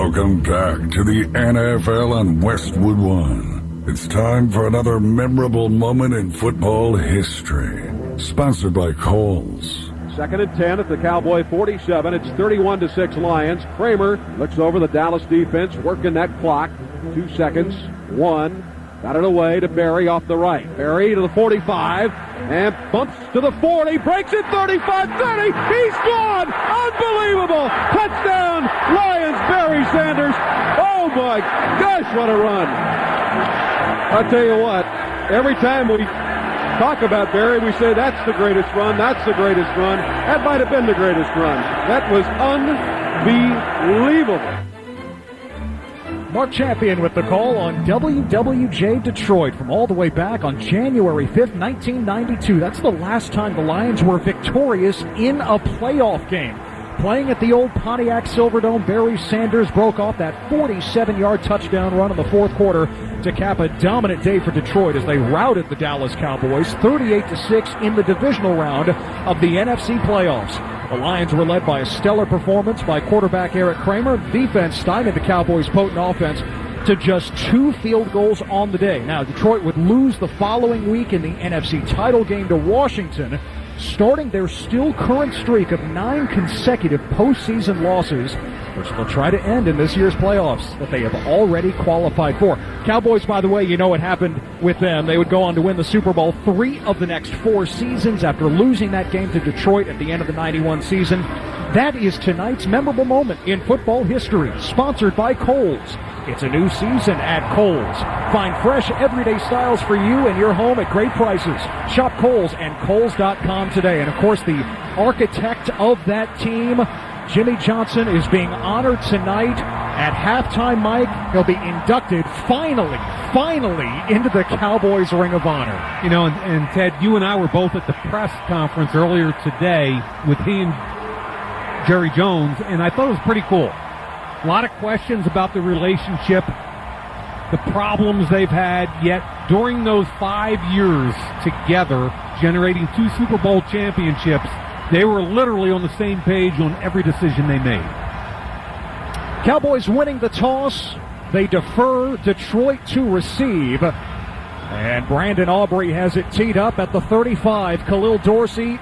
Welcome back to the NFL on Westwood One. It's time for another memorable moment in football history. Sponsored by Kohl's. 2nd and 10 at the Cowboy 47. It's 31-6 Lions. Kramer looks over the Dallas defense, working that clock. 2 seconds. 1. Got it away to Berry off the right. Berry to the 45 and bumps to the 40. Breaks it 35-30. He's gone. Unbelievable. Touchdown. Lions. Barry Sanders. Oh my gosh, what a run. I'll tell you what, every time we talk about Barry, we say that's the greatest run. That's the greatest run. That might have been the greatest run. That was unbelievable. Mark Champion with the call on WWJ Detroit from all the way back on January 5th, 1992. That's the last time the Lions were victorious in a playoff game. Playing at the old Pontiac Silverdome, Barry Sanders broke off that 47-yard touchdown run in the fourth quarter to cap a dominant day for Detroit as they routed the Dallas Cowboys 38-6 in the divisional round of the NFC playoffs. The Lions were led by a stellar performance by quarterback Eric Kramer. Defense stymied the Cowboys' potent offense to just 2 field goals on the day. Now, Detroit would lose the following week in the NFC title game to Washington, starting their still current streak of 9 consecutive postseason losses, which they'll try to end in this year's playoffs that they have already qualified for. Cowboys, by the way, you know what happened with them. They would go on to win the Super Bowl 3 of the next 4 seasons after losing that game to Detroit at the end of the 91 season. That is tonight's memorable moment in football history, sponsored by Kohl's. It's a new season at Kohl's. Find fresh, everyday styles for you and your home at great prices. Shop Kohl's and Kohl's.com today. And, of course, the architect of that team, Jimmy Johnson, is being honored tonight at halftime, Mike. He'll be inducted finally into the Cowboys Ring of Honor. You know, and Ted, you and I were both at the press conference earlier today with he and Jerry Jones, and I thought it was pretty cool. A lot of questions about the relationship, the problems they've had, yet during those 5 years together, generating 2 Super Bowl championships, they were literally on the same page on every decision they made. Cowboys winning the toss. They defer. Detroit to receive. And Brandon Aubrey has it teed up at the 35. Khalil Dorsey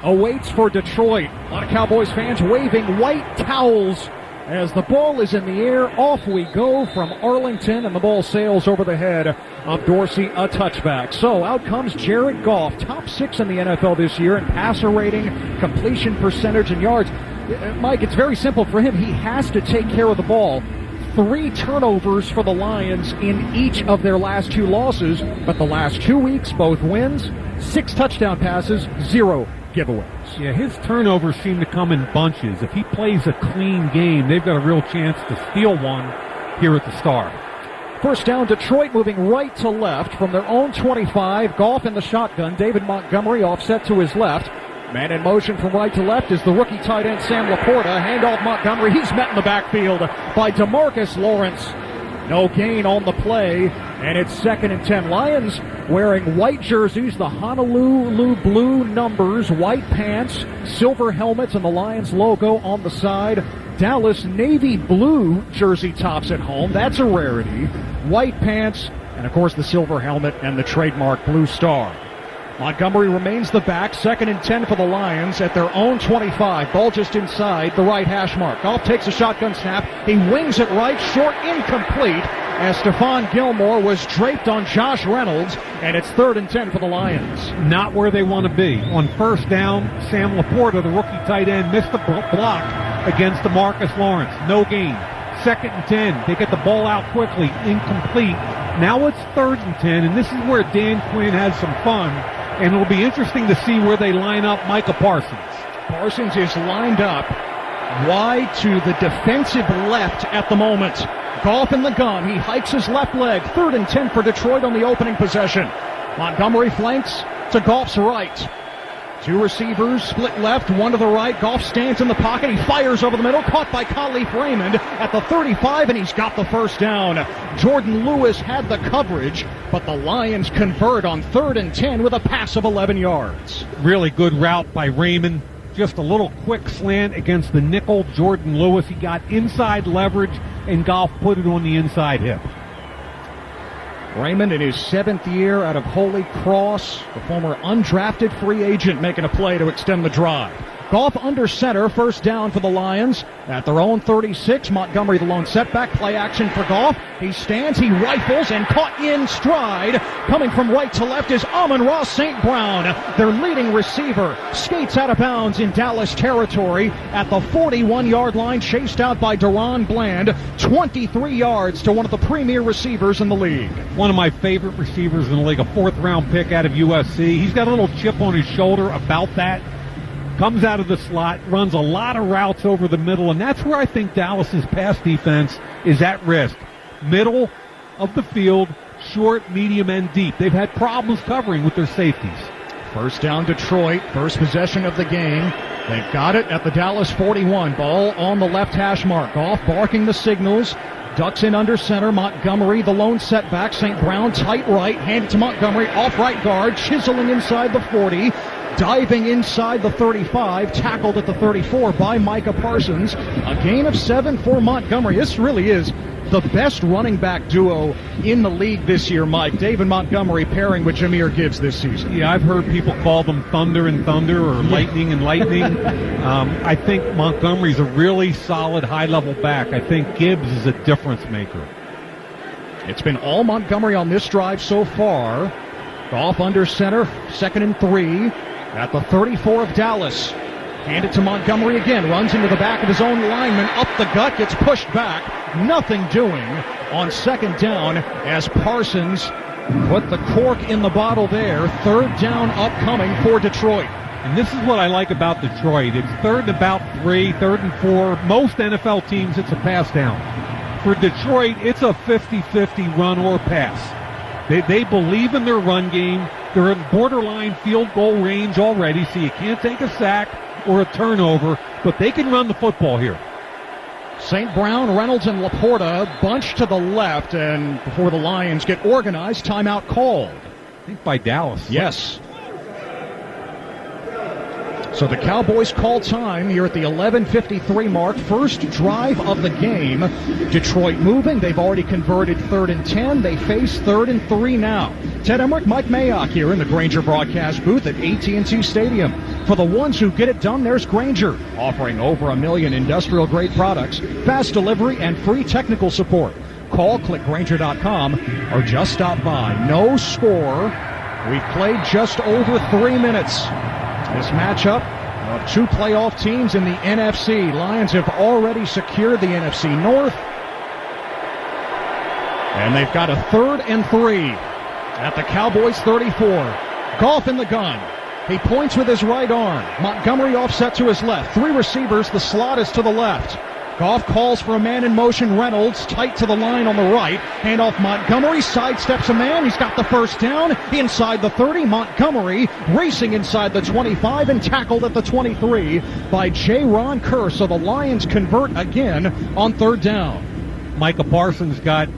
awaits for Detroit. A lot of Cowboys fans waving white towels as the ball is in the air. Off we go from Arlington, and the ball sails over the head of Dorsey, a touchback. So out comes Jared Goff, top 6 in the NFL this year in passer rating, completion percentage, and yards. Mike, it's very simple for him. He has to take care of the ball. 3 turnovers for the Lions in each of their last 2 losses, but the last 2 weeks, both wins, 6 touchdown passes, 0 giveaways. Yeah, his turnovers seem to come in bunches. If he plays a clean game, they've got a real chance to steal one here at the Star. First down, Detroit moving right to left from their own 25. Goff in the shotgun. David Montgomery offset to his left. Man in motion from right to left is the rookie tight end Sam Laporta. Handoff Montgomery. He's met in the backfield by DeMarcus Lawrence. No gain on the play, and it's 2nd and 10. Lions wearing white jerseys, the Honolulu blue numbers, white pants, silver helmets, and the Lions logo on the side. Dallas navy blue jersey tops at home. That's a rarity. White pants, and of course the silver helmet and the trademark blue star. Montgomery remains the back. 2nd and 10 for the Lions at their own 25. Ball just inside the right hash mark. Goff takes a shotgun snap. He wings it right, short, incomplete, as Stephon Gilmore was draped on Josh Reynolds, and it's 3rd and 10 for the Lions. Not where they want to be. On first down, Sam Laporta, the rookie tight end, missed the block against DeMarcus Lawrence. No gain. 2nd and 10. They get the ball out quickly. Incomplete. Now it's 3rd and 10, and this is where Dan Quinn has some fun. And it'll be interesting to see where they line up Micah Parsons. Parsons is lined up wide to the defensive left at the moment. Goff in the gun. He hikes his left leg. 3rd and 10 for Detroit on the opening possession. Montgomery flanks to Goff's right. 2 receivers split left, 1 to the right. Goff stands in the pocket. He fires over the middle. Caught by Khalif Raymond at the 35, and he's got the first down. Jordan Lewis had the coverage, but the Lions convert on 3rd and 10 with a pass of 11 yards. Really good route by Raymond. just a little quick slant against the nickel Jordan Lewis. He got inside leverage, and Goff put it on the inside hip. Raymond in his 7th year out of Holy Cross, the former undrafted free agent making a play to extend the drive. Goff under center, first down for the Lions at their own 36. Montgomery the lone setback, play action for Goff. He stands, he rifles, and caught in stride. Coming from right to left is Amon-Ra St. Brown, their leading receiver. Skates out of bounds in Dallas territory at the 41-yard line, chased out by Deron Bland. 23 yards to one of the premier receivers in the league. One of my favorite receivers in the league, a 4th-round pick out of USC. He's got a little chip on his shoulder about that. Comes out of the slot, runs a lot of routes over the middle, and that's where I think Dallas's pass defense is at risk. Middle of the field, short, medium, and deep. They've had problems covering with their safeties. First down Detroit, first possession of the game. They've got it at the Dallas 41. Ball on the left hash mark. Goff barking the signals. Ducks in under center. Montgomery, the lone setback. St. Brown, tight right. Handed to Montgomery, off right guard. Chiseling inside the 40. Diving inside the 35, tackled at the 34 by Micah Parsons. A gain of 7 for Montgomery. This really is the best running back duo in the league this year, Mike. David Montgomery pairing with Jahmyr Gibbs this season. Yeah, I've heard people call them thunder and thunder or lightning and lightning. I think Montgomery's a really solid high-level back. I think Gibbs is a difference maker. It's been all Montgomery on this drive so far. Goff under center, 2nd and 3. At the 34 of Dallas. Hand it to Montgomery again. Runs into the back of his own lineman. Up the gut. Gets pushed back. Nothing doing on 2nd down as Parsons put the cork in the bottle there. 3rd down upcoming for Detroit. And this is what I like about Detroit. It's 3rd and about 3, 3rd and 4. Most NFL teams, it's a pass down. For Detroit, it's a 50-50 run or pass. They believe in their run game. They're in borderline field goal range already, so you can't take a sack or a turnover, but they can run the football here. St. Brown, Reynolds, and Laporta bunch to the left, and before the Lions get organized, timeout called. I think by Dallas. Yes. So the Cowboys call time here at the 11:53 mark. First drive of the game. Detroit moving. They've already converted 3rd and 10. They face 3rd and 3 now. Ted Emmerich, Mike Mayock here in the Grainger broadcast booth at AT&T Stadium. For the ones who get it done, there's Grainger, offering over 1 million industrial-grade products, fast delivery, and free technical support. Call, click Grainger.com, or just stop by. No score. We've played just over 3 minutes. This matchup of 2 playoff teams in the NFC. Lions have already secured the NFC North. And they've got a 3rd and 3 at the Cowboys 34. Goff in the gun. He points with his right arm. Montgomery offset to his left. 3 receivers. The slot is to the left. Goff calls for a man in motion. Reynolds tight to the line on the right. Handoff Montgomery. Sidesteps a man. He's got the first down. Inside the 30. Montgomery racing inside the 25 and tackled at the 23 by J-Ron Kerr. So the Lions convert again on 3rd down. Micah Parsons got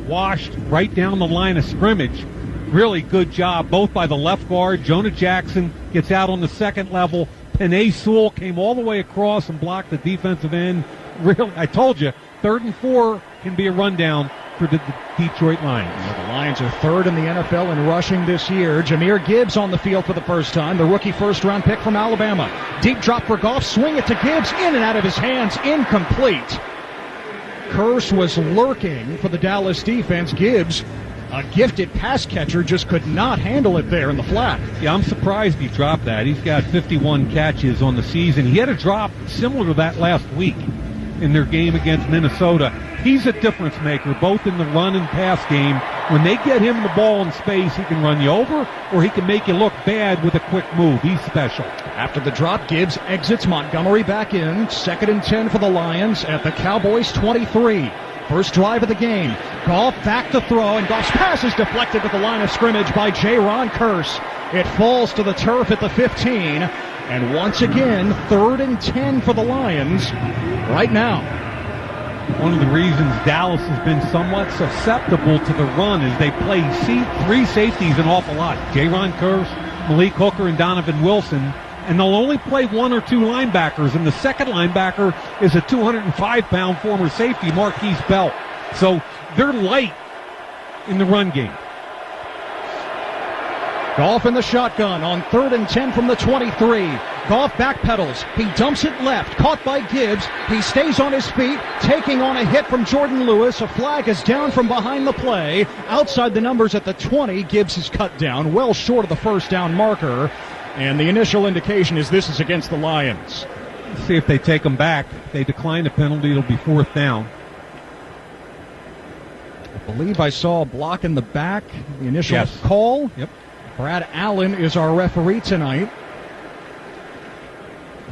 washed right down the line of scrimmage. Really good job, both by the left guard. Jonah Jackson gets out on the 2nd level. Penei Sewell came all the way across and blocked the defensive end. Really, I told you, 3rd and 4 can be a rundown for the Detroit Lions. The Lions are 3rd in the NFL in rushing this year. Jahmyr Gibbs on the field for the first time, the rookie 1st-round pick from Alabama. Deep drop for Goff, swing it to Gibbs, in and out of his hands, incomplete. Curse was lurking for the Dallas defense. Gibbs, a gifted pass catcher, just could not handle it there in the flat. Yeah, I'm surprised he dropped that. He's got 51 catches on the season. He had a drop similar to that last week in their game against Minnesota. He's a difference maker, both in the run and pass game. When they get him the ball in space, he can run you over, or he can make you look bad with a quick move. He's special. After the drop, Gibbs exits. Montgomery back in. 2nd and 10 for the Lions at the Cowboys 23. First drive of the game. Goff back to throw, and Goff's pass is deflected at the line of scrimmage by J-Ron Kerr. It falls to the turf at the 15. And once again, 3rd and 10 for the Lions right now. One of the reasons Dallas has been somewhat susceptible to the run is they play 3 safeties an awful lot. J-Ron Kerr, Malik Hooker, and Donovan Wilson. and they'll only play one or two linebackers, and the second linebacker is a 205-pound former safety, Marquise Bell. So they're light in the run game. Goff in the shotgun on 3rd and 10 from the 23. Goff backpedals. He dumps it left. Caught by Gibbs. He stays on his feet, taking on a hit from Jordan Lewis. A flag is down from behind the play. Outside the numbers at the 20, Gibbs is cut down, well short of the first down marker. And the initial indication is this is against the Lions. Let's see if they take them back. If they decline the penalty, it'll be 4th down. I believe I saw a block in the back. The initial Yes. call. Yep. Brad Allen is our referee tonight.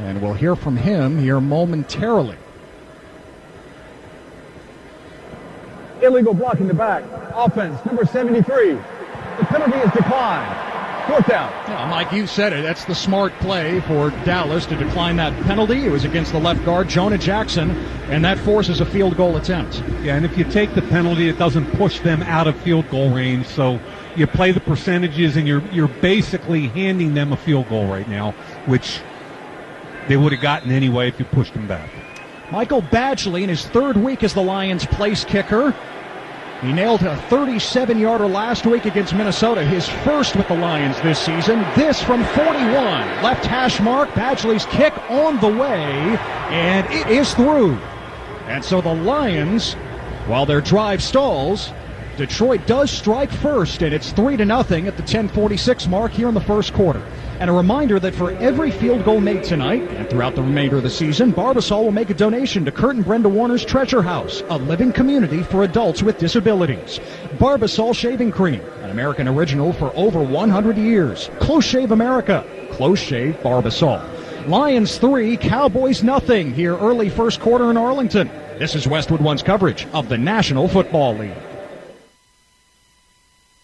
And we'll hear from him here momentarily. Illegal block in the back. Offense, number 73. The penalty is declined. 4th down. Yeah, Mike, you said it. That's the smart play for Dallas to decline that penalty. It was against the left guard, Jonah Jackson, and that forces a field goal attempt. Yeah, and if you take the penalty, it doesn't push them out of field goal range, so you play the percentages, and you're basically handing them a field goal right now, which they would have gotten anyway if you pushed them back. Michael Badgley in his 3rd week as the Lions' place kicker. He nailed a 37-yarder last week against Minnesota, his first with the Lions this season. This from 41. Left hash mark, Badgley's kick on the way, and it is through. And so the Lions, while their drive stalls, Detroit does strike first, and it's 3-0 at the 10:46 mark here in the first quarter. And a reminder that for every field goal made tonight and throughout the remainder of the season, Barbasol will make a donation to Kurt and Brenda Warner's Treasure House, a living community for adults with disabilities. Barbasol Shaving Cream, an American original for over 100 years. Close Shave America. Close Shave Barbasol. Lions 3, Cowboys nothing here early first quarter in Arlington. This is Westwood One's coverage of the National Football League.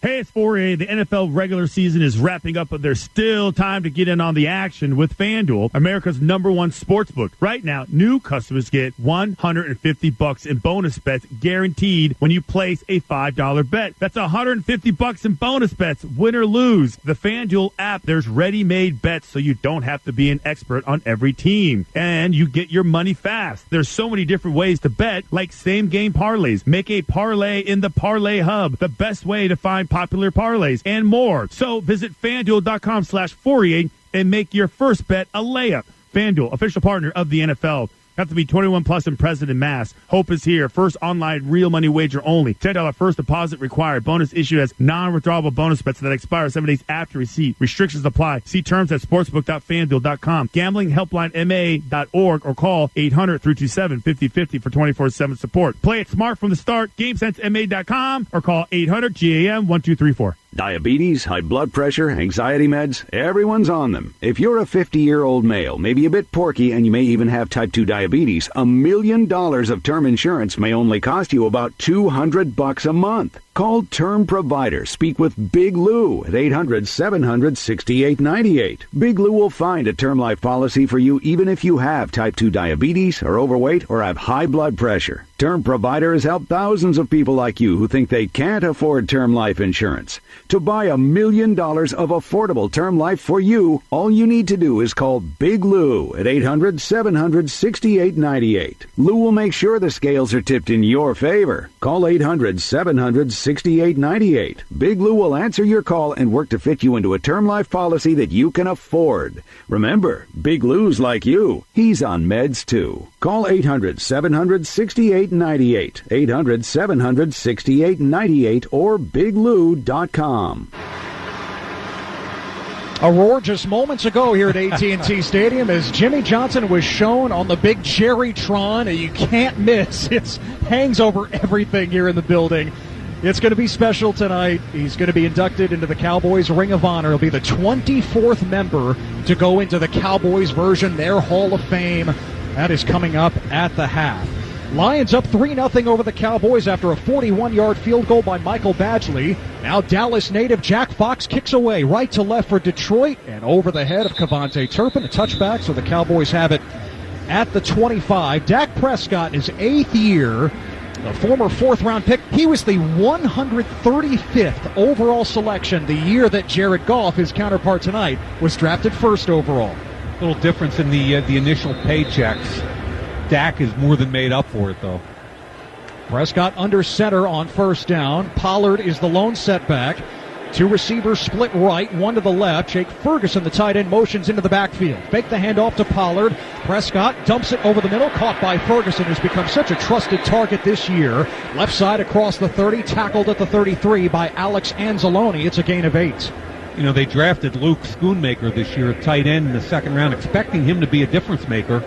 Hey, it's 4A. The NFL regular season is wrapping up, but there's still time to get in on the action with FanDuel, America's #1 sportsbook. Right now, new customers get $150 in bonus bets guaranteed when you place a $5 bet. That's $150 in bonus bets, win or lose. The FanDuel app, there's ready-made bets so you don't have to be an expert on every team. And you get your money fast. There's so many different ways to bet, like same-game parlays. Make a parlay in the Parlay Hub, the best way to find popular parlays, and more. So visit FanDuel.com/48 and make your first bet a layup. FanDuel, official partner of the NFL. Have to be 21 plus and present in Mass. Hope is here. First online real money wager only. $10 first deposit required. Bonus issued as non-withdrawable bonus bets that expire 7 days after receipt. Restrictions apply. See terms at sportsbook.fanduel.com. GamblingHelplineMA.org or call 800-327-5050 for 24/7 support. Play it smart from the start. GameSenseMA.com or call 800-GAM-1234. Diabetes, high blood pressure, anxiety meds, everyone's on them. If you're a 50-year-old male, maybe a bit porky, and you may even have type 2 diabetes, $1 million of term insurance may only cost you about $200 a month. Call Term Provider. Speak with Big Lou at 800-700-6898. Big Lou will find a term life policy for you even if you have type 2 diabetes, are overweight, or have high blood pressure. Term Provider has helped thousands of people like you who think they can't afford term life insurance. To buy $1 million of affordable term life for you, all you need to do is call Big Lou at 800-700-6898. Lou will make sure the scales are tipped in your favor. Call 800-700-6898. Big Lou will answer your call and work to fit you into a term life policy that you can afford. Remember, Big Lou's like you. He's on meds too. Call 800-700-6898. 800-700-6898 or biglou.com. A roar just moments ago here at AT&T Stadium as Jimmy Johnson was shown on the big Jerrytron, and you can't miss. It hangs over everything here in the building. It's going to be special tonight. He's going to be inducted into the Cowboys Ring of Honor. He'll be the 24th member to go into the Cowboys version, their Hall of Fame. That is coming up at the half. Lions up 3-0 over the Cowboys after a 41-yard field goal by Michael Badgley. Now Dallas native Jack Fox kicks away right to left for Detroit and over the head of Kevontae Turpin. A touchback, so the Cowboys have it at the 25. Dak Prescott, his 8th year, a former 4th-round pick. He was the 135th overall selection the year that Jared Goff, his counterpart tonight, was drafted 1st overall. Little difference in the initial paychecks. Dak is more than made up for it, though. Prescott under center on first down. Pollard is the lone setback. Two receivers split right, one to the left. Jake Ferguson, the tight end, motions into the backfield. Fake the handoff to Pollard. Prescott dumps it over the middle, caught by Ferguson, who's become such a trusted target this year. Left side across the 30, tackled at the 33 by Alex Anzalone. It's a gain of 8. You know, they drafted Luke Schoonmaker this year at tight end in the second round, expecting him to be a difference maker.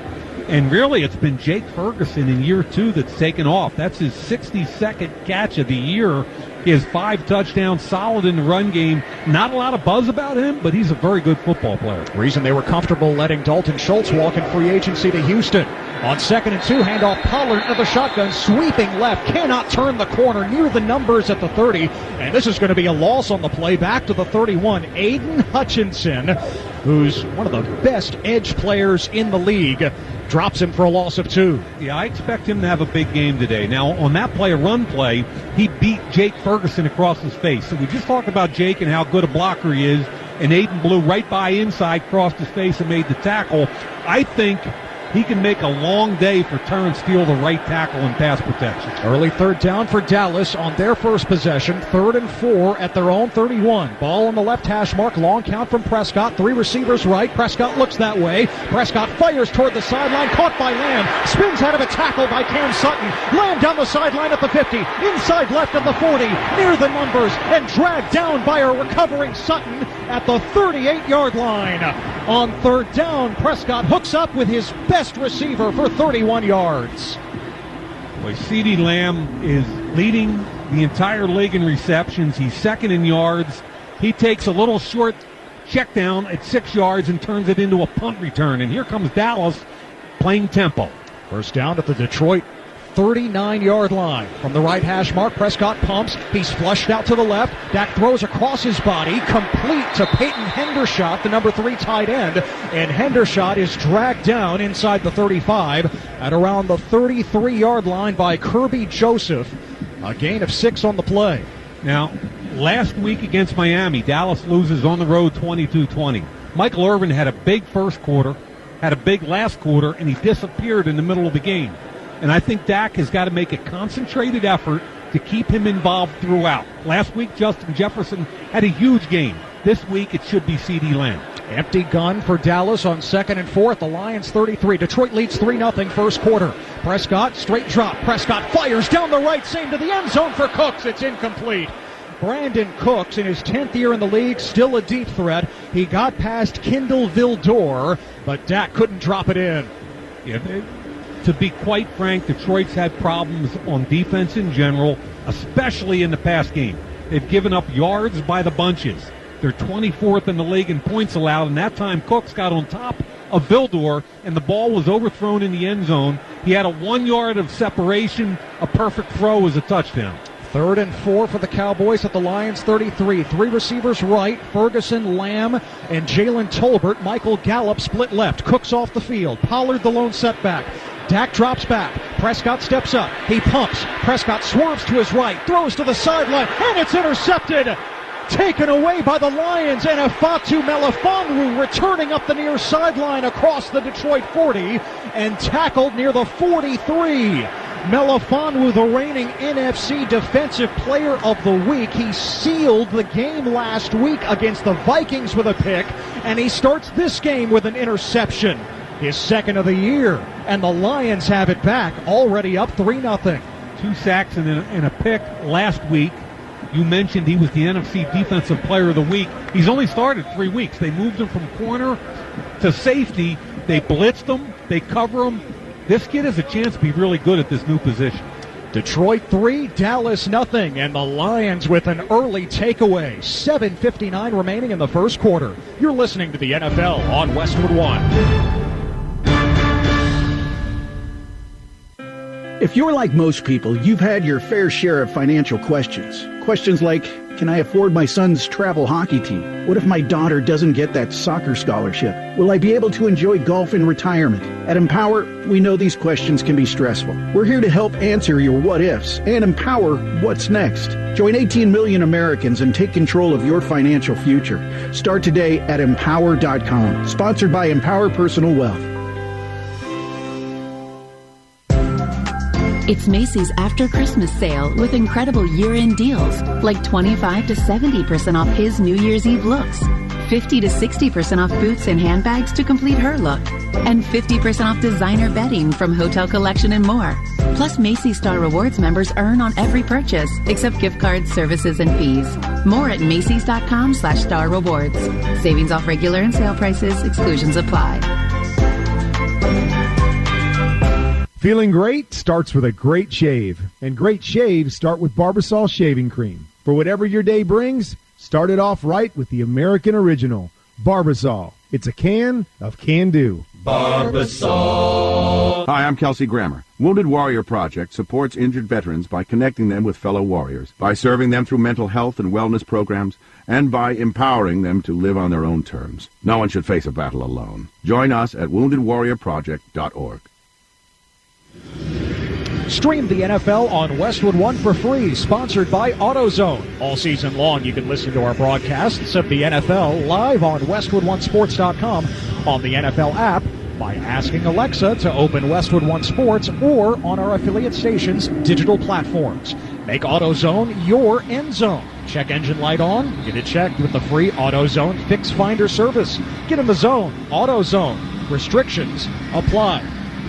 And really, it's been Jake Ferguson in year 2 that's taken off. That's his 62nd catch of the year. He has 5 touchdowns, solid in the run game. Not a lot of buzz about him, but he's a very good football player. Reason they were comfortable letting Dalton Schultz walk in free agency to Houston. On 2nd and 2, handoff Pollard into the shotgun, sweeping left, cannot turn the corner, near the numbers at the 30. And this is going to be a loss on the play, back to the 31. Aiden Hutchinson, who's one of the best edge players in the league, drops him for a loss of 2. Yeah, I expect him to have a big game today. Now, on that play, a run play, he beat Jake Ferguson across his face. So we just talked about Jake and how good a blocker he is, and Aiden blew right by inside, crossed his face, and made the tackle. I think he can make a long day for Terrence Steele, the right tackle in pass protection. Early third down for Dallas on their first possession. 3rd and 4 at their own 31. Ball on the left hash mark. Long count from Prescott. 3 receivers right. Prescott looks that way. Prescott fires toward the sideline. Caught by Lamb. Spins out of a tackle by Cam Sutton. Lamb down the sideline at the 50. Inside left at the 40. Near the numbers. And dragged down by a recovering Sutton at the 38-yard line. On 3rd down, Prescott hooks up with his best receiver for 31 yards. Boy, CeeDee Lamb is leading the entire league in receptions. He's 2nd in yards. He takes a little short check down at 6 yards and turns it into a punt return. And here comes Dallas playing tempo. First down at the Detroit 39-yard line. From the right hash mark, Prescott pumps. He's flushed out to the left. Dak throws across his body, complete to Peyton Hendershot, the number 3 tight end. And Hendershot is dragged down inside the 35 at around the 33-yard line by Kirby Joseph. A gain of 6 on the play. Now, last week against Miami, Dallas loses on the road 22-20. Michael Irvin had a big first quarter, had a big last quarter, and he disappeared in the middle of the game. And I think Dak has got to make a concentrated effort to keep him involved throughout. Last week, Justin Jefferson had a huge game. This week, it should be CeeDee Lamb. Empty gun for Dallas on 2nd and 4 at the Lions 33. Detroit leads 3-0 first quarter. Prescott, straight drop. Prescott fires down the right seam to the end zone for Cooks. It's incomplete. Brandon Cooks, in his 10th year in the league, still a deep threat. He got past Kendall Vildor, but Dak couldn't drop it in. Yeah, to be quite frank, Detroit's had problems on defense in general, especially in the pass game. They've given up yards by the bunches. They're 24th in the league in points allowed, and that time Cooks got on top of Vildor, and the ball was overthrown in the end zone. He had a 1 yard of separation. A perfect throw was a touchdown. 3rd and 4 for the Cowboys at the Lions 33. 3 receivers right, Ferguson, Lamb, and Jalen Tolbert. Michael Gallup split left. Cooks off the field. Pollard the lone setback. Dak drops back. Prescott steps up. He pumps. Prescott swerves to his right, throws to the sideline, and it's intercepted. Taken away by the Lions, and Ifeatu Melifonwu returning up the near sideline across the Detroit 40 and tackled near the 43. Melifonwu, the reigning NFC Defensive Player of the Week. He sealed the game last week against the Vikings with a pick, and he starts this game with an interception. His 2nd of the year, and the Lions have it back, already up 3-0. 2 sacks and a pick last week. You mentioned he was the NFC Defensive Player of the Week. He's only started 3 weeks. They moved him from corner to safety. They blitzed him. They cover him. This kid has a chance to be really good at this new position. Detroit 3, Dallas 0, and the Lions with an early takeaway. 7:59 remaining in the first quarter. You're listening to the NFL on Westwood One. If you're like most people, you've had your fair share of financial questions. Questions like, can I afford my son's travel hockey team? What if my daughter doesn't get that soccer scholarship? Will I be able to enjoy golf in retirement? At Empower, we know these questions can be stressful. We're here to help answer your what-ifs and empower what's next. Join 18 million Americans and take control of your financial future. Start today at Empower.com. Sponsored by Empower Personal Wealth. It's Macy's After Christmas sale with incredible year-end deals like 25 to 70% off his New Year's Eve looks, 50 to 60% off boots and handbags to complete her look, and 50% off designer bedding from Hotel Collection and more. Plus, Macy's Star Rewards members earn on every purchase except gift cards, services, and fees. More at Macys.com/Star Rewards. Savings off regular and sale prices. Exclusions apply. Feeling great starts with a great shave, and great shaves start with Barbasol shaving cream. For whatever your day brings, start it off right with the American original, Barbasol. It's a can of can-do. Barbasol. Hi, I'm Kelsey Grammer. Wounded Warrior Project supports injured veterans by connecting them with fellow warriors, by serving them through mental health and wellness programs, and by empowering them to live on their own terms. No one should face a battle alone. Join us at woundedwarriorproject.org. Stream the NFL on Westwood One for free, sponsored by AutoZone. All season long, you can listen to our broadcasts of the NFL live on WestwoodOneSports.com, on the NFL app, by asking Alexa to open Westwood One Sports, or on our affiliate stations' digital platforms. Make AutoZone your end zone. Check engine light on, get it checked with the free AutoZone Fix Finder service. Get in the zone. AutoZone. Restrictions apply.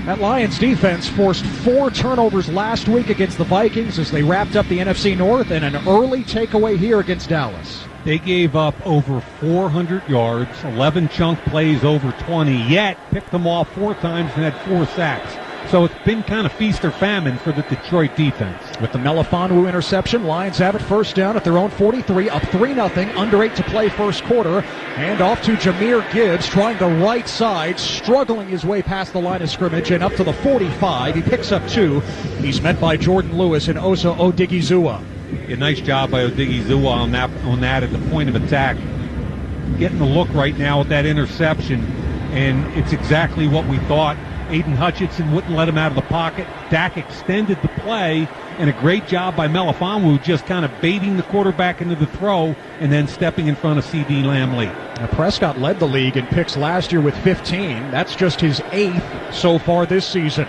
That Lions defense forced 4 turnovers last week against the Vikings as they wrapped up the NFC North, and an early takeaway here against Dallas. They gave up over 400 yards, 11 chunk plays over 20, yet picked them off 4 times and had 4 sacks. So it's been kind of feast or famine for the Detroit defense. With the Melifonwu interception, Lions have it first down at their own 43, up 3-0, under 8 to play first quarter. And off to Jahmyr Gibbs, trying the right side, struggling his way past the line of scrimmage and up to the 45. He picks up 2. He's met by Jordan Lewis and Osa Odigizua. A nice job by Odigizua on that at the point of attack. Getting the look right now with that interception, and it's exactly what we thought. Aiden Hutchinson wouldn't let him out of the pocket. Dak extended the play, and a great job by Melifonwu just kind of baiting the quarterback into the throw and then stepping in front of C.D. Lamb late. Now, Prescott led the league in picks last year with 15. That's just his 8th so far this season.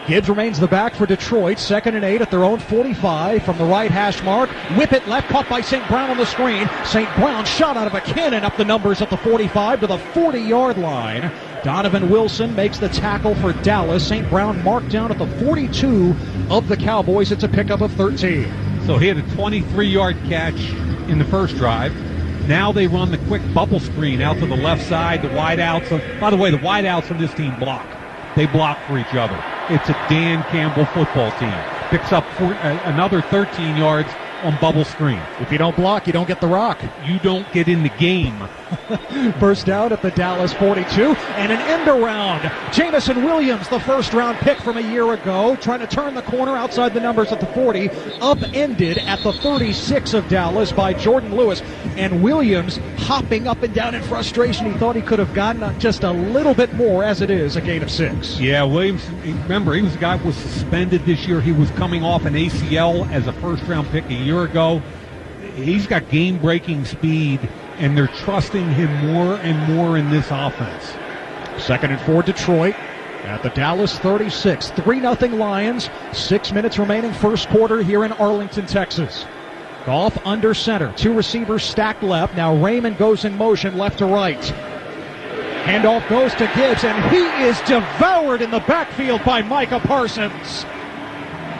Gibbs remains the back for Detroit, 2nd and 8 at their own 45 from the right hash mark. Whip it left, caught by St. Brown on the screen. St. Brown shot out of a cannon up the numbers at the 45 to the 40-yard line. Donovan Wilson makes the tackle for Dallas. St. Brown marked down at the 42 of the Cowboys. It's a pickup of 13. So he had a 23-yard catch in the first drive. Now they run the quick bubble screen out to the left side, the wideouts. By the way, the wideouts on this team block. They block for each other. It's a Dan Campbell football team. Picks up another 13 yards on bubble screen. If you don't block, you don't get the rock. You don't get in the game. First down at the Dallas 42, and an end around. Jamison Williams, the first-round pick from a year ago, trying to turn the corner outside the numbers at the 40, upended at the 36 of Dallas by Jordan Lewis. And Williams hopping up and down in frustration. He thought he could have gotten just a little bit more, as it is a gain of 6. Yeah, Williams, remember, he was a guy who was suspended this year. He was coming off an ACL as a first-round pick a year ago. He's got game-breaking speed, and they're trusting him more and more in this offense. 2nd and 4 Detroit at the Dallas 36. 3-0 Lions. 6 minutes remaining first quarter here in Arlington, Texas. Goff under center. 2 receivers stacked left. Now Raymond goes in motion left to right. Handoff goes to Gibbs, and he is devoured in the backfield by Micah Parsons.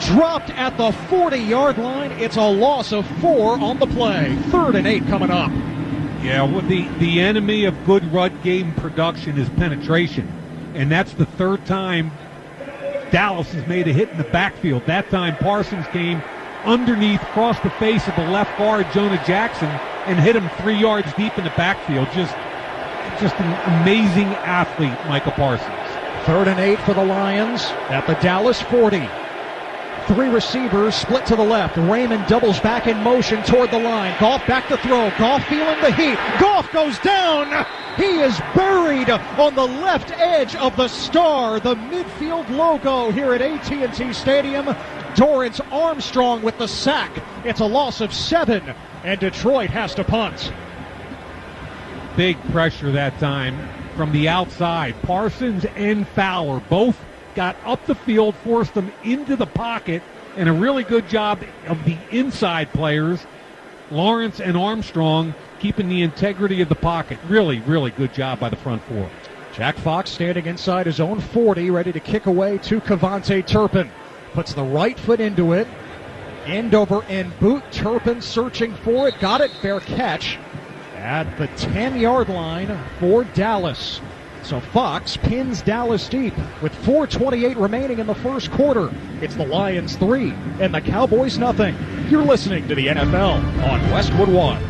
Dropped at the 40-yard line. It's a loss of 4 on the play. 3rd and 8 coming up. Yeah, well, the enemy of good run game production is penetration. And that's the 3rd time Dallas has made a hit in the backfield. That time Parsons came underneath, crossed the face of the left guard, Jonah Jackson, and hit him 3 yards deep in the backfield. Just an amazing athlete, Micah Parsons. 3rd and 8 for the Lions at the Dallas 40. Three receivers split to the left. Raymond doubles back in motion toward the line. Goff back to throw. Goff feeling the heat. Goff goes down. He is buried on the left edge of the star, the midfield logo here at AT&T Stadium. Dorrance Armstrong with the sack. It's a loss of 7, and Detroit has to punt. Big pressure that time from the outside. Parsons and Fowler both got up the field, forced them into the pocket, and a really good job of the inside players, Lawrence and Armstrong, keeping the integrity of the pocket. Really, really good job by the front four. Jack Fox standing inside his own 40, ready to kick away to Kevontae Turpin. Puts the right foot into it. End over end boot. Turpin searching for it. Got it. Fair catch at the 10-yard line for Dallas. So Fox pins Dallas deep with 4:28 remaining in the first quarter. It's the Lions 3 and the Cowboys nothing. You're listening to the NFL on Westwood One.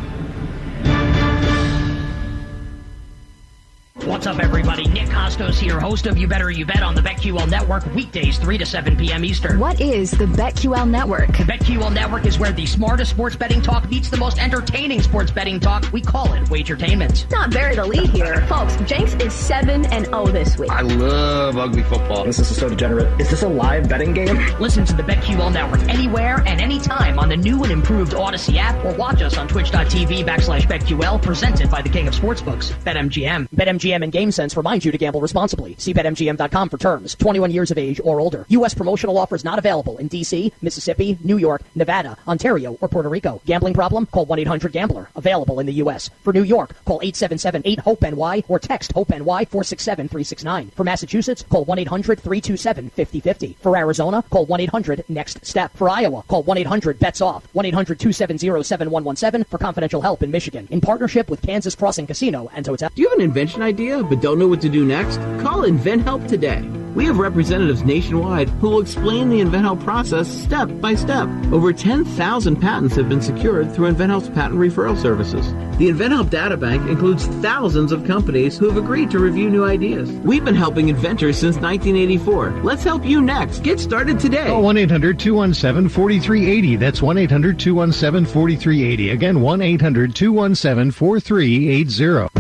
What's up, everybody? Nick Costos here, host of You Better You Bet on the BetQL Network, weekdays 3 to 7 p.m. Eastern. What is the BetQL Network? The BetQL Network is where the smartest sports betting talk meets the most entertaining sports betting talk. We call it Wagertainment. Not bury the lead here. Folks, Jenks is 7-0 this week. I love ugly football. This is so degenerate. Is this a live betting game? Listen to the BetQL Network anywhere and anytime on the new and improved Odyssey app, or watch us on twitch.tv/BetQL, presented by the King of Sportsbooks, BetMGM. BetMGM and GameSense remind you to gamble responsibly. See BetMGM.com for terms. 21 years of age or older. U.S. promotional offers not available in D.C., Mississippi, New York, Nevada, Ontario, or Puerto Rico. Gambling problem? Call 1-800-GAMBLER. Available in the U.S. For New York, call 877-8-HOPE-NY or text HOPE-NY 467-369. For Massachusetts, call 1-800-327-5050. For Arizona, call 1-800-NEXT-STEP. For Iowa, call 1-800-BETS-OFF. 1-800-270-7117 for confidential help in Michigan. In partnership with Kansas Crossing Casino and Hotel. Do you have an invention idea but don't know what to do next? Call InventHelp today. We have representatives nationwide who will explain the InventHelp process step by step. Over 10,000 patents have been secured through InventHelp's patent referral services. The InventHelp data bank includes thousands of companies who have agreed to review new ideas. We've been helping inventors since 1984. Let's help you next. Get started today. Call 1-800-217-4380. That's 1-800-217-4380. Again, 1-800-217-4380.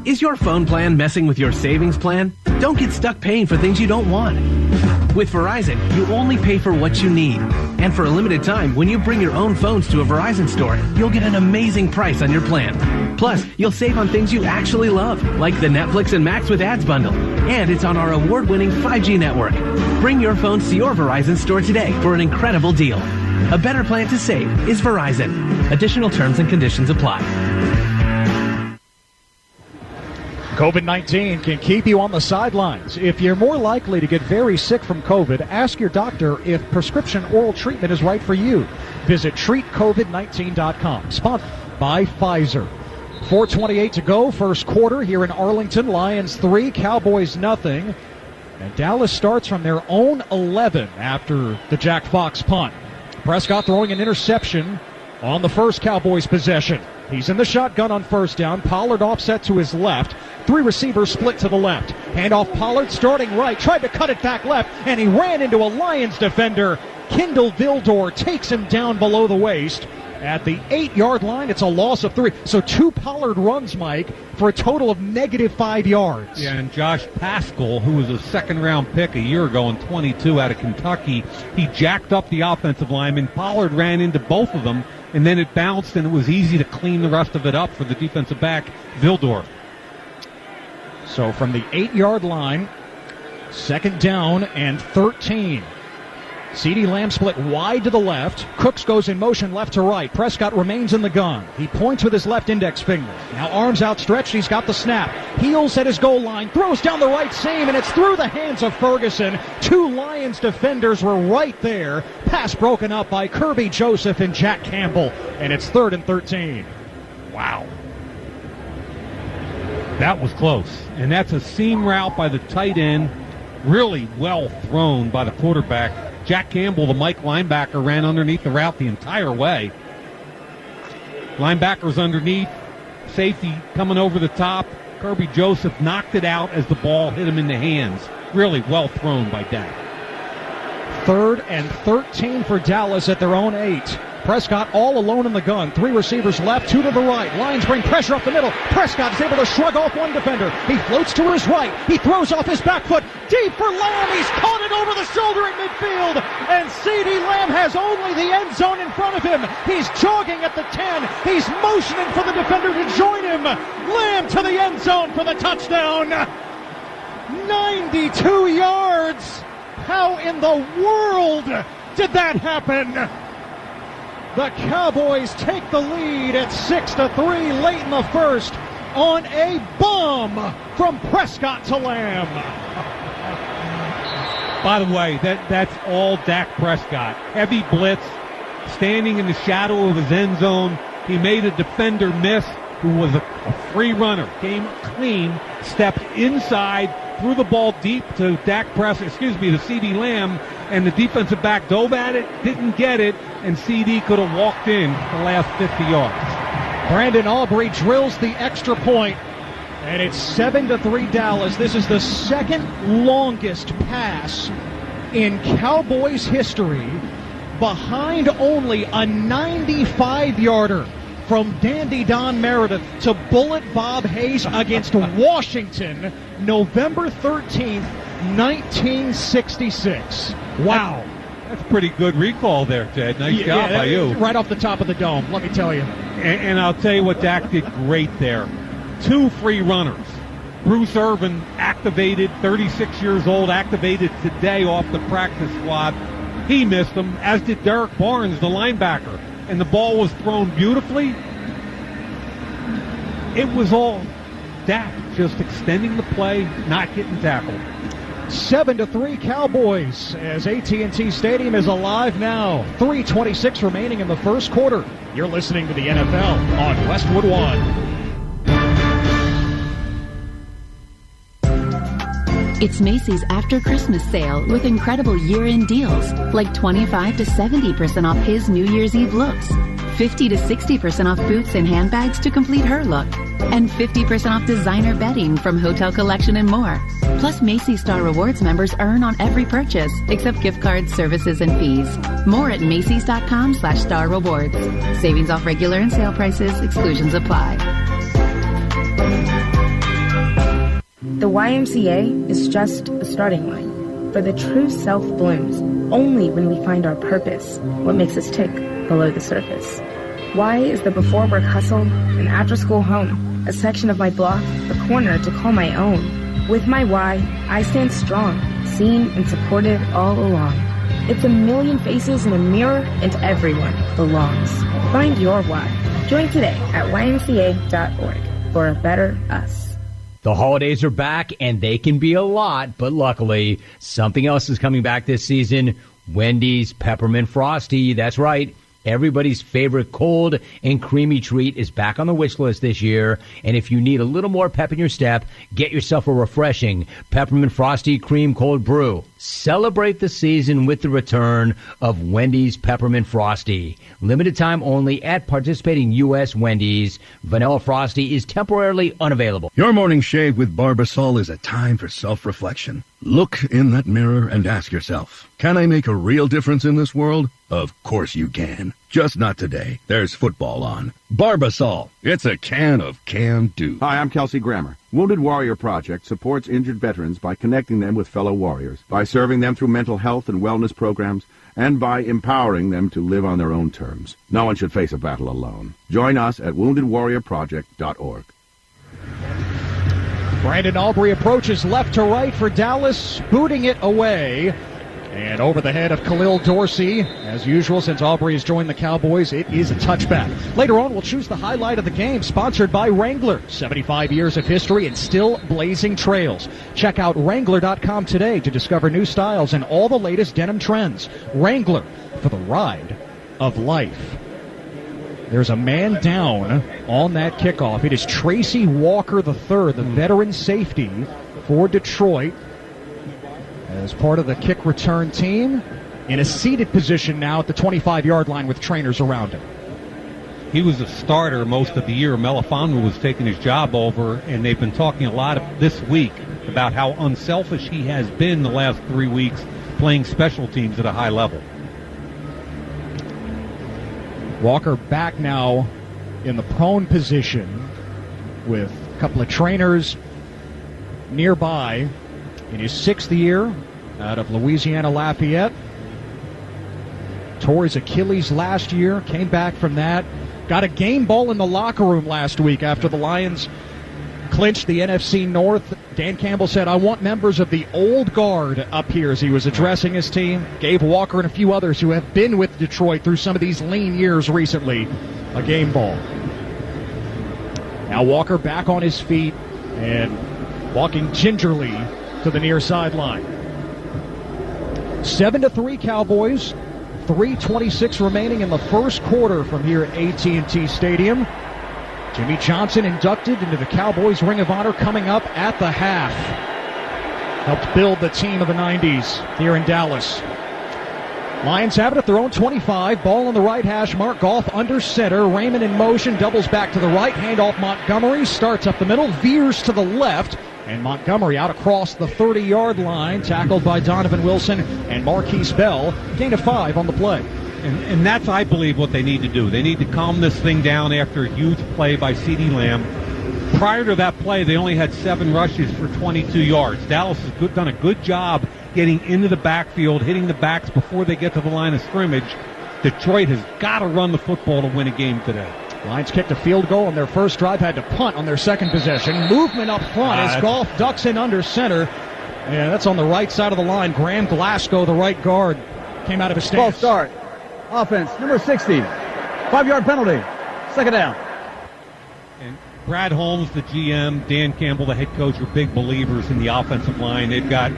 Is your phone plan messing with your savings plan? Don't get stuck paying for things you don't want. With Verizon, you only pay for what you need. And for a limited time, when you bring your own phones to a Verizon store, you'll get an amazing price on your plan. Plus, you'll save on things you actually love, like the Netflix and Max with Ads bundle. And it's on our award-winning 5G network. Bring your phones to your Verizon store today for an incredible deal. A better plan to save is Verizon. Additional terms and conditions apply. COVID-19 can keep you on the sidelines. If you're more likely to get very sick from COVID, ask your doctor if prescription oral treatment is right for you. Visit treatcovid19.com. Sponsored by Pfizer. 4:28 to go, first quarter here in Arlington. Lions 3, Cowboys nothing. And Dallas starts from their own 11 after the Jack Fox punt. Prescott throwing an interception on the first Cowboys possession. He's in the shotgun on first down. Pollard offset to his left. Three receivers split to the left. Handoff Pollard starting right. Tried to cut it back left, and he ran into a Lions defender. Kendall Vildor takes him down below the waist. At the 8-yard line, it's a loss of 3. So 2 Pollard runs, Mike, for a total of -5 yards. Yeah, and Josh Paschal, who was a second-round pick a year ago in 22 out of Kentucky, he jacked up the offensive lineman. Pollard ran into both of them, and then it bounced, and it was easy to clean the rest of it up for the defensive back, Vildor. So from the 8-yard line, second down and 13. CeeDee Lamb split wide to the left. Cooks goes in motion left to right. Prescott remains in the gun. He points with his left index finger. Now arms outstretched. He's got the snap. Heels at his goal line. Throws down the right seam, and it's through the hands of Ferguson. 2 Lions defenders were right there. Pass broken up by Kirby Joseph and Jack Campbell. And it's 3rd and 13. Wow. That was close. And that's a seam route by the tight end. Really well thrown by the quarterback. Jack Campbell, the Mike linebacker, ran underneath the route the entire way. Linebacker's underneath. Safety coming over the top. Kirby Joseph knocked it out as the ball hit him in the hands. Really well thrown by Dak. 3rd and 13 for Dallas at their own 8. Prescott all alone in the gun. 3 receivers left, 2 to the right. Lions bring pressure up the middle. Prescott is able to shrug off one defender. He floats to his right. He throws off his back foot. Deep for Lamb. He's caught it over the shoulder at midfield. And CeeDee Lamb has only the end zone in front of him. He's jogging at the 10. He's motioning for the defender to join him. Lamb to the end zone for the touchdown. 92 yards. How in the world did that happen? The Cowboys take the lead at 6-3 late in the first on a bomb from Prescott to Lamb. By the way, that's all Dak Prescott. Heavy blitz, standing in the shadow of his end zone. He made a defender miss who was a free runner. Came clean, stepped inside, threw the ball deep to CeeDee Lamb, and the defensive back dove at it, didn't get it, and CD could have walked in the last 50 yards. Brandon Aubrey drills the extra point, and it's 7-3 Dallas. This is the second longest pass in Cowboys history, behind only a 95-yarder from Dandy Don Meredith to Bullet Bob Hayes against Washington, November 13th, 1966. Wow. That's pretty good recall there, Ted. Nice job by you. Right off the top of the dome, let me tell you. And I'll tell you what Dak did great there. 2 free runners. Bruce Irvin, activated, 36 years old, activated today off the practice squad. He missed them, as did Derek Barnes, the linebacker. And the ball was thrown beautifully. It was all Dak just extending the play, not getting tackled. 7-3 Cowboys as AT&T Stadium is alive now. 3:26 remaining in the first quarter. You're listening to the NFL on Westwood One. It's Macy's After Christmas sale with incredible year-end deals like 25 to 70% off his New Year's Eve looks, 50 to 60% off boots and handbags to complete her look, and 50% off designer bedding from Hotel Collection and more. Plus, Macy's Star Rewards members earn on every purchase except gift cards, services, and fees. More at Macys.com/Star Rewards. Savings off regular and sale prices. Exclusions apply. The YMCA is just a starting line, for the true self blooms only when we find our purpose, what makes us tick below the surface. Y is the before work hustle, an after school home, a section of my block, a corner to call my own. With my Y, I stand strong, seen and supported all along. It's a million faces in a mirror and everyone belongs. Find your Y. Join today at ymca.org for a better us. The holidays are back, and they can be a lot, but luckily, something else is coming back this season. Wendy's Peppermint Frosty. That's right. Everybody's favorite cold and creamy treat is back on the wish list this year. And if you need a little more pep in your step, get yourself a refreshing Peppermint Frosty Cream Cold Brew. Celebrate the season with the return of Wendy's Peppermint Frosty. Limited time only at participating U.S. Wendy's. Vanilla Frosty is temporarily unavailable. Your morning shave with Barbasol is a time for self-reflection. Look in that mirror and ask yourself, can I make a real difference in this world? Of course you can. Just not today. There's football on. Barbasol. It's a can of can-do. Hi, I'm Kelsey Grammer. Wounded Warrior Project supports injured veterans by connecting them with fellow warriors, by serving them through mental health and wellness programs, and by empowering them to live on their own terms. No one should face a battle alone. Join us at woundedwarriorproject.org. Brandon Aubrey approaches left to right for Dallas, booting it away. And over the head of Khalil Dorsey, as usual, since Aubrey has joined the Cowboys, it is a touchback. Later on, we'll choose the highlight of the game, sponsored by Wrangler. 75 years of history and still blazing trails. Check out Wrangler.com today to discover new styles and all the latest denim trends. Wrangler, for the ride of life. There's a man down on that kickoff. It is Tracy Walker III, the veteran safety for Detroit, as part of the kick return team, in a seated position now at the 25-yard line with trainers around him. He was a starter most of the year. Melifonwu was taking his job over, and they've been talking a lot this week about how unselfish he has been the last 3 weeks, playing special teams at a high level. Walker back now in the prone position with a couple of trainers nearby in his 6th year out of Louisiana Lafayette. Tore his Achilles last year, came back from that. Got a game ball in the locker room last week after the Lions clinched the NFC North. Dan Campbell said, I want members of the old guard up here as he was addressing his team. Gave Walker and a few others who have been with Detroit through some of these lean years recently a game ball. Now Walker back on his feet and walking gingerly to the near sideline. 7-3 Cowboys. 3:26 remaining in the first quarter from here at AT&T Stadium. Jimmy Johnson inducted into the Cowboys Ring of Honor coming up at the half. Helped build the team of the 90s here in Dallas. Lions have it at their own 25. Ball on the right hash. Mark Goff under center. Raymond in motion. Doubles back to the right. Handoff Montgomery. Starts up the middle. Veers to the left. And Montgomery out across the 30-yard line. Tackled by Donovan Wilson and Marquise Bell. Gain of 5 on the play. And that's, I believe, what they need to do. They need to calm this thing down after a huge play by CeeDee Lamb. Prior to that play, they only had 7 rushes for 22 yards. Dallas has done a good job getting into the backfield, hitting the backs before they get to the line of scrimmage. Detroit has got to run the football to win a game today. Lions kicked a field goal on their first drive, had to punt on their second possession. Movement up front as Goff ducks in under center. And that's on the right side of the line. Graham Glasgow, the right guard, came out of his stance. False start. Offense, number 60. 5-yard penalty. Second down. And Brad Holmes, the GM, Dan Campbell, the head coach, are big believers in the offensive line. They've got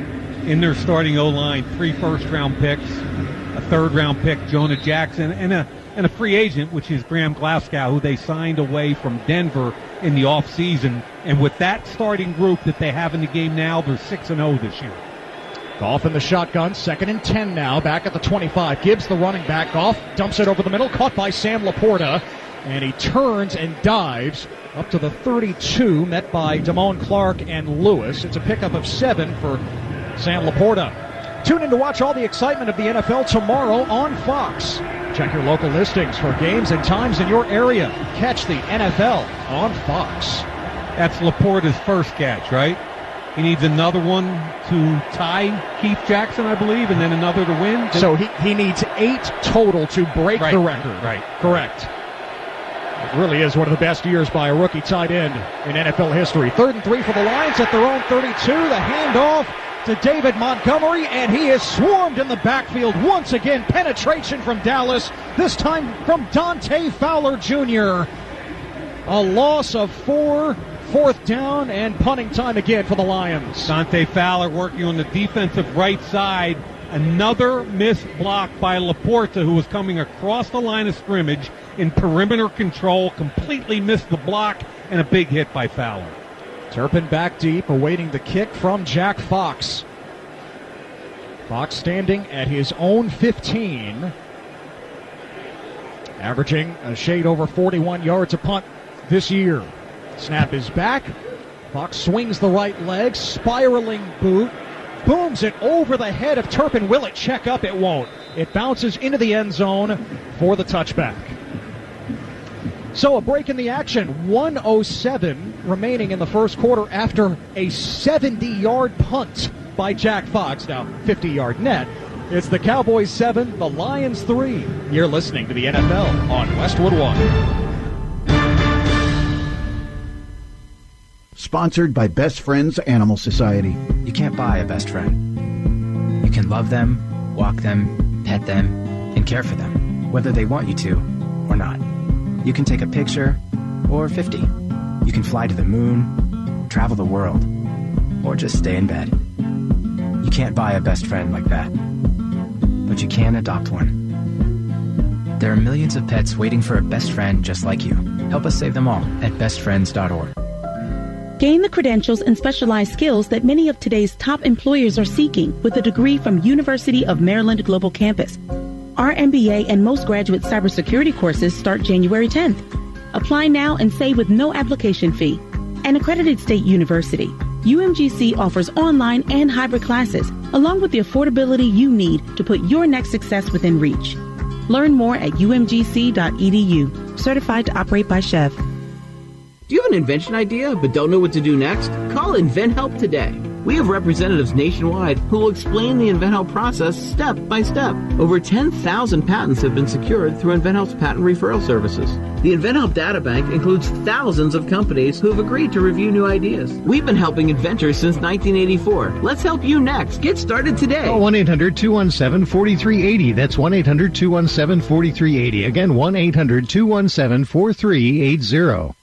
in their starting O-line 3 first-round picks, a third-round pick, Jonah Jackson, and a free agent, which is Graham Glasgow, who they signed away from Denver in the offseason. And with that starting group that they have in the game now, they're 6-0 this year. Goff in the shotgun, 2nd and 10 now, back at the 25. Gibbs the running back. Goff dumps it over the middle, caught by Sam Laporta, and he turns and dives up to the 32, met by Damone Clark and Lewis. It's a pickup of 7 for Sam Laporta. Tune in to watch all the excitement of the NFL tomorrow on Fox. Check your local listings for games and times in your area. Catch the NFL on Fox. That's Laporta's first catch, right? He needs another one to tie Keith Jackson, I believe, and then another to win. So he needs 8 total to break the record. Right. Correct. It really is one of the best years by a rookie tight end in NFL history. 3rd and 3 for the Lions at their own 32. The handoff to David Montgomery, and he is swarmed in the backfield once again. Penetration from Dallas, this time from Dante Fowler Jr. A loss of 4. 4th down and punting time again for the Lions. Dante Fowler working on the defensive right side. Another missed block by Laporta, who was coming across the line of scrimmage in perimeter control. Completely missed the block, and a big hit by Fowler. Turpin back deep, awaiting the kick from Jack Fox. Fox standing at his own 15. Averaging a shade over 41 yards a punt this year. Snap is back. Fox swings the right leg. Spiraling boot. Booms it over the head of Turpin. Will it check up? It won't. It bounces into the end zone for the touchback. So a break in the action. 1:07 remaining in the first quarter after a 70-yard punt by Jack Fox. Now 50-yard net. It's the Cowboys 7, the Lions 3. You're listening to the NFL on Westwood 1. Sponsored by Best Friends Animal Society. You can't buy a best friend. You can love them, walk them, pet them, and care for them, whether they want you to or not. You can take a picture or 50. You can fly to the moon, travel the world, or just stay in bed. You can't buy a best friend like that, but you can adopt one. There are millions of pets waiting for a best friend just like you. Help us save them all at bestfriends.org. Gain the credentials and specialized skills that many of today's top employers are seeking with a degree from University of Maryland Global Campus. Our MBA and most graduate cybersecurity courses start January 10th. Apply now and save with no application fee. An accredited state university, UMGC offers online and hybrid classes along with the affordability you need to put your next success within reach. Learn more at umgc.edu. Certified to operate by Chev. Do you have an invention idea but don't know what to do next? Call InventHelp today. We have representatives nationwide who will explain the InventHelp process step by step. Over 10,000 patents have been secured through InventHelp's patent referral services. The InventHelp data bank includes thousands of companies who have agreed to review new ideas. We've been helping inventors since 1984. Let's help you next. Get started today. Call 1-800-217-4380. That's 1-800-217-4380. Again, 1-800-217-4380.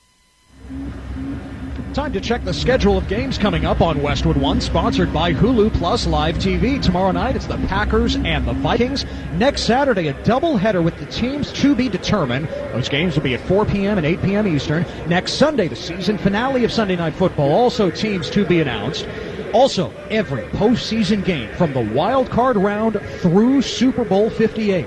Time to check the schedule of games coming up on Westwood One, sponsored by Hulu Plus Live TV. Tomorrow night, it's the Packers and the Vikings. Next Saturday, a doubleheader with the teams to be determined. Those games will be at 4 p.m. and 8 p.m. Eastern. Next Sunday, the season finale of Sunday Night Football. Also, teams to be announced. Also, every postseason game from the wild card round through Super Bowl 58.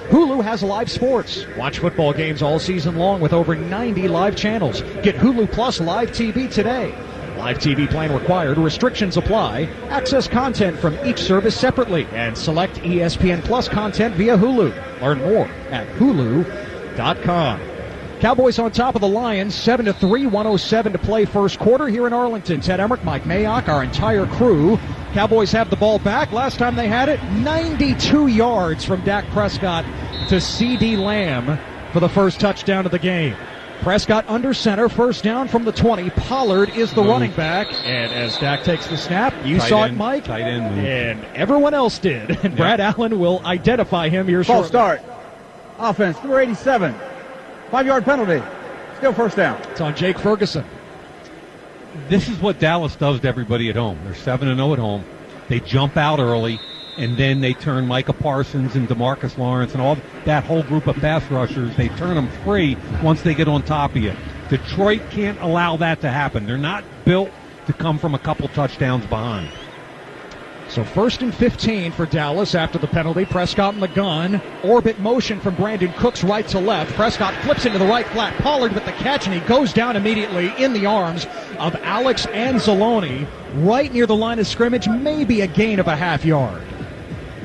Hulu has live sports. Watch football games all season long with over 90 live channels. Get Hulu Plus Live TV today. Live TV plan required. Restrictions apply. Access content from each service separately and select ESPN Plus content via Hulu. Learn more at hulu.com. Cowboys on top of the Lions, 7-3, 107 to play first quarter here in Arlington. Ted Emmerich, Mike Mayock, our entire crew. Cowboys have the ball back. Last time they had it, 92 yards from Dak Prescott to C.D. Lamb for the first touchdown of the game. Prescott under center, first down from the 20. Pollard is the running back. And as Dak takes the snap, you saw it, Mike. Tight end move. And everyone else did. And Brad Allen will identify him here shortly. Ball start. Offense, number 87. 5-yard penalty. Still first down. It's on Jake Ferguson. This is what Dallas does to everybody at home. They're 7-0 at home. They jump out early, and then they turn Micah Parsons and DeMarcus Lawrence and all that whole group of pass rushers. They turn them free once they get on top of you. Detroit can't allow that to happen. They're not built to come from a couple touchdowns behind. So 1st and 15 for Dallas after the penalty. Prescott in the gun. Orbit motion from Brandon Cooks right to left. Prescott flips into the right flat. Pollard with the catch, and he goes down immediately in the arms of Alex Anzalone right near the line of scrimmage, maybe a gain of a half yard.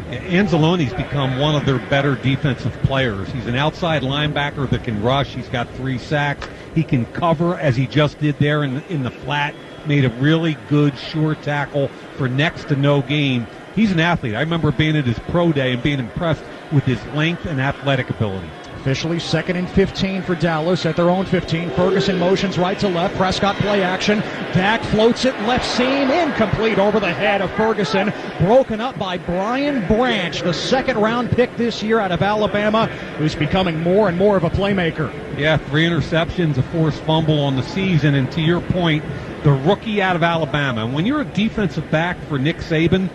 Anzalone's become one of their better defensive players. He's an outside linebacker that can rush. He's got 3 sacks. He can cover, as he just did there in the flat. Made a really good, sure tackle for next to no gain. He's an athlete. I remember being at his pro day and being impressed with his length and athletic ability. Officially 2nd and 15 for Dallas at their own 15. Ferguson motions right to left. Prescott play action. Dak floats it left seam. Incomplete over the head of Ferguson. Broken up by Brian Branch, the 2nd-round pick this year out of Alabama, who's becoming more and more of a playmaker. Yeah, 3 interceptions, a forced fumble on the season, and to your point, the rookie out of Alabama. And when you're a defensive back for Nick Saban,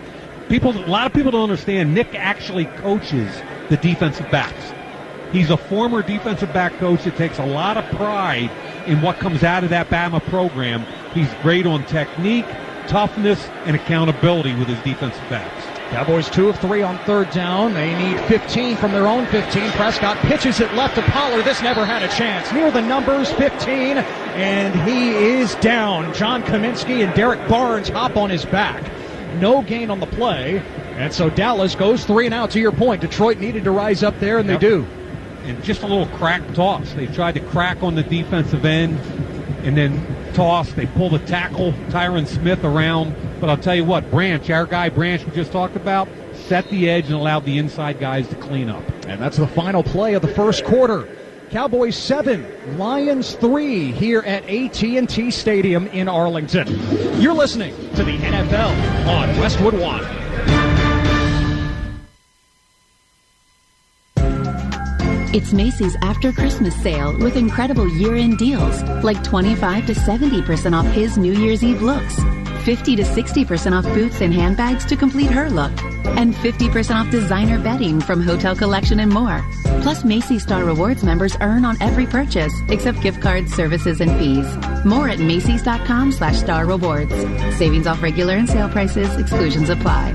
a lot of people don't understand Nick actually coaches the defensive backs. He's a former defensive back coach that takes a lot of pride in what comes out of that Bama program. He's great on technique, toughness, and accountability with his defensive backs. Cowboys 2 of 3 on 3rd down. They need 15 from their own 15. Prescott pitches it left to Pollard. This never had a chance. Near the numbers, 15, and he is down. John Kaminsky and Derek Barnes hop on his back. No gain on the play, and so Dallas goes 3 and out. To your point, Detroit needed to rise up there, and they do. And just a little crack toss. They tried to crack on the defensive end and then toss. They pull the tackle, Tyron Smith, around. But I'll tell you what, Branch, our guy Branch we just talked about, set the edge and allowed the inside guys to clean up. And that's the final play of the first quarter. Cowboys 7, Lions 3 here at AT&T Stadium in Arlington. You're listening to the NFL on Westwood One. It's Macy's After Christmas sale with incredible year-end deals like 25 to 70% off his New Year's Eve looks, 50 to 60% off boots and handbags to complete her look, and 50% off designer bedding from Hotel Collection and more. Plus, Macy's Star Rewards members earn on every purchase except gift cards, services, and fees. More at Macys.com/Star Rewards. Savings off regular and sale prices. Exclusions apply.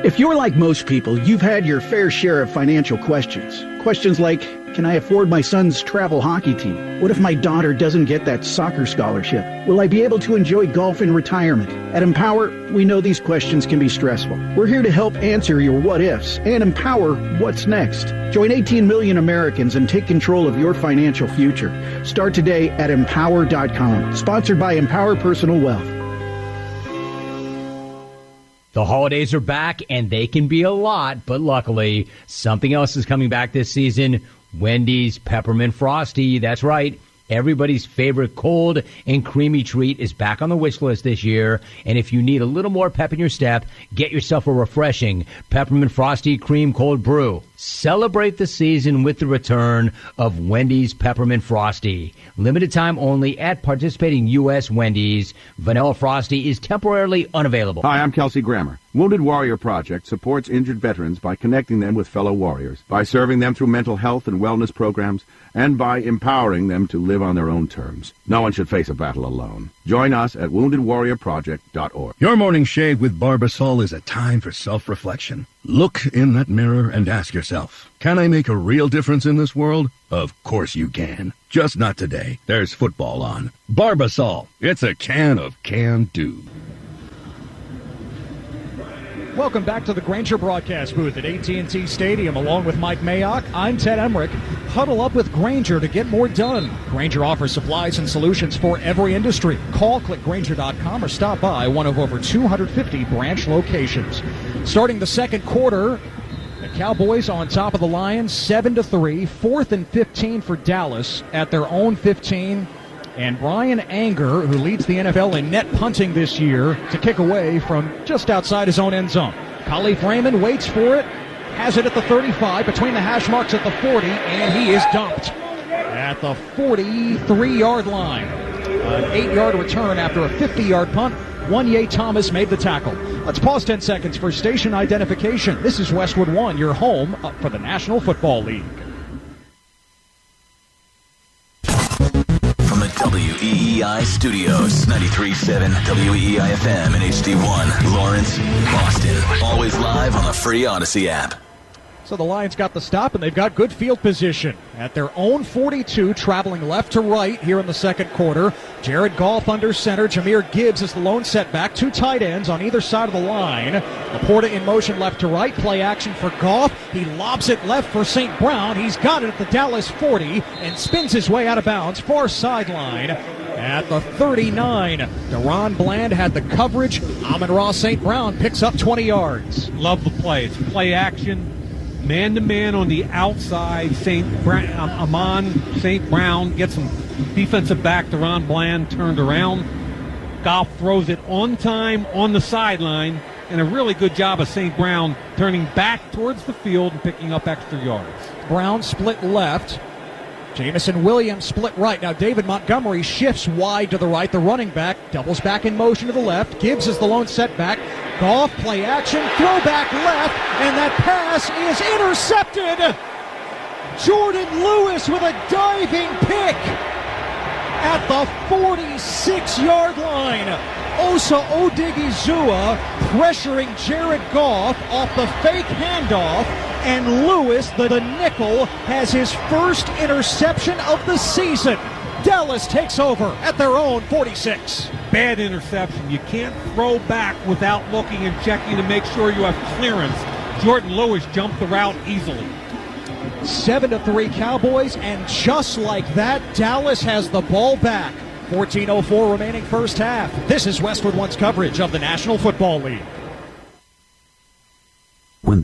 If you're like most people, you've had your fair share of financial questions. Questions like, can I afford my son's travel hockey team? What if my daughter doesn't get that soccer scholarship? Will I be able to enjoy golf in retirement? At Empower, we know these questions can be stressful. We're here to help answer your what ifs and empower what's next. Join 18 million Americans and take control of your financial future. Start today at empower.com. Sponsored by Empower Personal Wealth. The holidays are back, and they can be a lot, but luckily, something else is coming back this season. Wendy's Peppermint Frosty. That's right. Everybody's favorite cold and creamy treat is back on the wish list this year. And if you need a little more pep in your step, get yourself a refreshing Peppermint Frosty Cream Cold Brew. Celebrate the season with the return of Wendy's Peppermint Frosty. Limited time only at participating U.S. Wendy's. Vanilla Frosty is temporarily unavailable. Hi, I'm Kelsey Grammer. Wounded Warrior Project supports injured veterans by connecting them with fellow warriors, by serving them through mental health and wellness programs, and by empowering them to live on their own terms. No one should face a battle alone. Join us at woundedwarriorproject.org. Your morning shave with Barbasol is a time for self-reflection. Look in that mirror and ask yourself, can I make a real difference in this world? Of course you can. Just not today. There's football on. Barbasol. It's a can of can-do. Welcome back to the Grainger broadcast booth at AT&T Stadium. Along with Mike Mayock, I'm Ted Emmerich. Huddle up with Grainger to get more done. Grainger offers supplies and solutions for every industry. Call, click Grainger.com, or stop by one of over 250 branch locations. Starting the second quarter, the Cowboys on top of the Lions, 7-3, 4th and 15 for Dallas at their own 15. And Brian Anger, who leads the NFL in net punting this year, to kick away from just outside his own end zone. Khalif Raymond waits for it, has it at the 35, between the hash marks at the 40, and he is dumped at the 43-yard line. An 8-yard return after a 50-yard punt. Wanye Thomas made the tackle. Let's pause 10 seconds for station identification. This is Westwood 1, your home for the National Football League. WEEI Studios, 93.7 WEEI FM and HD1, Lawrence, Boston. Always live on the free Odyssey app. So the Lions got the stop, and they've got good field position at their own 42, traveling left to right here in the second quarter. Jared Goff under center. Jahmyr Gibbs is the lone setback. Two tight ends on either side of the line. Laporta in motion left to right. Play action for Goff. He lobs it left for St. Brown. He's got it at the Dallas 40 and spins his way out of bounds. Far sideline at the 39. Deron Bland had the coverage. Amon-Ra St. Brown picks up 20 yards. Love the play. It's play action. Man-to-man on the outside. Amon St. Brown gets some defensive back. Deron Bland turned around. Goff throws it on time on the sideline, and a really good job of St. Brown turning back towards the field and picking up extra yards. Brown split left. Jamison Williams split right. Now David Montgomery shifts wide to the right. The running back doubles back in motion to the left. Gibbs is the lone setback. Goff, play action, throw back left, and that pass is intercepted. Jordan Lewis with a diving pick at the 46-yard line. Osa Odigizua pressuring Jared Goff off the fake handoff, and Lewis, the nickel, has his first interception of the season. Dallas takes over at their own 46. Bad interception. You can't throw back without looking and checking to make sure you have clearance. Jordan Lewis jumped the route easily. 7-3 Cowboys, and just like that, Dallas has the ball back. 14:04 remaining first half. This is Westwood One's coverage of the National Football League.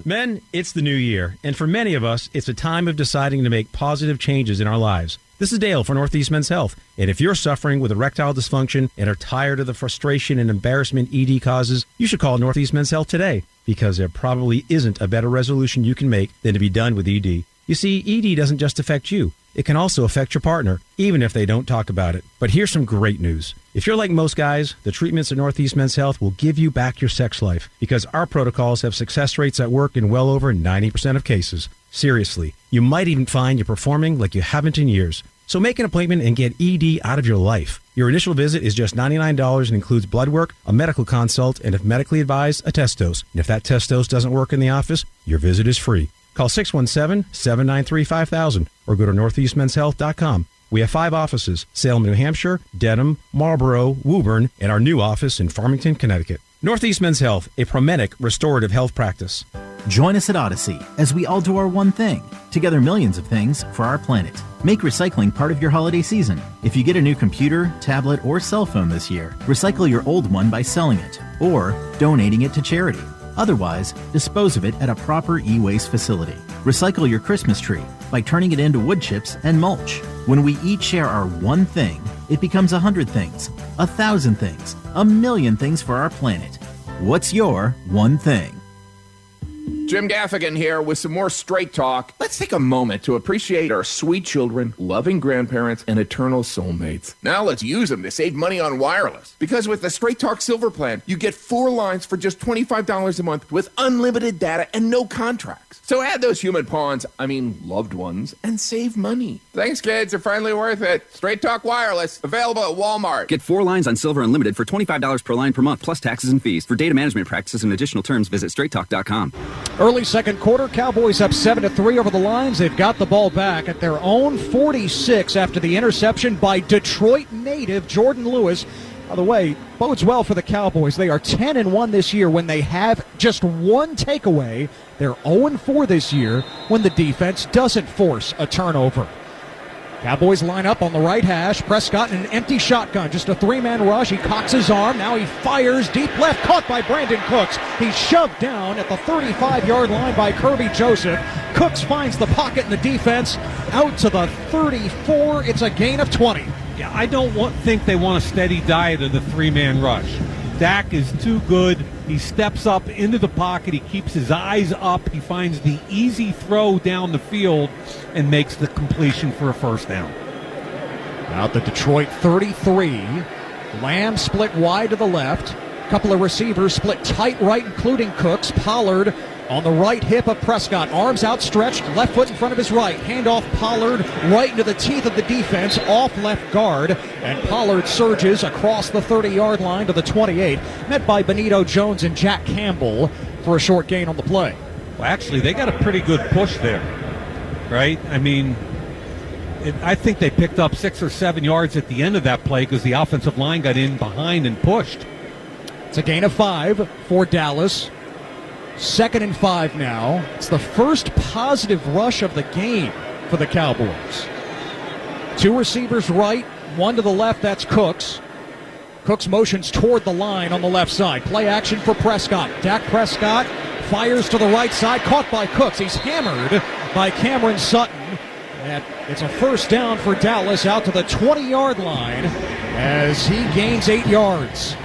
Men, it's the new year, and for many of us, it's a time of deciding to make positive changes in our lives. This is Dale for Northeast Men's Health, and if you're suffering with erectile dysfunction and are tired of the frustration and embarrassment ED causes, you should call Northeast Men's Health today, because there probably isn't a better resolution you can make than to be done with ED. You see, ED doesn't just affect you. It can also affect your partner, even if they don't talk about it. But here's some great news. If you're like most guys, the treatments at Northeast Men's Health will give you back your sex life, because our protocols have success rates that work in well over 90% of cases. Seriously, you might even find you're performing like you haven't in years. So make an appointment and get ED out of your life. Your initial visit is just $99 and includes blood work, a medical consult, and if medically advised, a test dose. And if that test dose doesn't work in the office, your visit is free. Call 617-793-5000 or go to northeastmenshealth.com. We have 5 offices: Salem, New Hampshire, Dedham, Marlborough, Woburn, and our new office in Farmington, Connecticut. Northeast Men's Health, a Promenic restorative health practice. Join us at Odyssey as we all do our one thing. Together, millions of things for our planet. Make recycling part of your holiday season. If you get a new computer, tablet, or cell phone this year, recycle your old one by selling it or donating it to charity. Otherwise, dispose of it at a proper e-waste facility. Recycle your Christmas tree by turning it into wood chips and mulch. When we each share our one thing, it becomes 100 things, 1,000 things, 1,000,000 things for our planet. What's your one thing? Jim Gaffigan here with some more Straight Talk. Let's take a moment to appreciate our sweet children, loving grandparents, and eternal soulmates. Now let's use them to save money on wireless. Because with the Straight Talk Silver Plan, you get 4 lines for just $25 a month with unlimited data and no contracts. So add those human pawns, loved ones, and save money. Thanks, kids. They're finally worth it. Straight Talk Wireless, available at Walmart. Get 4 lines on Silver Unlimited for $25 per line per month, plus taxes and fees. For data management practices and additional terms, visit straighttalk.com. Early second quarter, Cowboys up 7-3 over the Lions. They've got the ball back at their own 46 after the interception by Detroit native Jordan Lewis. By the way, bodes well for the Cowboys. They are 10-1 this year when they have just one takeaway. They're 0-4 this year when the defense doesn't force a turnover. Cowboys line up on the right hash. Prescott in an empty shotgun. Just a 3-man rush. He cocks his arm. Now he fires deep left. Caught by Brandon Cooks. He's shoved down at the 35-yard line by Kirby Joseph. Cooks finds the pocket in the defense. Out to the 34. It's a gain of 20. Yeah, I don't think they want a steady diet of the 3-man rush. Dak is too good. He steps up into the pocket. He keeps his eyes up. He finds the easy throw down the field and makes the completion for a first down. Out the Detroit 33. Lamb split wide to the left. Couple of receivers split tight right, including Cooks. Pollard on the right hip of Prescott. Arms outstretched, left foot in front of his right. Handoff Pollard right into the teeth of the defense, off left guard. And Pollard surges across the 30-yard line to the 28. Met by Benito Jones and Jack Campbell for a short gain on the play. Well, actually, they got a pretty good push there, right? I think they picked up 6 or 7 yards at the end of that play because the offensive line got in behind and pushed. It's a gain of 5 for Dallas. 2nd and 5 now. It's the first positive rush of the game for the Cowboys. 2 receivers right, 1 to the left, that's Cooks. Cooks motions toward the line on the left side. Play action for Prescott. Dak Prescott fires to the right side, caught by Cooks. He's hammered by Cameron Sutton. And it's a first down for Dallas out to the 20-yard line as he gains 8 yards.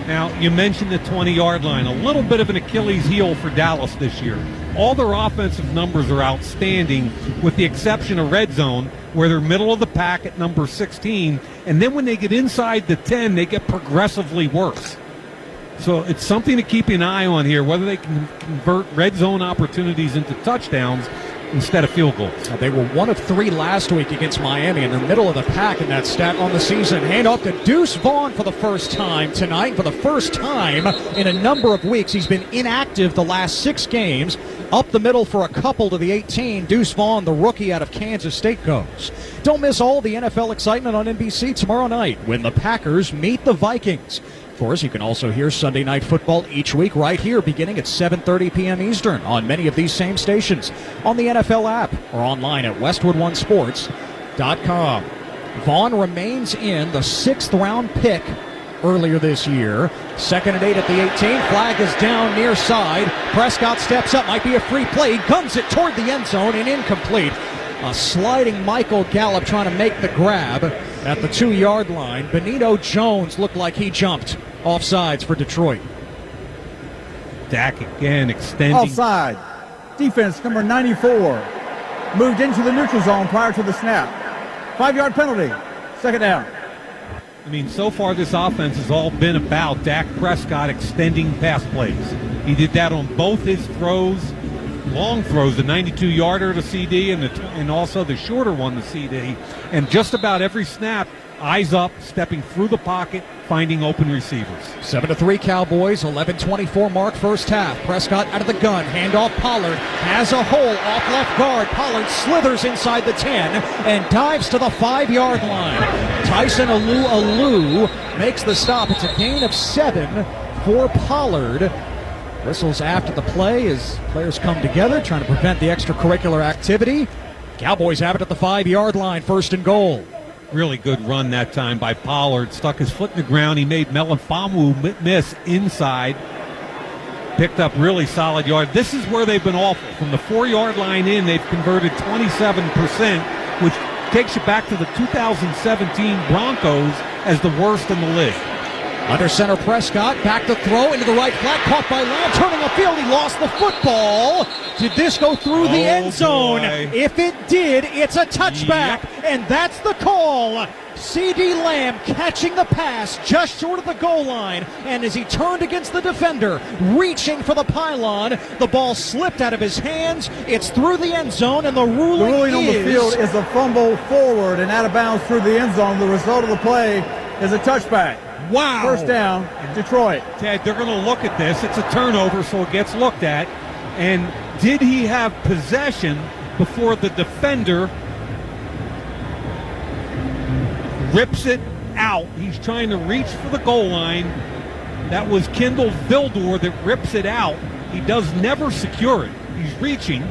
Now, you mentioned the 20-yard line, a little bit of an Achilles heel for Dallas this year. All their offensive numbers are outstanding, with the exception of red zone, where they're middle of the pack at number 16, and then when they get inside the 10, they get progressively worse. So it's something to keep an eye on here, whether they can convert red zone opportunities into touchdowns instead of field goals. They were 1 of 3 last week against Miami in the middle of the pack in that stat on the season. Hand off to Deuce Vaughn for the first time tonight. For the first time in a number of weeks, he's been inactive the last 6 games. Up the middle for a couple to the 18. Deuce Vaughn, the rookie out of Kansas State, goes. Don't miss all the NFL excitement on NBC tomorrow night when the Packers meet the Vikings. Of course, you can also hear Sunday Night Football each week right here beginning at 7:30 p.m. Eastern on many of these same stations, on the NFL app, or online at westwood1sports.com. Vaughn remains in the 6th-round pick earlier this year. 2nd and 8 at the 18. Flag is down near side. Prescott steps up. Might be a free play. He guns it toward the end zone and incomplete. A sliding Michael Gallup trying to make the grab at the 2-yard line. Benito Jones looked like he jumped offsides for Detroit. Dak again extending. Offside. Defense number 94 moved into the neutral zone prior to the snap. 5-yard penalty. 2nd down. So far this offense has all been about Dak Prescott extending pass plays. He did that on both his throws. Long throws, the 92-yarder to CD and also the shorter one to CD. And just about every snap, eyes up, stepping through the pocket, finding open receivers. 7-3 Cowboys, 11:24 mark first half. Prescott out of the gun, handoff Pollard, has a hole off left guard. Pollard slithers inside the 10 and dives to the 5-yard line. Tyson Alou makes the stop. It's a gain of 7 for Pollard. Whistles after the play as players come together, trying to prevent the extracurricular activity. Cowboys have it at the 5-yard line, 1st and goal. Really good run that time by Pollard. Stuck his foot in the ground. He made Melifonwu miss inside. Picked up really solid yard. This is where they've been awful. From the 4-yard line in, they've converted 27%, which takes you back to the 2017 Broncos as the worst in the league. Under center, Prescott, back to throw into the right flat, caught by Lamb, turning upfield, he lost the football. Did this go through the end zone? Boy. If it did, it's a touchback, and that's the call. C.D. Lamb catching the pass just short of the goal line, and as he turned against the defender, reaching for the pylon, the ball slipped out of his hands. It's through the end zone, and the ruling on the field is a fumble forward and out of bounds through the end zone. The result of the play is a touchback. Wow. First down, Detroit. Ted, they're going to look at this. It's a turnover, so it gets looked at. And did he have possession before the defender rips it out? He's trying to reach for the goal line. That was Kendall Vildor that rips it out. He does never secure it. He's reaching.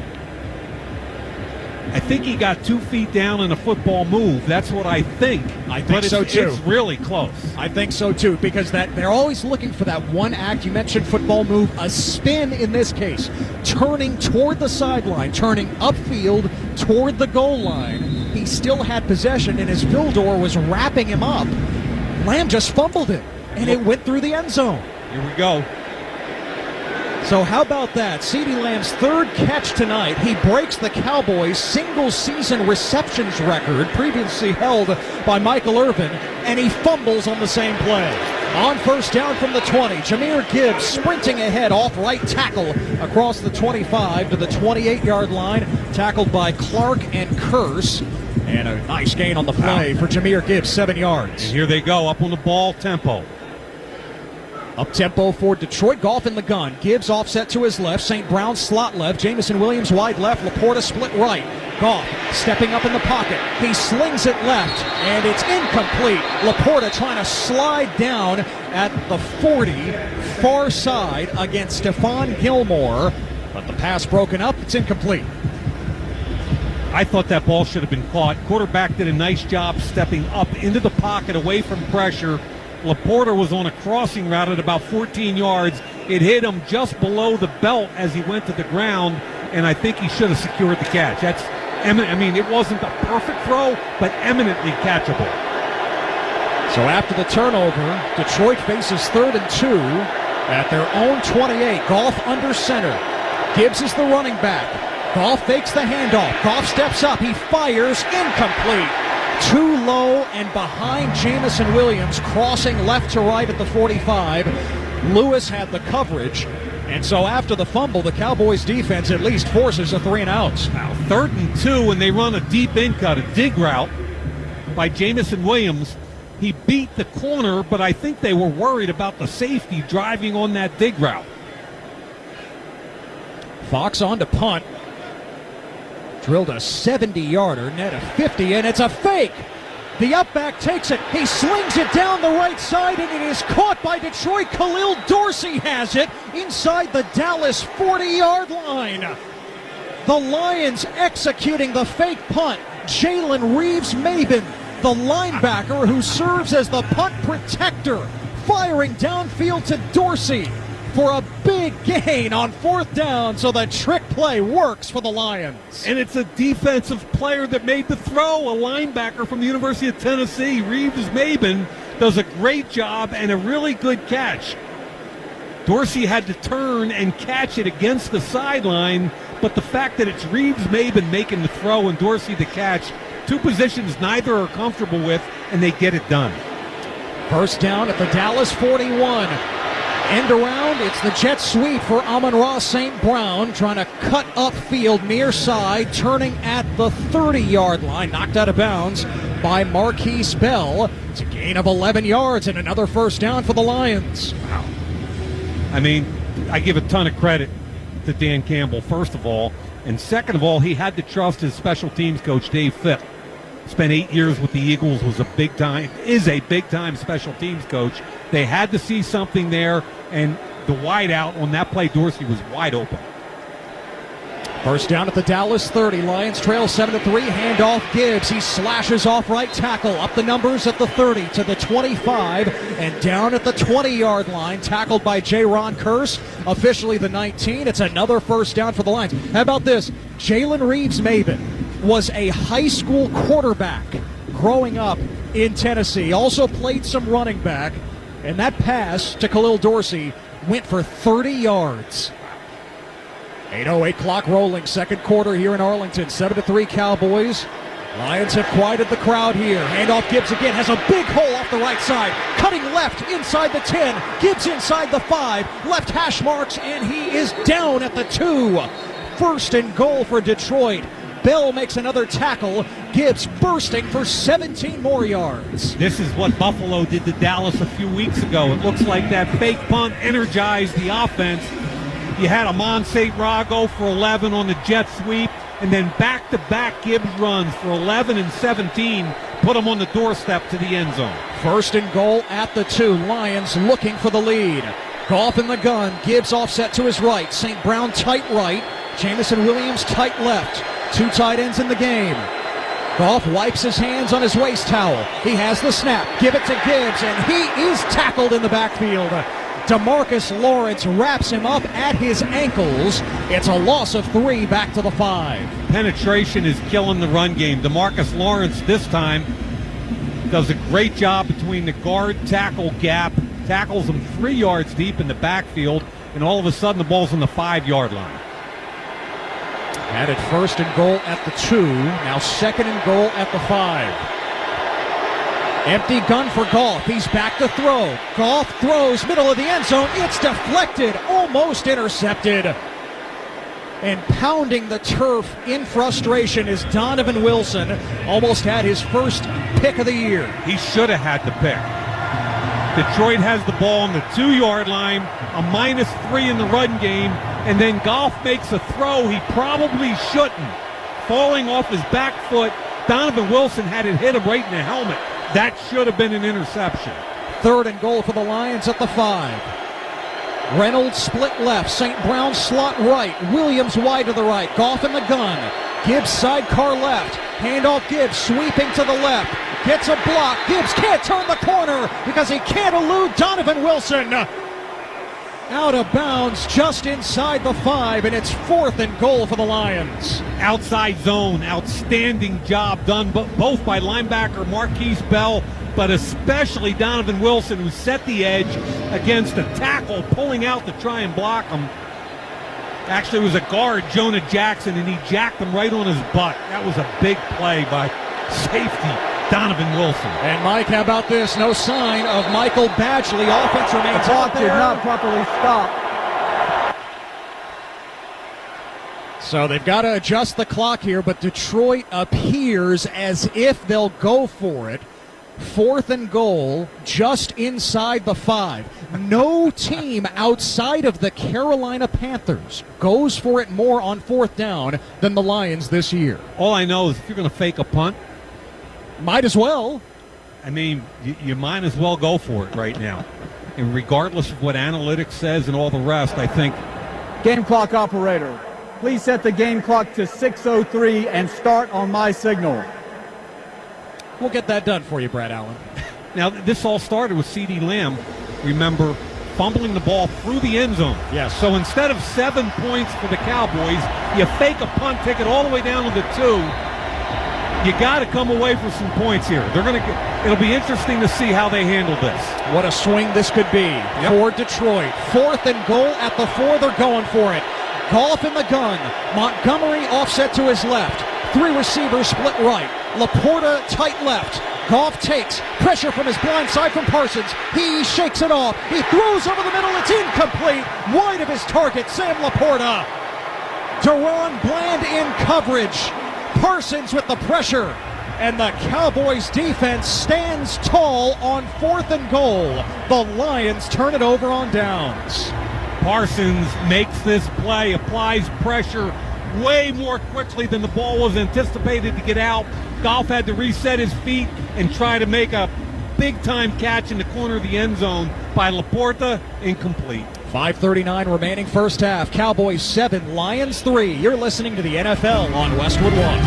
I think he got 2 feet down in a football move. That's what I think. I think so too. It's really close. I think so too, because they're always looking for that one act. You mentioned football move, a spin in this case, turning toward the sideline, turning upfield toward the goal line. He still had possession, and as Vildor was wrapping him up, Lamb just fumbled it, and it went through the end zone. Here we go. So how about that? CeeDee Lamb's 3rd catch tonight. He breaks the Cowboys' single-season receptions record, previously held by Michael Irvin, and he fumbles on the same play. On first down from the 20, Jahmyr Gibbs sprinting ahead off right tackle across the 25 to the 28-yard line, tackled by Clark and Kearse. And a nice gain on the play for Jahmyr Gibbs, 7 yards. And here they go, up on the ball tempo. Up tempo for Detroit. Goff in the gun. Gibbs offset to his left. St. Brown slot left. Jamison Williams wide left. Laporta split right. Goff stepping up in the pocket. He slings it left, and it's incomplete. Laporta trying to slide down at the 40, far side against Stephon Gilmore. But the pass broken up. It's incomplete. I thought that ball should have been caught. Quarterback did a nice job stepping up into the pocket away from pressure. Laporta was on a crossing route at about 14 yards. It hit him just below the belt as he went to the ground, and I think he should have secured the catch. That's eminent. I mean, it wasn't a perfect throw, but eminently catchable. So after the turnover, Detroit faces 3rd and 2 at their own 28. Goff under center. Gibbs is the running back. Goff fakes the handoff. Goff steps up. He fires. Incomplete. Too low and behind Jamison Williams, crossing left to right at the 45. Lewis had the coverage, and so after the fumble, the Cowboys defense at least forces a 3-and-outs. Now 3rd and 2, and they run a deep in cut, a dig route by Jamison Williams. He beat the corner, but I think they were worried about the safety driving on that dig route. Fox on to punt. Drilled a 70-yarder, net a 50, and it's a fake. The upback takes it. He slings it down the right side, and it is caught by Detroit. Khalil Dorsey has it inside the Dallas 40-yard line. The Lions executing the fake punt. Jalen Reeves-Maybin, the linebacker who serves as the punt protector, firing downfield to Dorsey for a big gain on 4th down, so the trick play works for the Lions. And it's a defensive player that made the throw, a linebacker from the University of Tennessee. Reeves-Maybin does a great job and a really good catch. Dorsey had to turn and catch it against the sideline, but the fact that it's Reeves-Maybin making the throw and Dorsey the catch, 2 positions neither are comfortable with, and they get it done. First down at the Dallas 41. End around, it's the jet sweep for Amon-Ra St. Brown, trying to cut upfield near side, turning at the 30-yard line, knocked out of bounds by Marquise Bell. It's a gain of 11 yards and another first down for the Lions. Wow. I mean, I give a ton of credit to Dan Campbell, first of all, and second of all, he had to trust his special teams coach, Dave Fipp. Spent 8 years with the Eagles, is a big-time special teams coach. They had to see something there, and the wideout on that play, Dorsey, was wide open. First down at the Dallas 30. Lions trail 7-3. Handoff Gibbs. He slashes off right tackle. Up the numbers at the 30 to the 25 and down at the 20-yard line. Tackled by J-Ron Kearse. Officially the 19. It's another first down for the Lions. How about this? Jalen Reeves-Maben was a high school quarterback growing up in Tennessee. Also played some running back. And that pass to Khalil Dorsey went for 30 yards. 8:08 clock rolling, second quarter here in Arlington. 7-3 Cowboys. Lions have quieted the crowd here. Handoff Gibbs again, has a big hole off the right side. Cutting left inside the 10. Gibbs inside the 5. Left hash marks, and he is down at the 2. First and goal for Detroit. Bell makes another tackle. Gibbs bursting for 17 more yards. This is what Buffalo did to Dallas a few weeks ago. It looks like that fake punt energized the offense. You had Amon St. Rago for 11 on the jet sweep, and then back-to-back Gibbs runs for 11 and 17, put them on the doorstep to the end zone. First and goal at the 2. Lions looking for the lead. Goff in the gun. Gibbs offset to his right. St. Brown tight right. Jamison Williams tight left. 2 tight ends in the game. Goff wipes his hands on his waist towel. He has the snap. Give it to Gibbs, and he is tackled in the backfield. DeMarcus Lawrence wraps him up at his ankles. It's a loss of 3 back to the 5. Penetration is killing the run game. DeMarcus Lawrence this time does a great job between the guard-tackle gap, tackles him 3 yards deep in the backfield, and all of a sudden the ball's on the 5-yard line. Had it first and goal at the 2. Now second and goal at the 5. Empty gun for Goff. He's back to throw. Goff throws middle of the end zone. It's deflected, almost intercepted. And pounding the turf in frustration is Donovan Wilson. Almost had his first pick of the year. He should have had the pick. Detroit has the ball on the 2-yard line, a -3 in the run game, and then Goff makes a throw he probably shouldn't. Falling off his back foot, Donovan Wilson had it hit him right in the helmet. That should have been an interception. Third and goal for the Lions at the 5. Reynolds split left. St. Brown slot right. Williams wide to the right. Goff in the gun. Gibbs sidecar left. Handoff Gibbs sweeping to the left. Gets a block. Gibbs can't turn the corner because he can't elude Donovan Wilson. Out of bounds just inside the 5, and it's 4th and goal for the Lions. Outside zone, outstanding job done both by linebacker Marquise Bell, but especially Donovan Wilson, who set the edge against a tackle pulling out to try and block him. Actually, it was a guard, Jonah Jackson, and he jacked him right on his butt. That was a big play by safety Donovan Wilson. And Mike, how about this? No sign of Michael Badgley. Offense remains out there. Did not properly stop. So they've got to adjust the clock here, but Detroit appears as if they'll go for it. 4th and goal, just inside the 5. No team outside of the Carolina Panthers goes for it more on 4th down than the Lions this year. All I know is if you're going to fake a punt, might as well. I mean, you might as well go for it right now. And regardless of what analytics says and all the rest, I think. Game clock operator, please set the game clock to 6:03 and start on my signal. We'll get that done for you, Brad Allen. Now, this all started with C.D. Lamb, remember, fumbling the ball through the end zone. Yes. So instead of 7 points for the Cowboys, you fake a punt, take it all the way down to the 2. You got to come away for some points here. It'll be interesting to see how they handle this. What a swing this could be for Detroit. 4th and goal at the 4. They're going for it. Goff in the gun. Montgomery offset to his left. 3 receivers split right. Laporta tight left. Goff takes pressure from his blind side from Parsons. He shakes it off. He throws over the middle. It's incomplete. Wide of his target, Sam Laporta. Deron Bland in coverage. Parsons with the pressure. And the Cowboys defense stands tall on 4th and goal. The Lions turn it over on downs. Parsons makes this play, applies pressure way more quickly than the ball was anticipated to get out. Goff had to reset his feet and try to make a big-time catch in the corner of the end zone by Laporta, incomplete. 5:39 remaining first half. Cowboys 7, Lions 3. You're listening to the NFL on Westwood One.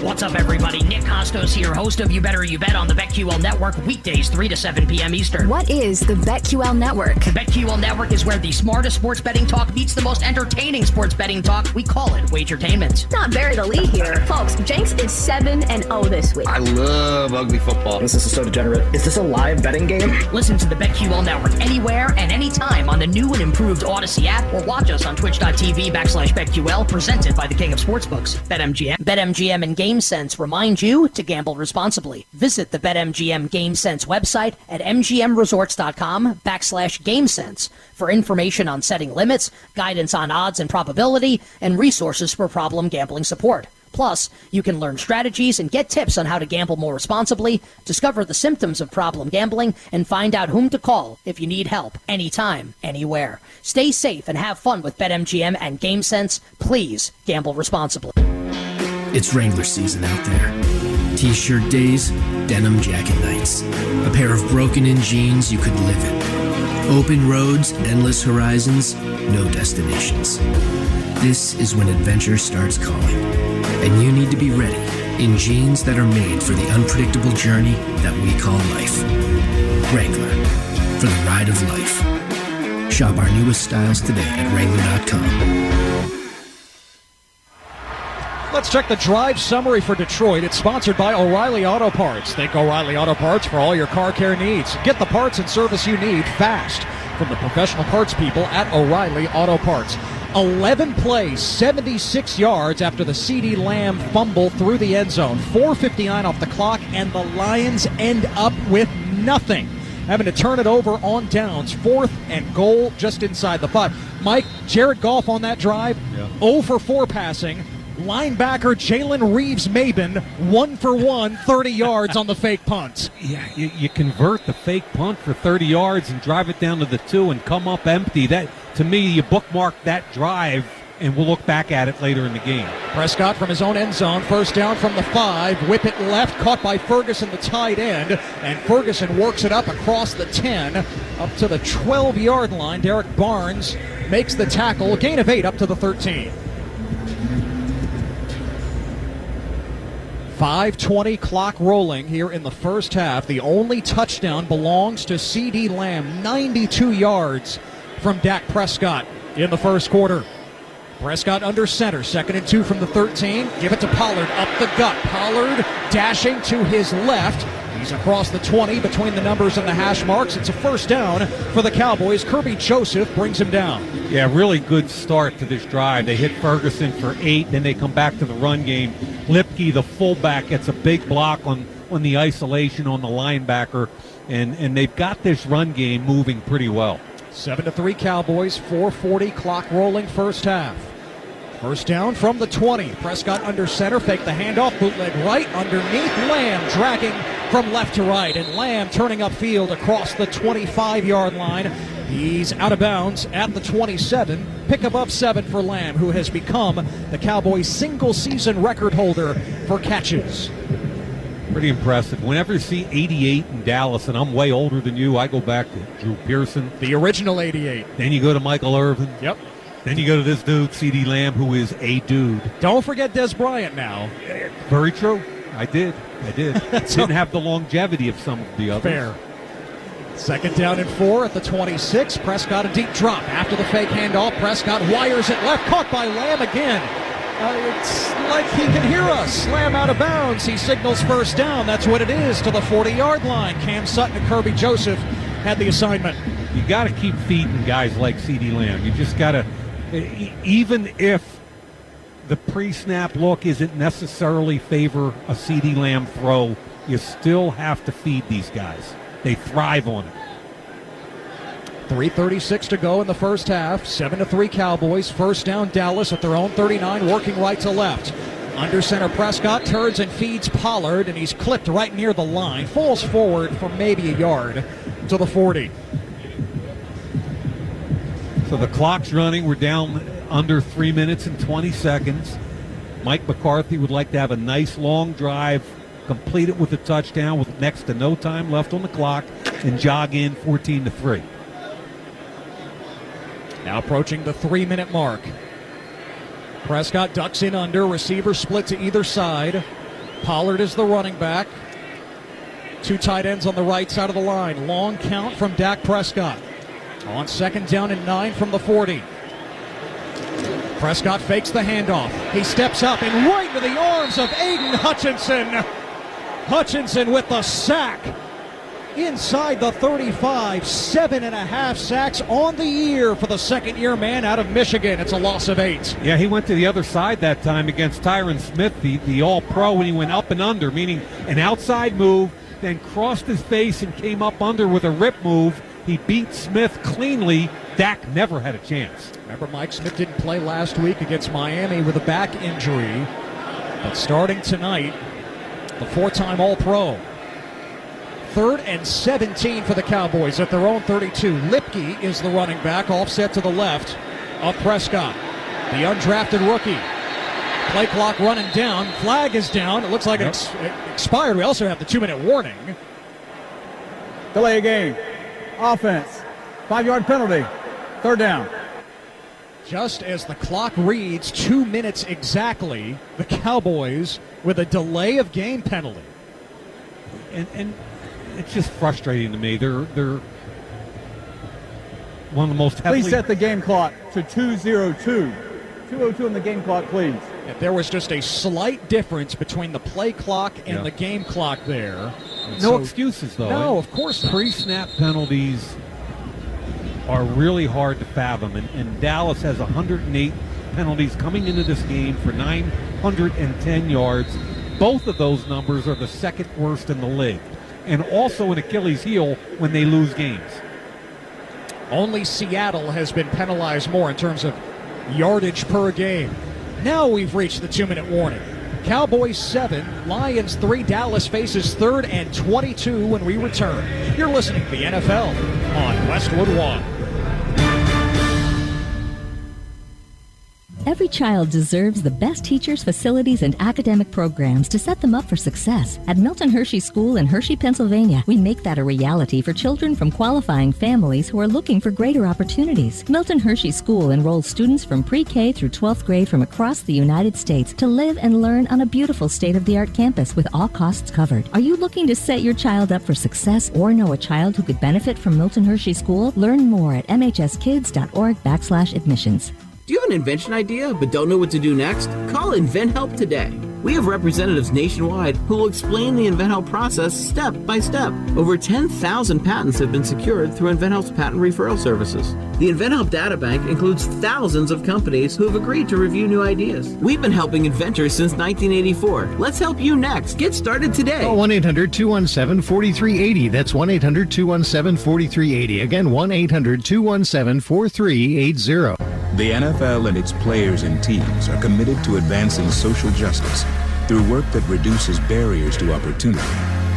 What's up, everybody? Nick Costos here, host of You Better You Bet on the BetQL Network, weekdays 3 to 7 p.m. Eastern. What is the BetQL Network? The BetQL Network is where the smartest sports betting talk meets the most entertaining sports betting talk. We call it Wagertainment. Not bury the lead here. Folks, Jenks is 7-0 this week. I love ugly football. This is so degenerate. Is this a live betting game? Listen to the BetQL Network anywhere and anytime on the new and improved Odyssey app, or watch us on twitch.tv/BetQL, presented by the King of Sportsbooks, BetMGM. BetMGM and GameSense remind you to gamble responsibly. Visit the BetMGM GameSense website at mgmresorts.com/GameSense for information on setting limits, guidance on odds and probability, and resources for problem gambling support. Plus, you can learn strategies and get tips on how to gamble more responsibly, discover the symptoms of problem gambling, and find out whom to call if you need help anytime, anywhere. Stay safe and have fun with BetMGM and GameSense. Please gamble responsibly. It's Wrangler season out there. T-shirt days, denim jacket nights. A pair of broken-in jeans you could live in. Open roads, endless horizons, no destinations. This is when adventure starts calling. And you need to be ready in jeans that are made for the unpredictable journey that we call life. Wrangler, for the ride of life. Shop our newest styles today at Wrangler.com. Let's check the drive summary for Detroit. It's sponsored by O'Reilly Auto Parts. Think O'Reilly Auto Parts for all your car care needs. Get the parts and service you need fast from the professional parts people at O'Reilly Auto Parts. 11 plays, 76 yards after the CeeDee Lamb fumble through the end zone. 4:59 off the clock, and the Lions end up with nothing, having to turn it over on downs. 4th and goal just inside the 5. Mike, Jared Goff on that drive, 0 for 4 passing. Linebacker Jalen Reeves-Maben, 1 for 1, 30 yards on the fake punt. Yeah, you convert the fake punt for 30 yards and drive it down to the 2 and come up empty. That, to me, you bookmark that drive, and we'll look back at it later in the game. Prescott from his own end zone, first down from the 5, whip it left, caught by Ferguson, the tight end, and Ferguson works it up across the 10, up to the 12-yard line. Derek Barnes makes the tackle, gain of 8 up to the 13. 5:20 clock rolling here in the first half. The only touchdown belongs to CeeDee Lamb, 92 yards from Dak Prescott in the first quarter. Prescott under center, 2nd and 2 from the 13. Give it to Pollard, up the gut. Pollard dashing to his left. He's across the 20 between the numbers and the hash marks. It's a first down for the Cowboys. Kirby Joseph brings him down. Yeah, really good start to this drive. They hit Ferguson for 8, then they come back to the run game. Lipke, the fullback, gets a big block on the isolation on the linebacker, and they've got this run game moving pretty well. 7-3 Cowboys, 4:40 clock rolling first half. First down from the 20. Prescott under center, fake the handoff, bootleg right, underneath. Lamb dragging from left to right, and Lamb turning upfield across the 25-yard line. He's out of bounds at the 27. Pick above 7 for Lamb, who has become the Cowboys' single-season record holder for catches. Pretty impressive. Whenever you see 88 in Dallas, and I'm way older than you, I go back to Drew Pearson. The original 88. Then you go to Michael Irvin. Yep. Then you go to this dude, CeeDee Lamb, who is a dude. Don't forget Des Bryant now. Very true. I did. Didn't have the longevity of some of the others. Fair. 2nd down and 4 at the 26. Prescott a deep drop after the fake handoff. Prescott wires it left, caught by Lamb again. It's like he can hear us. Lamb out of bounds. He signals first down. That's what it is, to the 40-yard line. Cam Sutton and Kirby Joseph had the assignment. You got to keep feeding guys like CeeDee Lamb. You just got to, even if the pre-snap look isn't necessarily favor a CeeDee Lamb throw. You still have to feed these guys. They thrive on it. 3:36 to go in the first half. 7-3 Cowboys. First down Dallas at their own 39, working right to left. Under center Prescott turns and feeds Pollard, and he's clipped right near the line. Falls forward for maybe a yard to the 40. So the clock's running. We're down under 3 minutes and 20 seconds. Mike McCarthy would like to have a nice long drive, complete it with a touchdown with next to no time left on the clock, and jog in 14-3. Now approaching the 3-minute mark. Prescott ducks in under. Receivers split to either side. Pollard is the running back. Two tight ends on the right side of the line. Long count from Dak Prescott. On second down and 9 from the 40. Prescott fakes the handoff. He steps up and right into the arms of Aiden Hutchinson. Hutchinson with the sack. Inside the 35, 7.5 sacks on the year for the second-year man out of Michigan. It's a loss of 8. Yeah, he went to the other side that time against Tyron Smith, the all-pro, when he went up and under, meaning an outside move, then crossed his face and came up under with a rip move. He beat Smith cleanly. Dak never had a chance. Remember, Mike Smith didn't play last week against Miami with a back injury. But starting tonight, the four-time All-Pro. 3rd and 17 for the Cowboys at their own 32. Lipke is the running back, offset to the left of Prescott. The undrafted rookie. Play clock running down. Flag is down. It looks like it expired. We also have the 2-minute warning. Delay a game. Offense. 5-yard penalty. 3rd down. Just as the clock reads 2 minutes exactly, the Cowboys with a delay of game penalty. And it's just frustrating to me. They're one of the most heavily... Please set the game clock to 2:02. 2:02 on the game clock, please. If there was just a slight difference between the play clock and the game clock there. No excuses, though. No, of course not. Pre-snap penalties are really hard to fathom, and Dallas has 108 penalties coming into this game for 910 yards. Both of those numbers are the second worst in the league, and also an Achilles heel when they lose games. Only Seattle has been penalized more in terms of yardage per game. Now we've reached the 2-minute warning. Cowboys 7, Lions 3. Dallas faces 3rd and 22 when we return. You're listening to the NFL on Westwood One. Every child deserves the best teachers, facilities, and academic programs to set them up for success. At Milton Hershey School in Hershey, Pennsylvania, we make that a reality for children from qualifying families who are looking for greater opportunities. Milton Hershey School enrolls students from pre-K through 12th grade from across the United States to live and learn on a beautiful state-of-the-art campus with all costs covered. Are you looking to set your child up for success or know a child who could benefit from Milton Hershey School? Learn more at mhskids.org/admissions. Do you have an invention idea but don't know what to do next? Call InventHelp today. We have representatives nationwide who will explain the InventHelp process step by step. Over 10,000 patents have been secured through InventHelp's patent referral services. The InventHelp data bank includes thousands of companies who have agreed to review new ideas. We've been helping inventors since 1984. Let's help you next. Get started today. Call 1-800-217-4380. That's 1-800-217-4380. Again, 1-800-217-4380. The NFL and its players and teams are committed to advancing social justice through work that reduces barriers to opportunity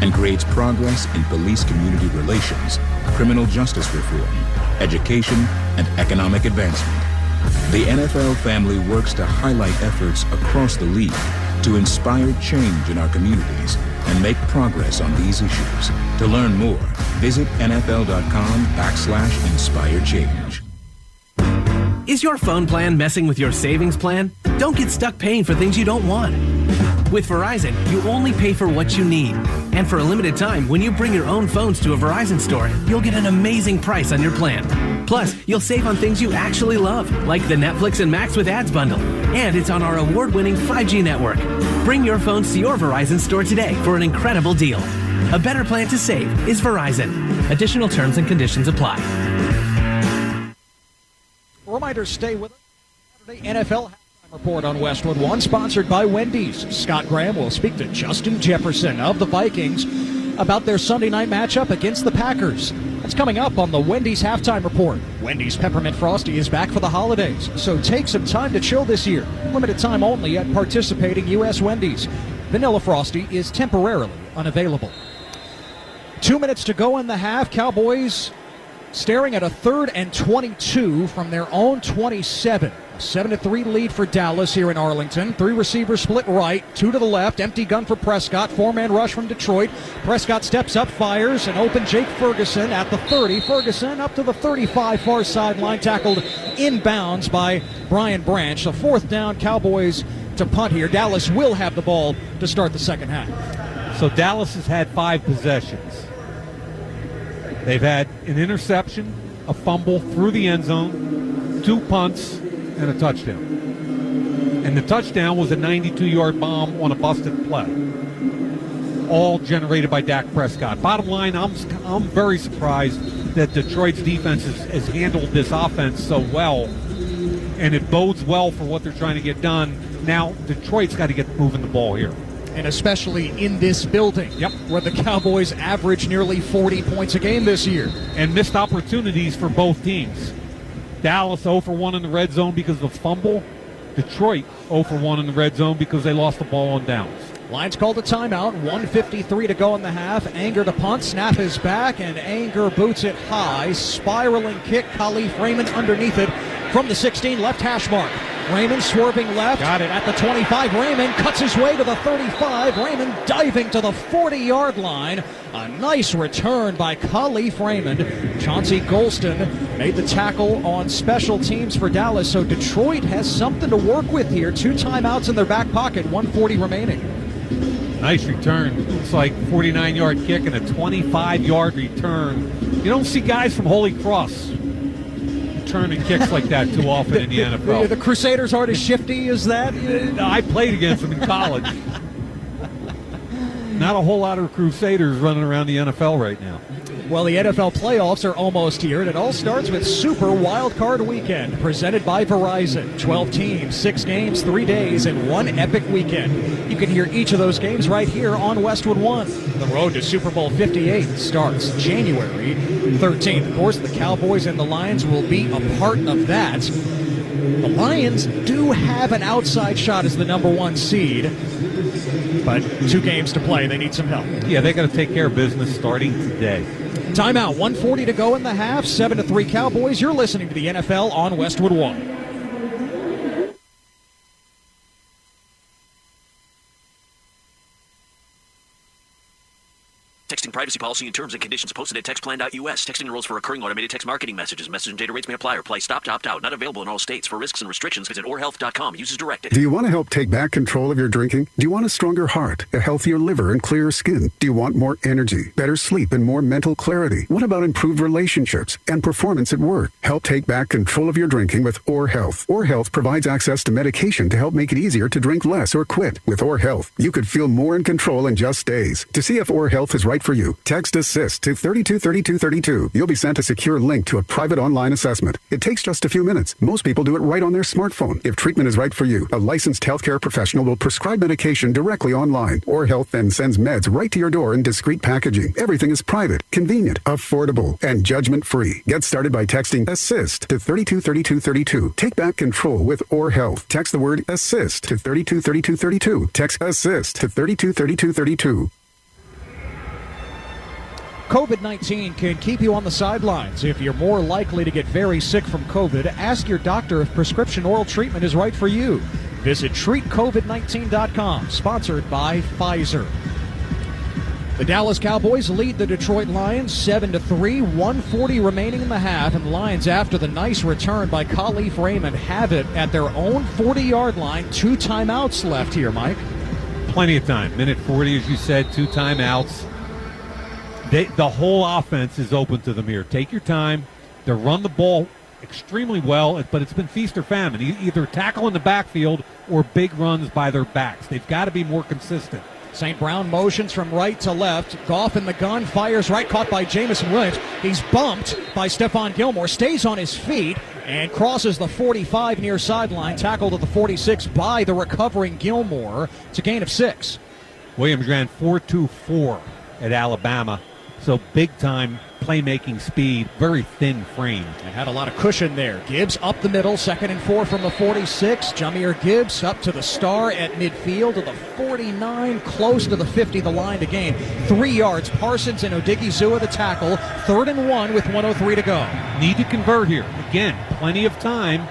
and creates progress in police-community relations, criminal justice reform, education, and economic advancement. The NFL family works to highlight efforts across the league to inspire change in our communities and make progress on these issues. To learn more, visit NFL.com/inspirechange. Is your phone plan messing with your savings plan? Don't get stuck paying for things you don't want. With Verizon, you only pay for what you need. And for a limited time, when you bring your own phones to a Verizon store, you'll get an amazing price on your plan. Plus, you'll save on things you actually love, like the Netflix and Max with Ads bundle. And it's on our award-winning 5G network. Bring your phones to your Verizon store today for an incredible deal. A better plan to save is Verizon. Additional terms and conditions apply. Reminder, stay with us. Saturday NFL halftime Report on Westwood One, sponsored by Wendy's. Scott Graham will speak to Justin Jefferson of the Vikings about their Sunday night matchup against the Packers. That's coming up on the Wendy's Halftime Report. Wendy's Peppermint Frosty is back for the holidays, so take some time to chill this year. Limited time only at participating U.S. Wendy's. Vanilla Frosty is temporarily unavailable. 2 minutes to go in the half. Cowboys staring at a 3rd and 22 from their own 27. 7-3 lead for Dallas here in Arlington. 3 receivers split right, 2 to the left. Empty gun for Prescott. 4-man rush from Detroit. Prescott steps up, fires, and open Jake Ferguson at the 30. Ferguson up to the 35, far sideline, tackled inbounds by Brian Branch. A 4th down, Cowboys to punt here. Dallas will have the ball to start the second half. So Dallas has had 5 possessions. They've had an interception, a fumble through the end zone, 2 punts, and a touchdown. And the touchdown was a 92-yard bomb on a busted play, all generated by Dak Prescott. Bottom line, I'm very surprised that Detroit's defense has handled this offense so well, and it bodes well for what they're trying to get done. Now, Detroit's got to get moving the ball here. And especially in this building, where the Cowboys average nearly 40 points a game this year. And missed opportunities for both teams. Dallas 0 for 1 in the red zone because of a fumble. Detroit 0 for 1 in the red zone because they lost the ball on downs. Lions called a timeout, 1:53 to go in the half. Anger to punt, snap is back, and Anger boots it high. Spiraling kick, Khalif Raymond underneath it from the 16, left hash mark. Raymond swerving left. Got it. At the 25, Raymond cuts his way to the 35. Raymond diving to the 40-yard line. A nice return by Khalif Raymond. Chauncey Golston made the tackle on special teams for Dallas, so Detroit has something to work with here. 2 timeouts in their back pocket, 1:40 remaining. Nice return. Looks like 49-yard kick and a 25-yard return. You don't see guys from Holy Cross turning kicks like that too often in the NFL. The Crusaders aren't as shifty as that? I played against them in college. Not a whole lot of Crusaders running around the NFL right now. Well, the NFL playoffs are almost here, and it all starts with Super Wild Card Weekend, presented by Verizon. 12 teams, 6 games, 3 days, and 1 epic weekend. You can hear each of those games right here on Westwood One. The road to Super Bowl 58 starts January 13th. Of course, the Cowboys and the Lions will be a part of that. The Lions do have an outside shot as the number 1 seed, but 2 games to play. They need some help. Yeah, they got to take care of business starting today. Timeout, 1:40 to go in the half, 7-3 Cowboys. You're listening to the NFL on Westwood One. Texting privacy policy and terms and conditions posted at textplan.us. Texting enrolls for recurring automated text marketing messages. Message and data rates may apply or apply stop to opt out. Not available in all states. For risks and restrictions, visit orhealth.com. Uses directed. Do you want to help take back control of your drinking? Do you want a stronger heart, a healthier liver, and clearer skin? Do you want more energy, better sleep, and more mental clarity? What about improved relationships and performance at work? Help take back control of your drinking with Or Health. Or Health provides access to medication to help make it easier to drink less or quit. With Or Health, you could feel more in control in just days. To see if Or Health is right for you, text ASSIST to 323232. You'll be sent a secure link to a private online assessment. It takes just a few minutes. Most people do it right on their smartphone. If treatment is right for you, a licensed healthcare professional will prescribe medication directly online. Or Health then sends meds right to your door in discreet packaging. Everything is private, convenient, affordable, and judgment-free. Get started by texting ASSIST to 323232. Take back control with Or Health. Text the word ASSIST to 323232. Text ASSIST to 323232. COVID-19 can keep you on the sidelines. If you're more likely to get very sick from COVID, ask your doctor if prescription oral treatment is right for you. Visit treatcovid19.com, sponsored by Pfizer. The Dallas Cowboys lead the Detroit Lions 7-3, 1:40 remaining in the half, and the Lions, after the nice return by Khalif Raymond, have it at their own 40-yard line. 2 timeouts left here, Mike. Plenty of time. Minute 40, as you said, 2 timeouts. The whole offense is open to them here. Take your time. They run the ball extremely well, but it's been feast or famine. Either tackle in the backfield or big runs by their backs. They've got to be more consistent. St. Brown motions from right to left. Goff in the gun, fires right, caught by Jamison Williams. He's bumped by Stephon Gilmore, stays on his feet, and crosses the 45 near sideline, tackled at the 46 by the recovering Gilmore. It's a gain of 6. Williams ran 4.24 at Alabama, so big-time playmaking speed, very thin frame. And had a lot of cushion there. Gibbs up the middle, 2nd and 4 from the 46. Jahmyr Gibbs up to the star at midfield to the 49, close to the 50, the line to gain 3 yards. Parsons and Odigizua the tackle, 3rd and 1 with 1:03 to go. Need to convert here. Again, plenty of time.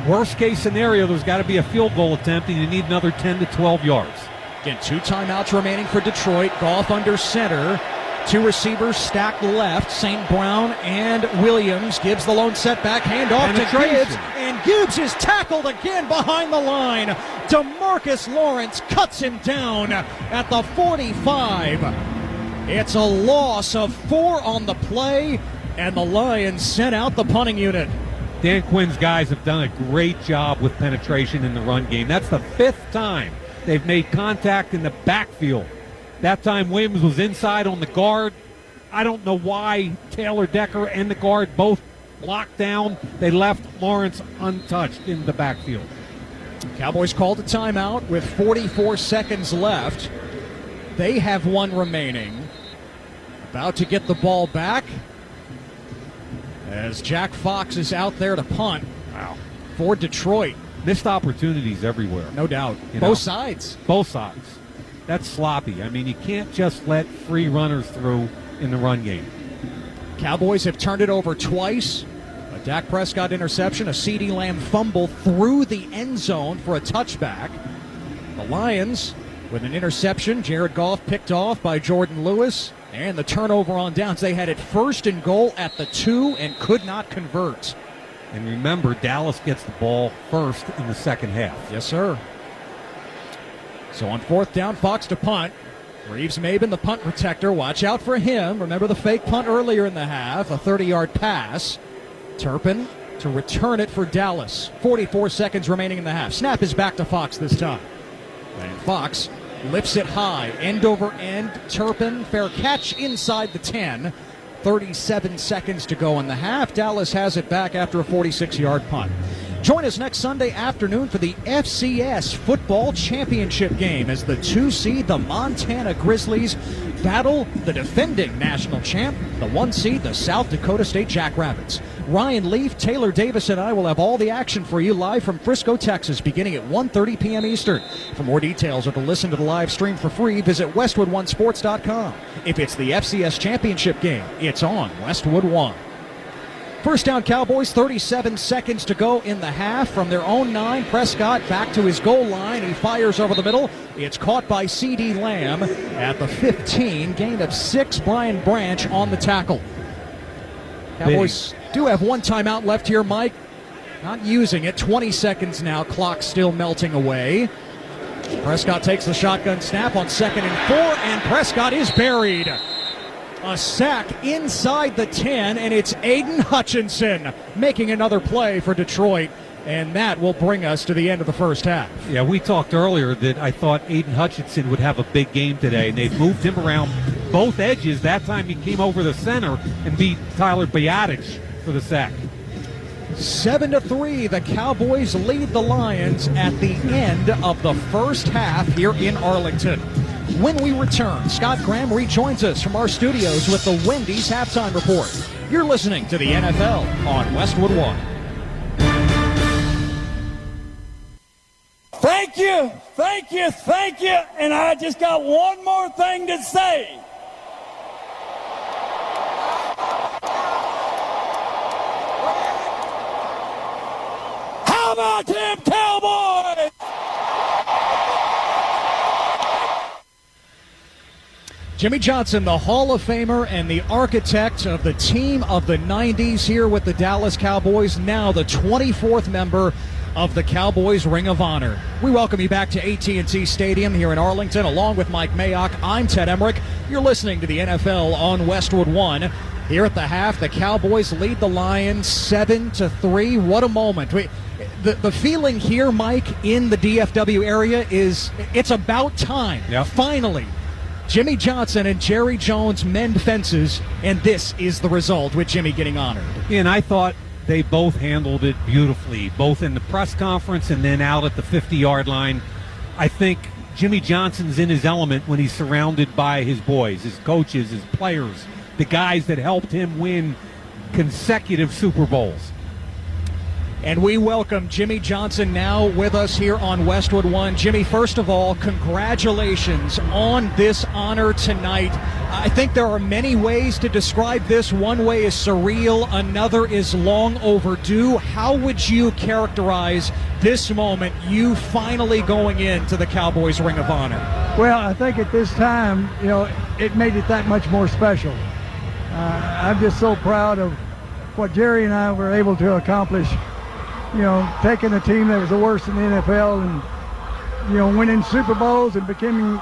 Worst case scenario, there's got to be a field goal attempt, and you need another 10 to 12 yards. Again, 2 timeouts remaining for Detroit. Goff under center. 2 receivers stacked left, St. Brown and Williams. Gibbs the lone setback, handoff to Gibbs, and Gibbs is tackled again behind the line. DeMarcus Lawrence cuts him down at the 45. It's a loss of 4 on the play, and the Lions sent out the punting unit. Dan Quinn's guys have done a great job with penetration in the run game. That's the 5th time they've made contact in the backfield. That time Williams was inside on the guard. I don't know why Taylor Decker and the guard both locked down. They left Lawrence untouched in the backfield. Cowboys called a timeout with 44 seconds left. They have 1 remaining. About to get the ball back as Jack Fox is out there to punt. Wow. For Detroit. Missed opportunities everywhere. No doubt. You Both know? sides. Both sides. That's sloppy. I mean, you can't just let free runners through in the run game. Cowboys have turned it over twice. A Dak Prescott interception, a CeeDee Lamb fumble through the end zone for a touchback. The Lions with an interception. Jared Goff picked off by Jordan Lewis. And the turnover on downs. They had it 1st and goal at the 2 and could not convert. And remember, Dallas gets the ball first in the second half. Yes, sir. So on 4th down, Fox to punt. Reeves Maben, the punt protector. Watch out for him. Remember the fake punt earlier in the half. A 30-yard pass. Turpin to return it for Dallas. 44 seconds remaining in the half. Snap is back to Fox this time. And Fox lifts it high. End over end. Turpin, fair catch inside the 10. 37 seconds to go in the half. Dallas has it back after a 46-yard punt. Join us next Sunday afternoon for the FCS Football Championship game as the 2 seed, the Montana Grizzlies, battle the defending national champ, the 1 seed, the South Dakota State Jackrabbits. Ryan Leaf, Taylor Davis, and I will have all the action for you live from Frisco, Texas, beginning at 1:30 p.m. Eastern. For more details or to listen to the live stream for free, visit WestwoodOneSports.com. If it's the FCS Championship game, it's on Westwood One. 1st down Cowboys, 37 seconds to go in the half. From their own 9, Prescott back to his goal line. He fires over the middle. It's caught by CeeDee Lamb at the 15. Gain of 6, Brian Branch on the tackle. Cowboys do have 1 timeout left here, Mike. Not using it. 20 seconds now. Clock still melting away. Prescott takes the shotgun snap on 2nd and 4, and Prescott is buried. A sack inside the 10, and it's Aiden Hutchinson making another play for Detroit, and that will bring us to the end of the first half. Yeah, we talked earlier that I thought Aiden Hutchinson would have a big game today, and they've moved him around both edges. That time he came over the center and beat Tyler Bajadic for the sack. 7-3, the Cowboys lead the Lions at the end of the first half here in Arlington. When we return, Scott Graham rejoins us from our studios with the Wendy's Halftime Report. You're listening to the NFL on Westwood One. Thank you, thank you, thank you, and I just got one more thing to say. How about them Cowboys? Jimmy Johnson, the Hall of Famer and the architect of the team of the 90s here with the Dallas Cowboys, now the 24th member of the Cowboys Ring of Honor. We welcome you back to AT&T Stadium here in Arlington. Along with Mike Mayock, I'm Ted Emmerich. You're listening to the NFL on Westwood One. Here at the half, the Cowboys lead the Lions 7-3. What a moment. The feeling here, Mike, in the DFW area is it's about time. Yep. Finally, Jimmy Johnson and Jerry Jones mend fences, and this is the result with Jimmy getting honored. And I thought they both handled it beautifully, both in the press conference and then out at the 50-yard line. I think Jimmy Johnson's in his element when he's surrounded by his boys, his coaches, his players, the guys that helped him win consecutive Super Bowls. And we welcome Jimmy Johnson now with us here on Westwood One. Jimmy, first of all, congratulations on this honor tonight. I think there are many ways to describe this. One way is surreal, another is long overdue. How would you characterize this moment, you finally going into the Cowboys Ring of Honor? Well, I think at this time, it made it that much more special. I'm just so proud of what Jerry and I were able to accomplish. Taking a team that was the worst in the NFL and, winning Super Bowls and becoming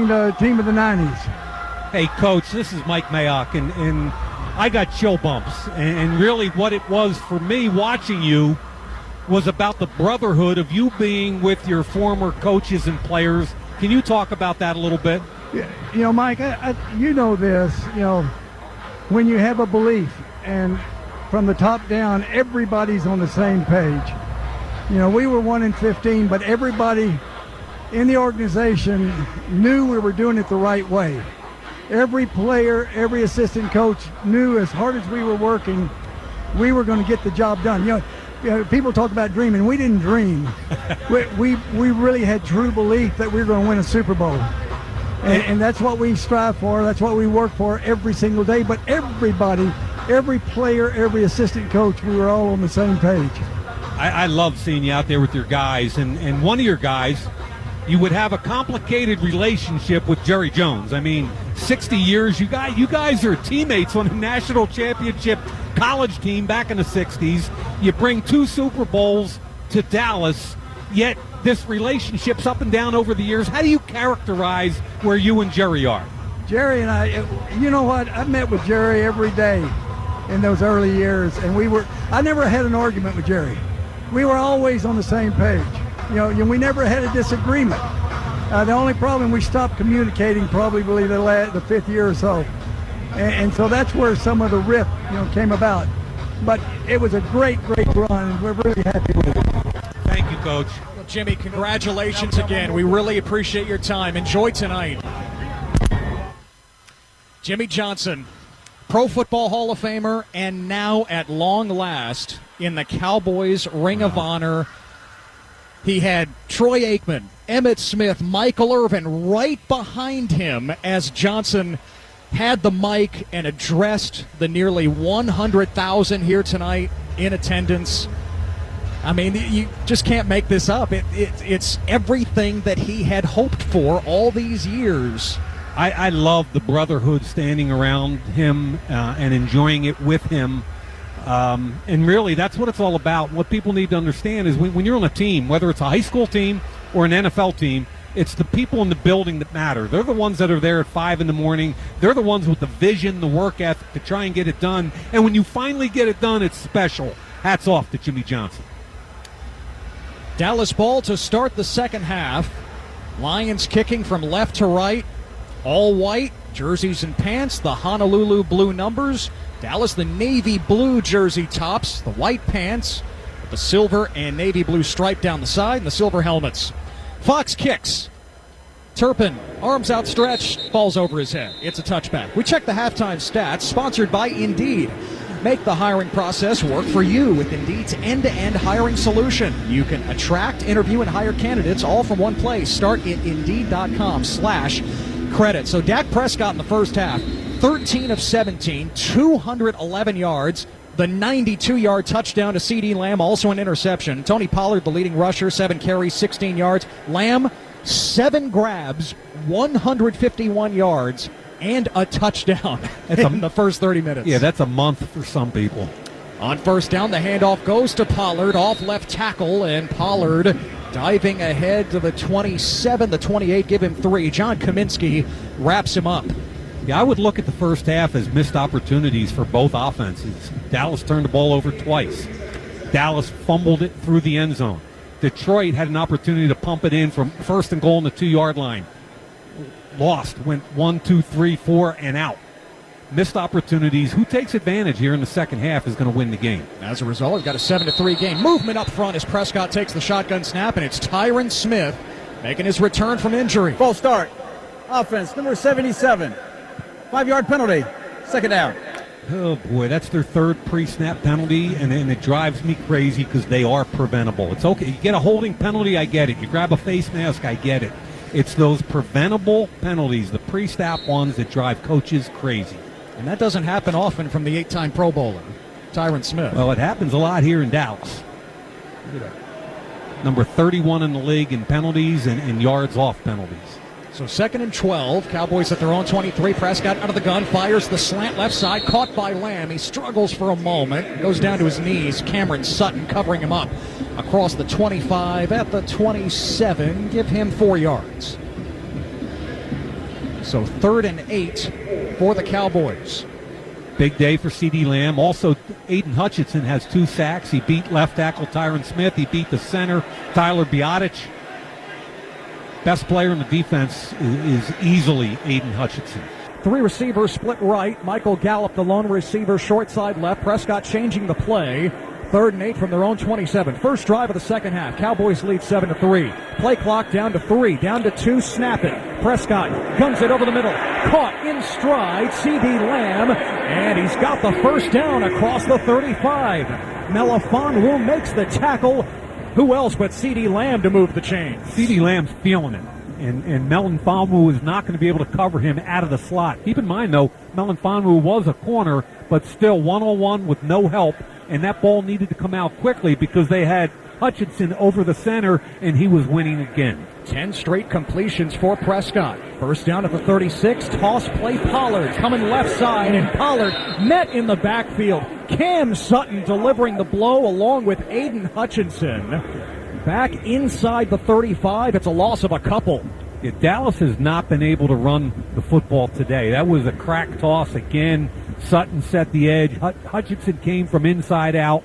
the team of the 90s. Hey, Coach, this is Mike Mayock, and I got chill bumps. And really what it was for me watching you was about the brotherhood of you being with your former coaches and players. Can you talk about that a little bit? Mike, you know this, when you have a belief and from the top down, everybody's on the same page. We were 1-15, but everybody in the organization knew we were doing it the right way. Every player, every assistant coach knew as hard as we were working, we were going to get the job done. People talk about dreaming. We didn't dream. we really had true belief that we were going to win a Super Bowl. And that's what we strive for. That's what we work for every single day. But everybody, every player, every assistant coach, we were all on the same page. I love seeing you out there with your guys. And one of your guys, you would have a complicated relationship with Jerry Jones. I mean, 60 years, you guys are teammates on a national championship college team back in the 60s. You bring 2 Super Bowls to Dallas, yet this relationship's up and down over the years. How do you characterize where you and Jerry are? Jerry and I, you know what? I met with Jerry every day in those early years, and I never had an argument with Jerry. We were always on the same page. We never had a disagreement. The only problem, we stopped communicating probably the 5th year or so. And so that's where some of the rift, came about. But it was a great run, and we're really happy with it. Thank you, Coach. Well, Jimmy, congratulations again. We really appreciate your time. Enjoy tonight. Jimmy Johnson, Pro Football Hall of Famer, and now at long last in the Cowboys Ring of Honor. He had Troy Aikman, Emmitt Smith, Michael Irvin right behind him as Johnson had the mic and addressed the nearly 100,000 here tonight in attendance. I mean, you just can't make this up. It's everything that he had hoped for all these years. I love the brotherhood standing around him and enjoying it with him. And really, that's what it's all about. What people need to understand is when you're on a team, whether it's a high school team or an NFL team, it's the people in the building that matter. They're the ones that are there at 5 in the morning. They're the ones with the vision, the work ethic to try and get it done. And when you finally get it done, it's special. Hats off to Jimmy Johnson. Dallas ball to start the second half. Lions kicking from left to right. All white, jerseys and pants, the Honolulu blue numbers. Dallas, the navy blue jersey tops, the white pants, with the silver and navy blue stripe down the side, and the silver helmets. Fox kicks. Turpin, arms outstretched, falls over his head. It's a touchback. We check the halftime stats, sponsored by Indeed. Make the hiring process work for you with Indeed's end-to-end hiring solution. You can attract, interview, and hire candidates all from one place. Start at Indeed.com/credit. So Dak Prescott in the first half, 13 of 17, 211 yards, the 92-yard touchdown to CeeDee Lamb, also an interception. Tony Pollard, the leading rusher, 7 carries, 16 yards. Lamb, 7 grabs, 151 yards, and a touchdown in the first 30 minutes. Yeah, that's a month for some people. On first down, the handoff goes to Pollard, off left tackle, and Pollard diving ahead to the 27, the 28, give him 3. John Kaminsky wraps him up. Yeah, I would look at the first half as missed opportunities for both offenses. Dallas turned the ball over twice. Dallas fumbled it through the end zone. Detroit had an opportunity to pump it in from first and goal on the 2-yard line. Lost, went 1, 2, 3, 4, and out. missed opportunities. Who takes advantage here in the second half is going to win the game. As a result, we've got a 7-3 game. Movement up front as Prescott takes the shotgun snap, and it's Tyron Smith making his return from injury. False start. Offense, number 77. 5-yard penalty. Second down. Oh, boy, that's their third pre-snap penalty, and it drives me crazy because they are preventable. It's okay. You get a holding penalty, I get it. You grab a face mask, I get it. It's those preventable penalties, the pre-snap ones, that drive coaches crazy. And that doesn't happen often from the 8-time Pro Bowler, Tyron Smith. Well, it happens a lot here in Dallas. Number 31 in the league in penalties and yards off penalties. So 2nd and 12. Cowboys at their own 23. Prescott out of the gun, fires the slant left side, caught by Lamb. He struggles for a moment, goes down to his knees. Cameron Sutton covering him up across the 25 at the 27. Give him 4 yards. So 3rd and 8 for the Cowboys. Big day for C.D. Lamb. Also, Aiden Hutchinson has 2 sacks. He beat left tackle Tyron Smith. He beat the center, Tyler Biotic. Best player in the defense is easily Aiden Hutchinson. 3 receivers split right. Michael Gallup, the lone receiver, short side left. Prescott changing the play. 3rd and 8 from their own 27. First drive of the second half. Cowboys lead 7-3. Play clock down to 3, down to 2. Snap it. Prescott guns it over the middle. Caught in stride. C.D. Lamb, and he's got the first down across the 35. Melifonwu makes the tackle. Who else but C.D. Lamb to move the chains? C.D. Lamb's feeling it, and Melifonwu is not going to be able to cover him out of the slot. Keep in mind, though, Melifonwu was a corner, but still 1-on-1 with no help, and that ball needed to come out quickly because they had Hutchinson over the center, and he was winning again. 10 straight completions for Prescott. First down at the 36. Toss play Pollard coming left side, and Pollard met in the backfield. Cam Sutton delivering the blow along with Aiden Hutchinson. Back inside the 35. It's a loss of a couple. Yeah, Dallas has not been able to run the football today. That was a crack toss again. Sutton set the edge. Hutchinson came from inside out.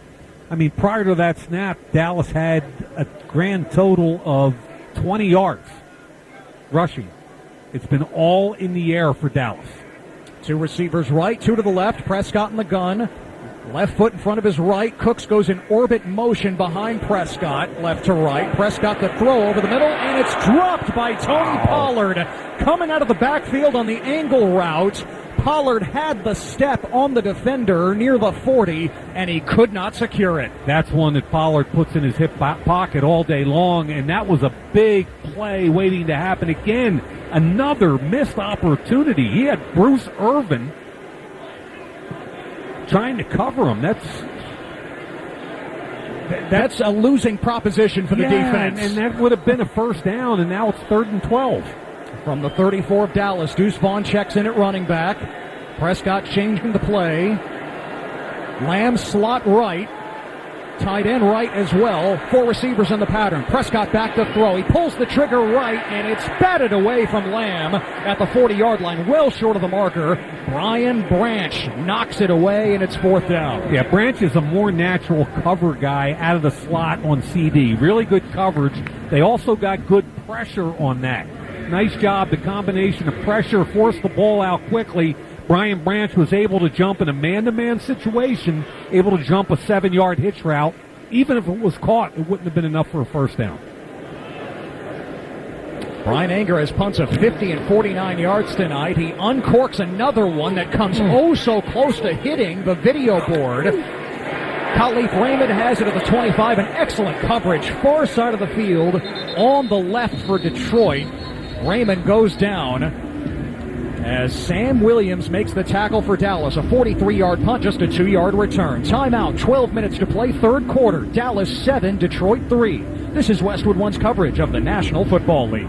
I mean, prior to that snap, Dallas had a grand total of 20 yards rushing. It's been all in the air for Dallas. 2 receivers right, 2 to the left. Prescott in the gun. Left foot in front of his right. Cooks goes in orbit motion behind Prescott, left to right. Prescott the throw over the middle, and it's dropped by Tony Pollard. Coming out of the backfield on the angle route. Pollard had the step on the defender near the 40, and he could not secure it. That's one that Pollard puts in his hip pocket all day long, and that was a big play waiting to happen again. Another missed opportunity. He had Bruce Irvin trying to cover him. That's a losing proposition for the defense. And that would have been a first down, and now it's 3rd and 12. From the 34 of Dallas, Deuce Vaughn checks in at running back. Prescott changing the play. Lamb slot right. Tight end right as well. 4 receivers in the pattern. Prescott back to throw. He pulls the trigger right, and it's batted away from Lamb at the 40-yard line, well short of the marker. Brian Branch knocks it away, and it's 4th down. Yeah, Branch is a more natural cover guy out of the slot on CD. Really good coverage. They also got good pressure on that. Nice job. The combination of pressure forced the ball out quickly. Brian Branch was able to jump in a man-to-man situation, able to jump a 7-yard hitch route. Even if it was caught, it wouldn't have been enough for a first down. Brian Anger has punts of 50 and 49 yards tonight. He uncorks another one that comes oh so close to hitting the video board. Khalif Raymond has it at the 25. An excellent coverage, far side of the field, on the left for Detroit. Raymond goes down as Sam Williams makes the tackle for Dallas. A 43-yard punt, just a 2-yard return. Timeout, 12 minutes to play, 3rd quarter. Dallas 7, Detroit 3. This is Westwood One's coverage of the National Football League.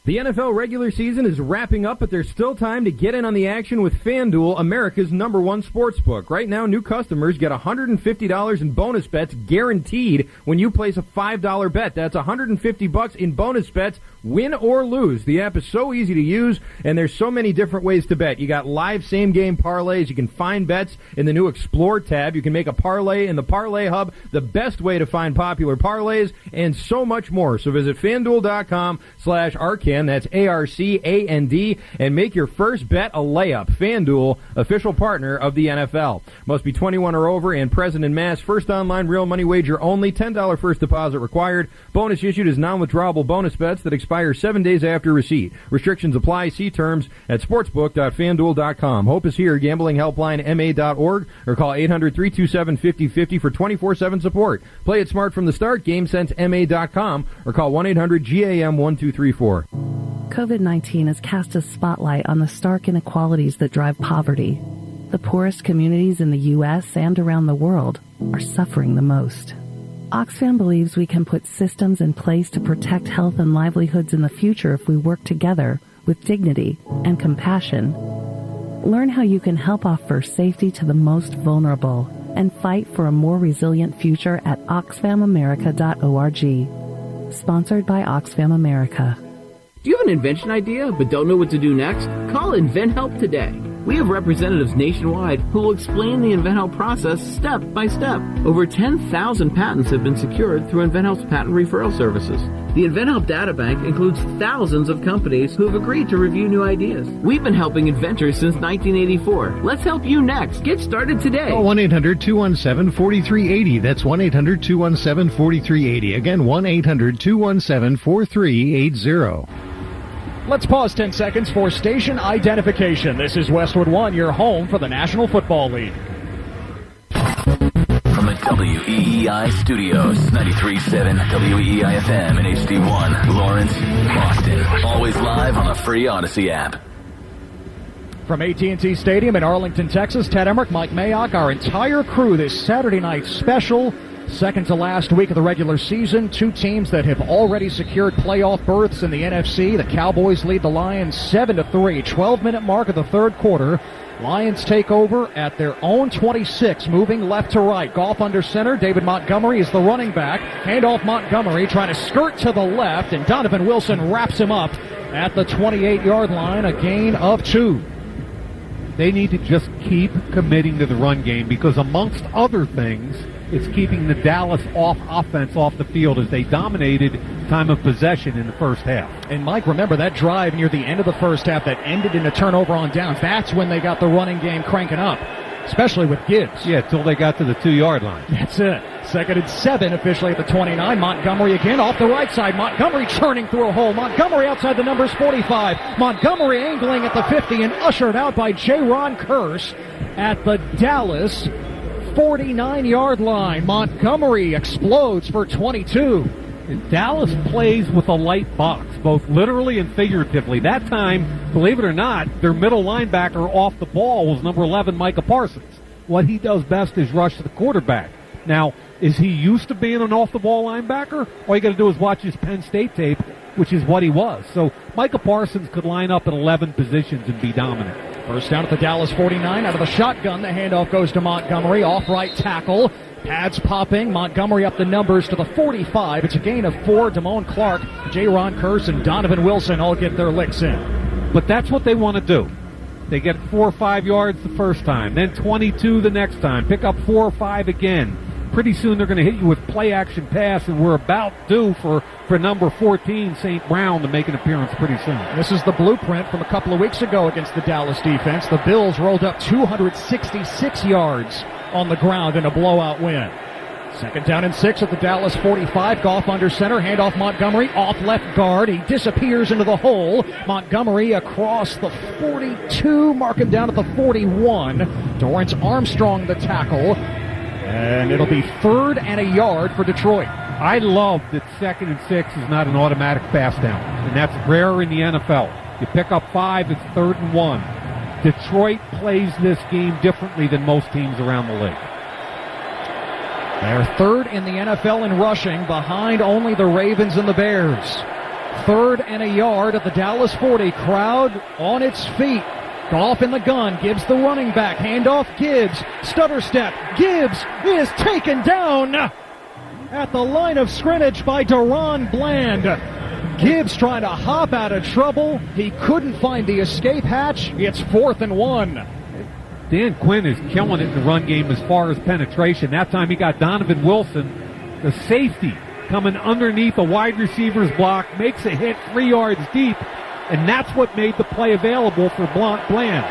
The NFL regular season is wrapping up, but there's still time to get in on the action with FanDuel, America's #1 sportsbook. Right now, new customers get $150 in bonus bets guaranteed when you place a $5 bet. That's $150 in bonus bets Win or lose. The app is so easy to use, and there's so many different ways to bet. You got live same-game parlays. You can find bets in the new Explore tab. You can make a parlay in the Parlay Hub, the best way to find popular parlays, and so much more. So visit FanDuel.com/Arcand, that's ARCAND, and make your first bet a layup. FanDuel, official partner of the NFL. Must be 21 or over and present in Mass. First online real money wager only. $10 first deposit required. Bonus issued as non-withdrawable bonus bets that expire 7 days after receipt. Restrictions apply. See terms at sportsbook.fanduel.com. Hope is here. Gambling helpline ma.org or call 800-327-5050 for 24/7 support. Play it smart from the start. GameSenseMA.com or call 1-800-GAM-1234. COVID-19 has cast a spotlight on the stark inequalities that drive poverty. The poorest communities in the U.S. and around the world are suffering the most. Oxfam believes we can put systems in place to protect health and livelihoods in the future if we work together with dignity and compassion. Learn how you can help offer safety to the most vulnerable and fight for a more resilient future at oxfamamerica.org. Sponsored by Oxfam America. Do you have an invention idea but don't know what to do next? Call InventHelp today. We have representatives nationwide who will explain the InventHelp process step by step. Over 10,000 patents have been secured through InventHelp's patent referral services. The InventHelp data bank includes thousands of companies who have agreed to review new ideas. We've been helping inventors since 1984. Let's help you next. Get started today. Call 1-800-217-4380. That's 1-800-217-4380. Again, 1-800-217-4380. Let's pause 10 seconds for station identification. This is Westwood 1, your home for the National Football League. From the WEEI studios, 93.7 WEEI-FM and HD1, Lawrence, Boston. Always live on the free Odyssey app. From AT&T Stadium in Arlington, Texas, Ted Emmerich, Mike Mayock, our entire crew this Saturday night special. Second to last week of the regular season. Two teams that have already secured playoff berths in the NFC. The Cowboys lead the Lions 7-3. 12-minute mark of the third quarter. Lions take over at their own 26, moving left to right. Goff under center. David Montgomery is the running back. Handoff Montgomery trying to skirt to the left, and Donovan Wilson wraps him up at the 28-yard line. A gain of 2. They need to just keep committing to the run game because, amongst other things, it's keeping the Dallas offense off the field as they dominated time of possession in the first half. And, Mike, remember that drive near the end of the first half that ended in a turnover on downs. That's when they got the running game cranking up, especially with Gibbs. Yeah, till they got to the 2-yard line. That's it. 2nd and 7 officially at the 29. Montgomery again off the right side. Montgomery churning through a hole. Montgomery outside the numbers 45. Montgomery angling at the 50 and ushered out by J-Ron Kearse at the Dallas 49-yard line. Montgomery explodes for 22. And Dallas plays with a light box, both literally and figuratively. That time, believe it or not, their middle linebacker off the ball was number 11, Micah Parsons. What he does best is rush to the quarterback. Now, is he used to being an off-the-ball linebacker? All you got to do is watch his Penn State tape, which is what he was. So Micah Parsons could line up at 11 positions and be dominant. First down at the Dallas 49. Out of the shotgun, the handoff goes to Montgomery. Off right tackle. Pads popping. Montgomery up the numbers to the 45. It's a gain of 4. Damone Clark, J-Ron Kearse, and Donovan Wilson all get their licks in. But that's what they want to do. They get 4 or 5 yards the first time, then 22 the next time. Pick up 4 or 5 again. Pretty soon they're going to hit you with play-action pass, and we're about due for number 14, St. Brown, to make an appearance pretty soon. This is the blueprint from a couple of weeks ago against the Dallas defense. The Bills rolled up 266 yards on the ground in a blowout win. 2nd down and 6 at the Dallas 45. Goff under center. Handoff Montgomery off left guard. He disappears into the hole. Montgomery across the 42. Mark him down at the 41. Dorrance Armstrong the tackle. And it'll be 3rd and a yard for Detroit. I love that 2nd and 6 is not an automatic pass down. And that's rare in the NFL. You pick up 5, it's 3rd and 1. Detroit plays this game differently than most teams around the league. They're 3rd in the NFL in rushing, behind only the Ravens and the Bears. 3rd and a yard at the Dallas 40. Crowd on its feet. Goff in the gun. Gibbs the running back. Handoff Gibbs. Stutter step. Gibbs is taken down at the line of scrimmage by Deron Bland. Gibbs trying to hop out of trouble. He couldn't find the escape hatch. It's 4th and 1. Dan Quinn is killing it in the run game as far as penetration. That time he got Donovan Wilson, the safety, coming underneath a wide receiver's block, makes a hit 3 yards deep, and that's what made the play available for Bland.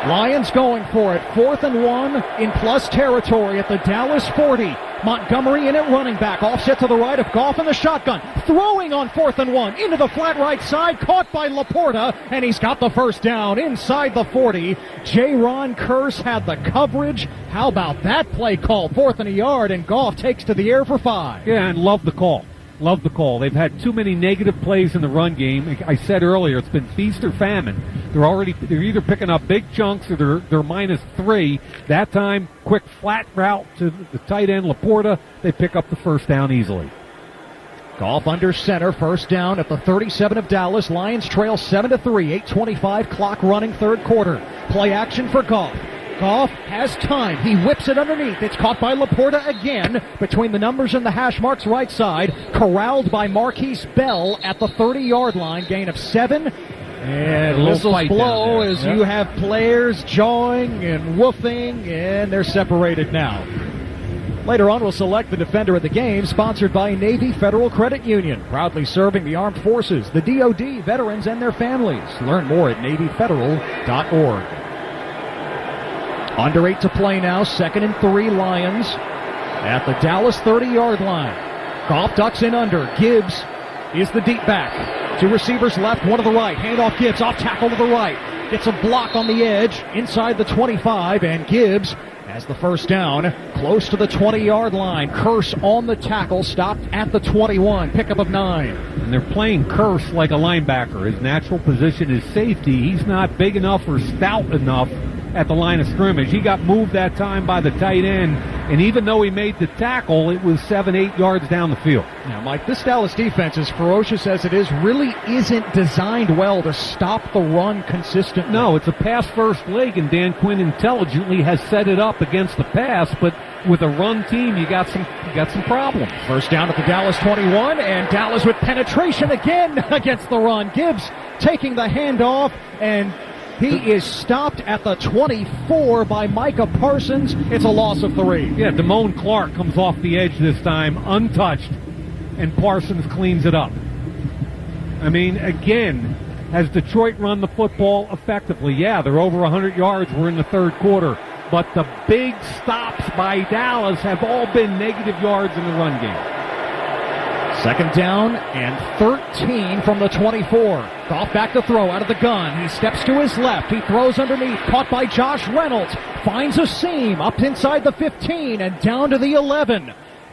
Lions going for it. 4th and 1 in plus territory at the Dallas 40. Montgomery in at running back. Offset to the right of Goff in the shotgun. Throwing on 4th and 1 into the flat right side. Caught by Laporta, and he's got the first down inside the 40. J-Ron Kearse had the coverage. How about that play call? 4th and a yard, and Goff takes to the air for 5. Yeah, and love the call. Love the call. They've had too many negative plays in the run game. I said earlier, it's been feast or famine. They're either picking up big chunks or they're -3. That time, quick flat route to the tight end Laporta. They pick up the first down easily. Goff under center, first down at the 37 of Dallas. Lions trail 7-3, 8:25 clock running, third quarter. Play action for Goff. Goff has time. He whips it underneath. It's caught by Laporta again between the numbers and the hash marks right side. Corralled by Marquise Bell at the 30-yard line. Gain of 7. And whistles blow as you have players jawing and woofing, and they're separated now. Later on, we'll select the defender of the game, sponsored by Navy Federal Credit Union, proudly serving the armed forces, the DoD, veterans, and their families. Learn more at NavyFederal.org. Under 8 to play now, 2nd and 3 Lions at the Dallas 30-yard line. Goff ducks in under. Gibbs is the deep back. 2 receivers left, 1 to the right. Handoff Gibbs, off tackle to the right. Gets a block on the edge, inside the 25, and Gibbs has the first down, close to the 20-yard line. Kearse on the tackle, stopped at the 21, pickup of 9. And they're playing Kearse like a linebacker. His natural position is safety. He's not big enough or stout enough at the line of scrimmage. He got moved that time by the tight end, and even though he made the tackle, it was 7-8 yards down the field. Now, Mike, this Dallas defense, as ferocious as it is, really isn't designed well to stop the run consistently. No, it's a pass-first league, and Dan Quinn intelligently has set it up against the pass, but with a run team, you got some problems. First down at the Dallas 21, and Dallas with penetration again against the run. Gibbs taking the handoff, and he is stopped at the 24 by Micah Parsons. It's a loss of 3. Yeah, Damone Clark comes off the edge this time, untouched, and Parsons cleans it up. I mean, again, has Detroit run the football effectively? Yeah, they're over 100 yards. We're in the third quarter. But the big stops by Dallas have all been negative yards in the run game. 2nd down and 13 from the 24. Goff back to throw out of the gun. He steps to his left. He throws underneath. Caught by Josh Reynolds. Finds a seam up inside the 15 and down to the 11.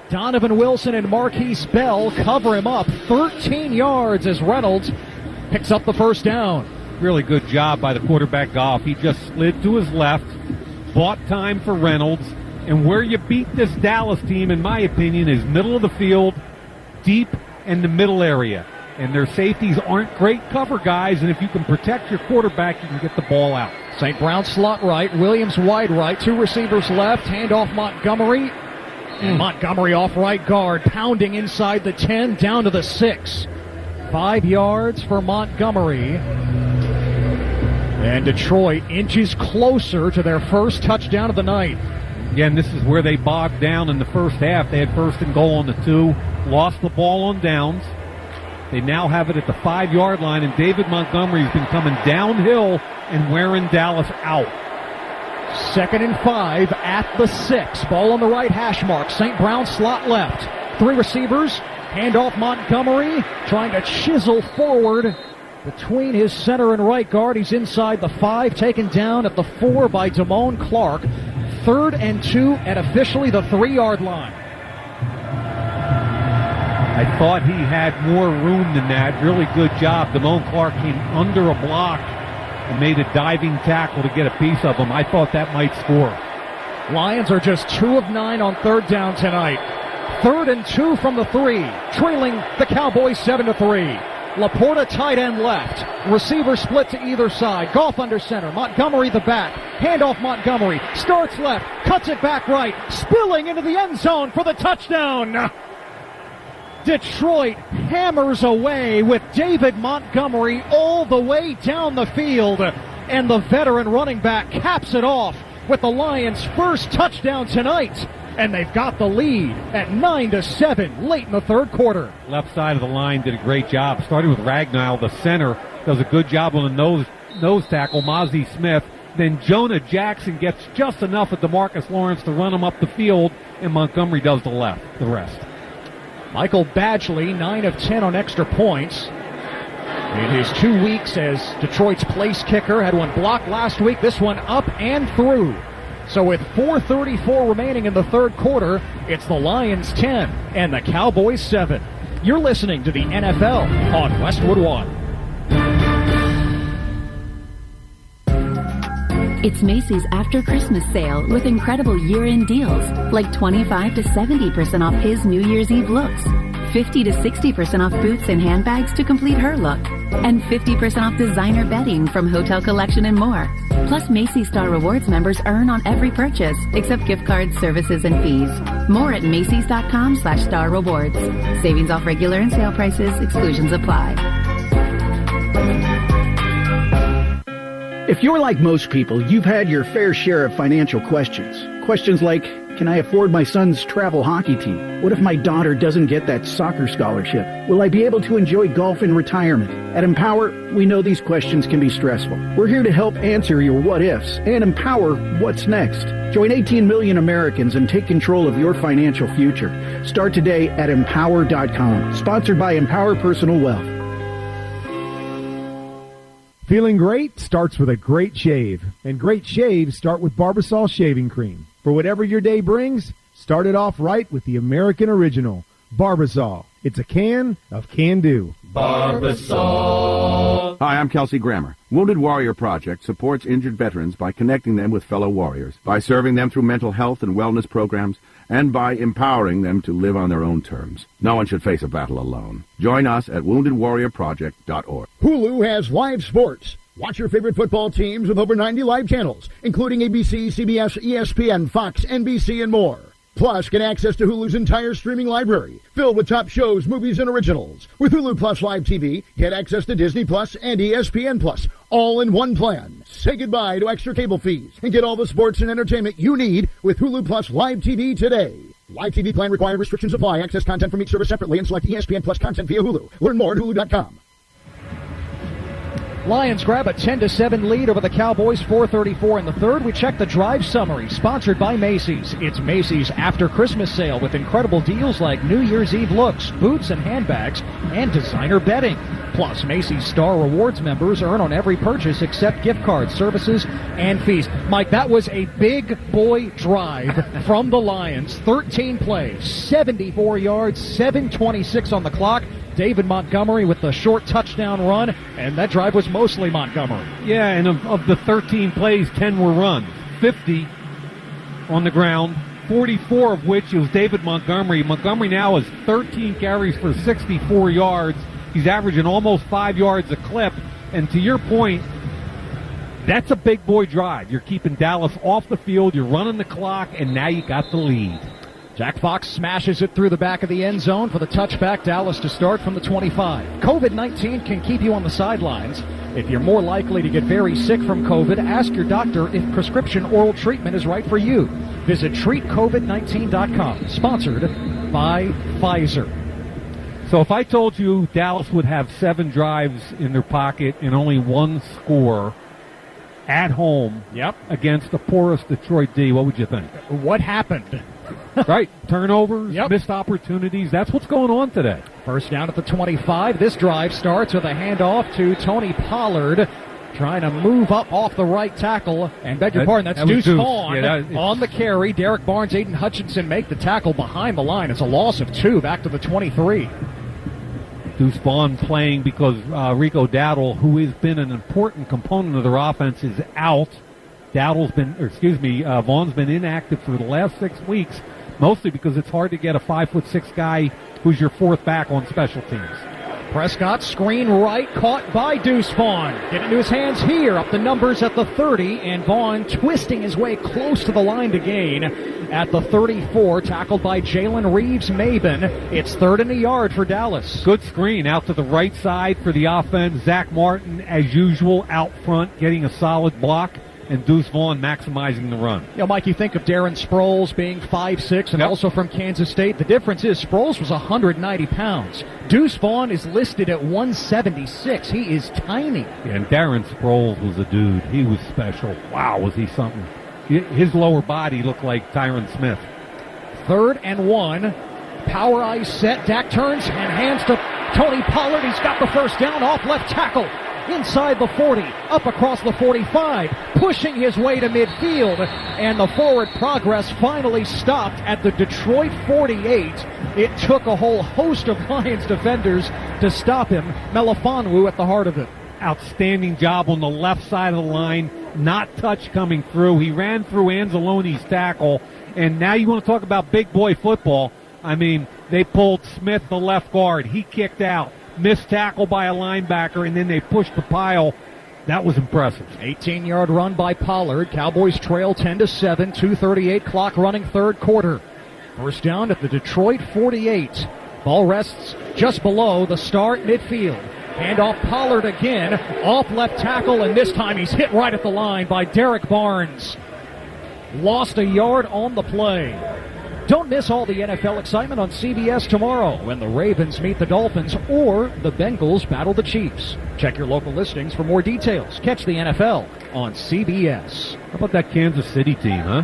Donovan Wilson and Marquise Bell cover him up. 13 yards as Reynolds picks up the first down. Really good job by the quarterback Goff. He just slid to his left, bought time for Reynolds. And where you beat this Dallas team, in my opinion, is middle of the field, deep in the middle area. And their safeties aren't great cover guys, and if you can protect your quarterback, you can get the ball out. St. Brown slot right, Williams wide right, 2 receivers left, handoff Montgomery. And Montgomery off right guard, pounding inside the 10, down to the 6. 5 yards for Montgomery. And Detroit inches closer to their first touchdown of the night. Again, this is where they bogged down in the first half. They had 1st and goal on the 2, lost the ball on downs. They now have it at the 5-yard line, and David Montgomery's been coming downhill and wearing Dallas out. 2nd and 5 at the 6. Ball on the right hash mark. St. Brown slot left. 3 receivers. Handoff Montgomery trying to chisel forward between his center and right guard. He's inside the 5, taken down at the 4 by Damone Clark. 3rd and 2 at officially the 3-yard line. I thought he had more room than that. Really good job. Damone Clark came under a block and made a diving tackle to get a piece of him. I thought that might score. Lions are just 2 of 9 on 3rd down tonight. 3rd and 2 from the 3, trailing the Cowboys 7-3. Laporta tight end left. Receiver split to either side. Goff under center. Montgomery the back. Handoff Montgomery. Starts left. Cuts it back right. Spilling into the end zone for the touchdown. Detroit hammers away with David Montgomery all the way down the field, and the veteran running back caps it off with the Lions' first touchdown tonight, and they've got the lead at 9-7 late in the third quarter. Left side of the line did a great job, starting with Ragnall. The center does a good job on the nose tackle, Mozzie Smith. Then Jonah Jackson gets just enough at DeMarcus Lawrence to run him up the field, and Montgomery does the rest. Michael Badgley, 9 of 10 on extra points. In his 2 weeks as Detroit's place kicker, had one blocked last week, this one up and through. So with 4:34 remaining in the third quarter, it's the Lions 10 and the Cowboys 7. You're listening to the NFL on Westwood One. It's Macy's After Christmas sale with incredible year-end deals like 25 to 70% off his New Year's Eve looks, 50 to 60% off boots and handbags to complete her look, and 50% off designer bedding from Hotel Collection and more. Plus, Macy's Star Rewards members earn on every purchase except gift cards, services, and fees. More at Macys.com/Star Rewards. Savings off regular and sale prices. Exclusions apply. If you're like most people, you've had your fair share of financial questions. Questions like, can I afford my son's travel hockey team? What if my daughter doesn't get that soccer scholarship? Will I be able to enjoy golf in retirement? At Empower, we know these questions can be stressful. We're here to help answer your what ifs and empower what's next. Join 18 million Americans and take control of your financial future. Start today at Empower.com. Sponsored by Empower Personal Wealth. Feeling great starts with a great shave, and great shaves start with Barbasol shaving cream. For whatever your day brings, start it off right with the American original, Barbasol. It's a can of can-do. Barbasol. Hi, I'm Kelsey Grammer. Wounded Warrior Project supports injured veterans by connecting them with fellow warriors, by serving them through mental health and wellness programs, and by empowering them to live on their own terms. No one should face a battle alone. Join us at woundedwarriorproject.org. Hulu has live sports. Watch your favorite football teams with over 90 live channels, including ABC, CBS, ESPN, Fox, NBC, and more. Plus, get access to Hulu's entire streaming library, filled with top shows, movies, and originals. With Hulu Plus Live TV, get access to Disney Plus and ESPN Plus, all in one plan. Say goodbye to extra cable fees and get all the sports and entertainment you need with Hulu Plus Live TV today. Live TV plan required. Restrictions apply. Access content from each service separately and select ESPN Plus content via Hulu. Learn more at Hulu.com. Lions grab a 10-7 lead over the Cowboys, 4:34 in the third. We check the drive summary, sponsored by Macy's. It's Macy's After Christmas sale with incredible deals like New Year's Eve looks, boots and handbags, and designer bedding. Plus, Macy's Star Rewards members earn on every purchase except gift cards, services, and fees. Mike, that was a big boy drive from the Lions. 13 plays, 74 yards, 7:26 on the clock. David Montgomery with the short touchdown run, and that drive was mostly Montgomery. Yeah, and of the 13 plays, 10 were runs. 50 on the ground, 44 of which was David Montgomery. Montgomery now has 13 carries for 64 yards. He's averaging almost 5 yards a clip. And to your point, that's a big boy drive. You're keeping Dallas off the field, you're running the clock, and now you got the lead. Jack Fox smashes it through the back of the end zone for the touchback. Dallas to start from the 25. COVID-19 can keep you on the sidelines. If you're more likely to get very sick from COVID, ask your doctor if prescription oral treatment is right for you. Visit treatcovid19.com. Sponsored by Pfizer. So if I told you Dallas would have 7 drives in their pocket and only one score at home against the porous Detroit D, what would you think? What happened? Right. Turnovers, missed opportunities. That's what's going on today. First down at the 25. This drive starts with a handoff to Tony Pollard, trying to move up off the right tackle. And beg your pardon, that's Deuce Vaughn on the carry. Derek Barnes, Aiden Hutchinson make the tackle behind the line. It's a loss of 2 back to the 23. Deuce Vaughn playing because Rico Dowdle, who has been an important component of their offense, is out. Vaughn's been inactive for the last 6 weeks, mostly because it's hard to get a 5'6" guy who's your fourth back on special teams. Prescott, screen right, caught by Deuce Vaughn. Get into his hands here, up the numbers at the 30, and Vaughn twisting his way close to the line to gain at the 34, tackled by Jalen Reeves-Maben. It's 3rd and a yard for Dallas. Good screen out to the right side for the offense. Zach Martin, as usual, out front, getting a solid block, and Deuce Vaughn maximizing the run. You know, Mike, you think of Darren Sproles being 5'6", and also from Kansas State. The difference is Sproles was 190 pounds. Deuce Vaughn is listed at 176. He is tiny. Yeah, and Darren Sproles was a dude. He was special. Wow, was he something. His lower body looked like Tyron Smith. 3rd and 1. Power eyes set. Dak turns and hands to Tony Pollard. He's got the first down off left tackle. Inside the 40, up across the 45, pushing his way to midfield, and the forward progress finally stopped at the Detroit 48. It took a whole host of Lions defenders to stop him. Melifonwu at the heart of it. Outstanding job on the left side of the line, not touch coming through. He ran through Anzalone's tackle, and now you want to talk about big boy football. I mean, they pulled Smith, the left guard. He kicked out. Missed tackle by a linebacker, and then they pushed the pile. That was impressive. 18-yard run by Pollard. Cowboys trail 10-7, 2:38 clock running third quarter. First down at the Detroit 48. Ball rests just below the start midfield. Hand off Pollard again, off left tackle, and this time he's hit right at the line by Derek Barnes. Lost a yard on the play. Don't miss all the NFL excitement on CBS tomorrow when the Ravens meet the Dolphins or the Bengals battle the Chiefs. Check your local listings for more details. Catch the NFL on CBS. How about that Kansas City team, huh?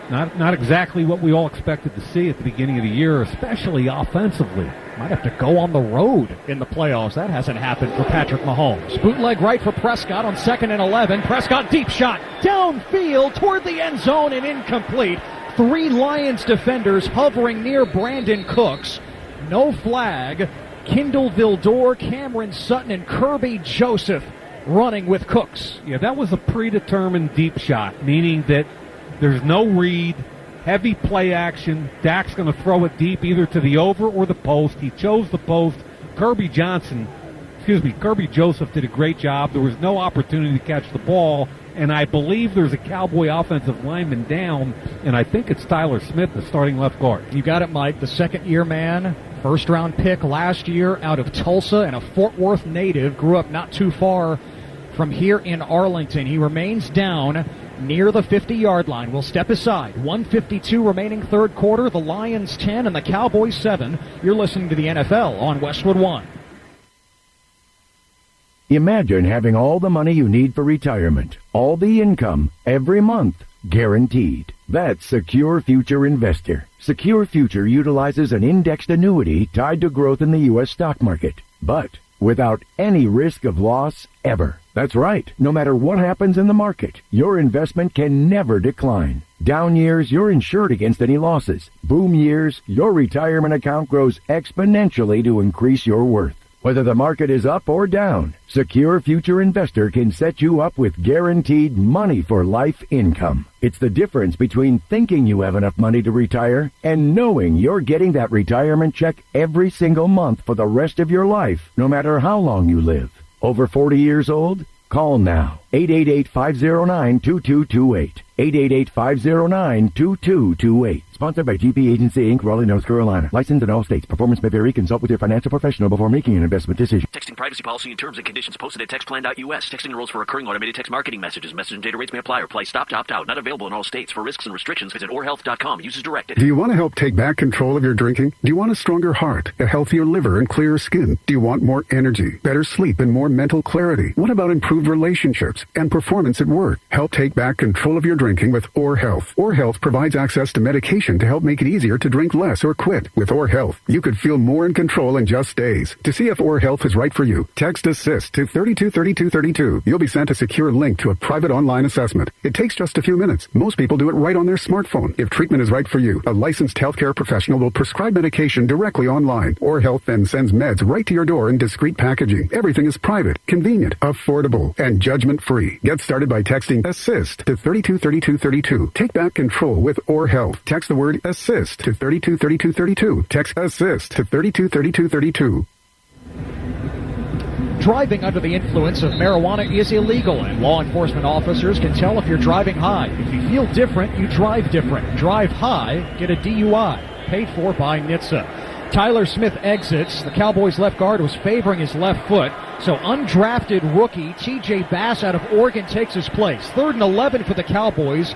Not exactly what we all expected to see at the beginning of the year, especially offensively. Might have to go on the road in the playoffs. That hasn't happened for Patrick Mahomes. Bootleg right for Prescott on 2nd and 11. Prescott deep shot downfield toward the end zone and incomplete. 3 Lions defenders hovering near Brandon Cooks. No flag. Kendall Vildor, Cameron Sutton, and Kirby Joseph running with Cooks. Yeah, that was a predetermined deep shot, meaning that there's no read, heavy play action. Dak's going to throw it deep either to the over or the post. He chose the post. Kirby Joseph did a great job. There was no opportunity to catch the ball. And I believe there's a Cowboy offensive lineman down, and I think it's Tyler Smith, the starting left guard. You got it, Mike. The second-year man, first-round pick last year out of Tulsa, and a Fort Worth native, grew up not too far from here in Arlington. He remains down near the 50-yard line. We'll step aside. 1:52 remaining third quarter. The Lions 10 and the Cowboys 7. You're listening to the NFL on Westwood 1. Imagine having all the money you need for retirement, all the income, every month, guaranteed. That's Secure Future Investor. Secure Future utilizes an indexed annuity tied to growth in the U.S. stock market, but without any risk of loss ever. That's right. No matter what happens in the market, your investment can never decline. Down years, you're insured against any losses. Boom years, your retirement account grows exponentially to increase your worth. Whether the market is up or down, Secure Future Investor can set you up with guaranteed money for life income. It's the difference between thinking you have enough money to retire and knowing you're getting that retirement check every single month for the rest of your life, no matter how long you live. Over 40 years old? Call now. 888-509-2228. 888-509-2228. Sponsored by GP Agency, Inc., Raleigh, North Carolina. Licensed in all states. Performance may vary. Consult with your financial professional before making an investment decision. Texting privacy policy and terms and conditions posted at textplan.us. Texting enrolls for recurring automated text marketing messages. Message and data rates may apply or apply stop to opt out. Not available in all states. For risks and restrictions, visit orhealth.com. Use as directed. Do you want to help take back control of your drinking? Do you want a stronger heart, a healthier liver, and clearer skin? Do you want more energy, better sleep, and more mental clarity? What about improved relationships and performance at work? Help take back control of your drinking with Or Health. Or Health provides access to medication to help make it easier to drink less or quit. With Or Health, you could feel more in control in just days. To see if Or Health is right for you, text ASSIST to 323232. You'll be sent a secure link to a private online assessment. It takes just a few minutes. Most people do it right on their smartphone. If treatment is right for you, a licensed healthcare professional will prescribe medication directly online. Or Health then sends meds right to your door in discreet packaging. Everything is private, convenient, affordable, and judgment-free. Get started by texting ASSIST to 323232. Take back control with Or Health. Text the word ASSIST to 323232. Text ASSIST to 323232. Driving under the influence of marijuana is illegal, and law enforcement officers can tell if you're driving high. If you feel different, you drive different. Drive high, get a DUI. Paid for by NHTSA. Tyler Smith exits. The Cowboys left guard was favoring his left foot, so undrafted rookie T.J. Bass out of Oregon takes his place. 3rd and 11 for the Cowboys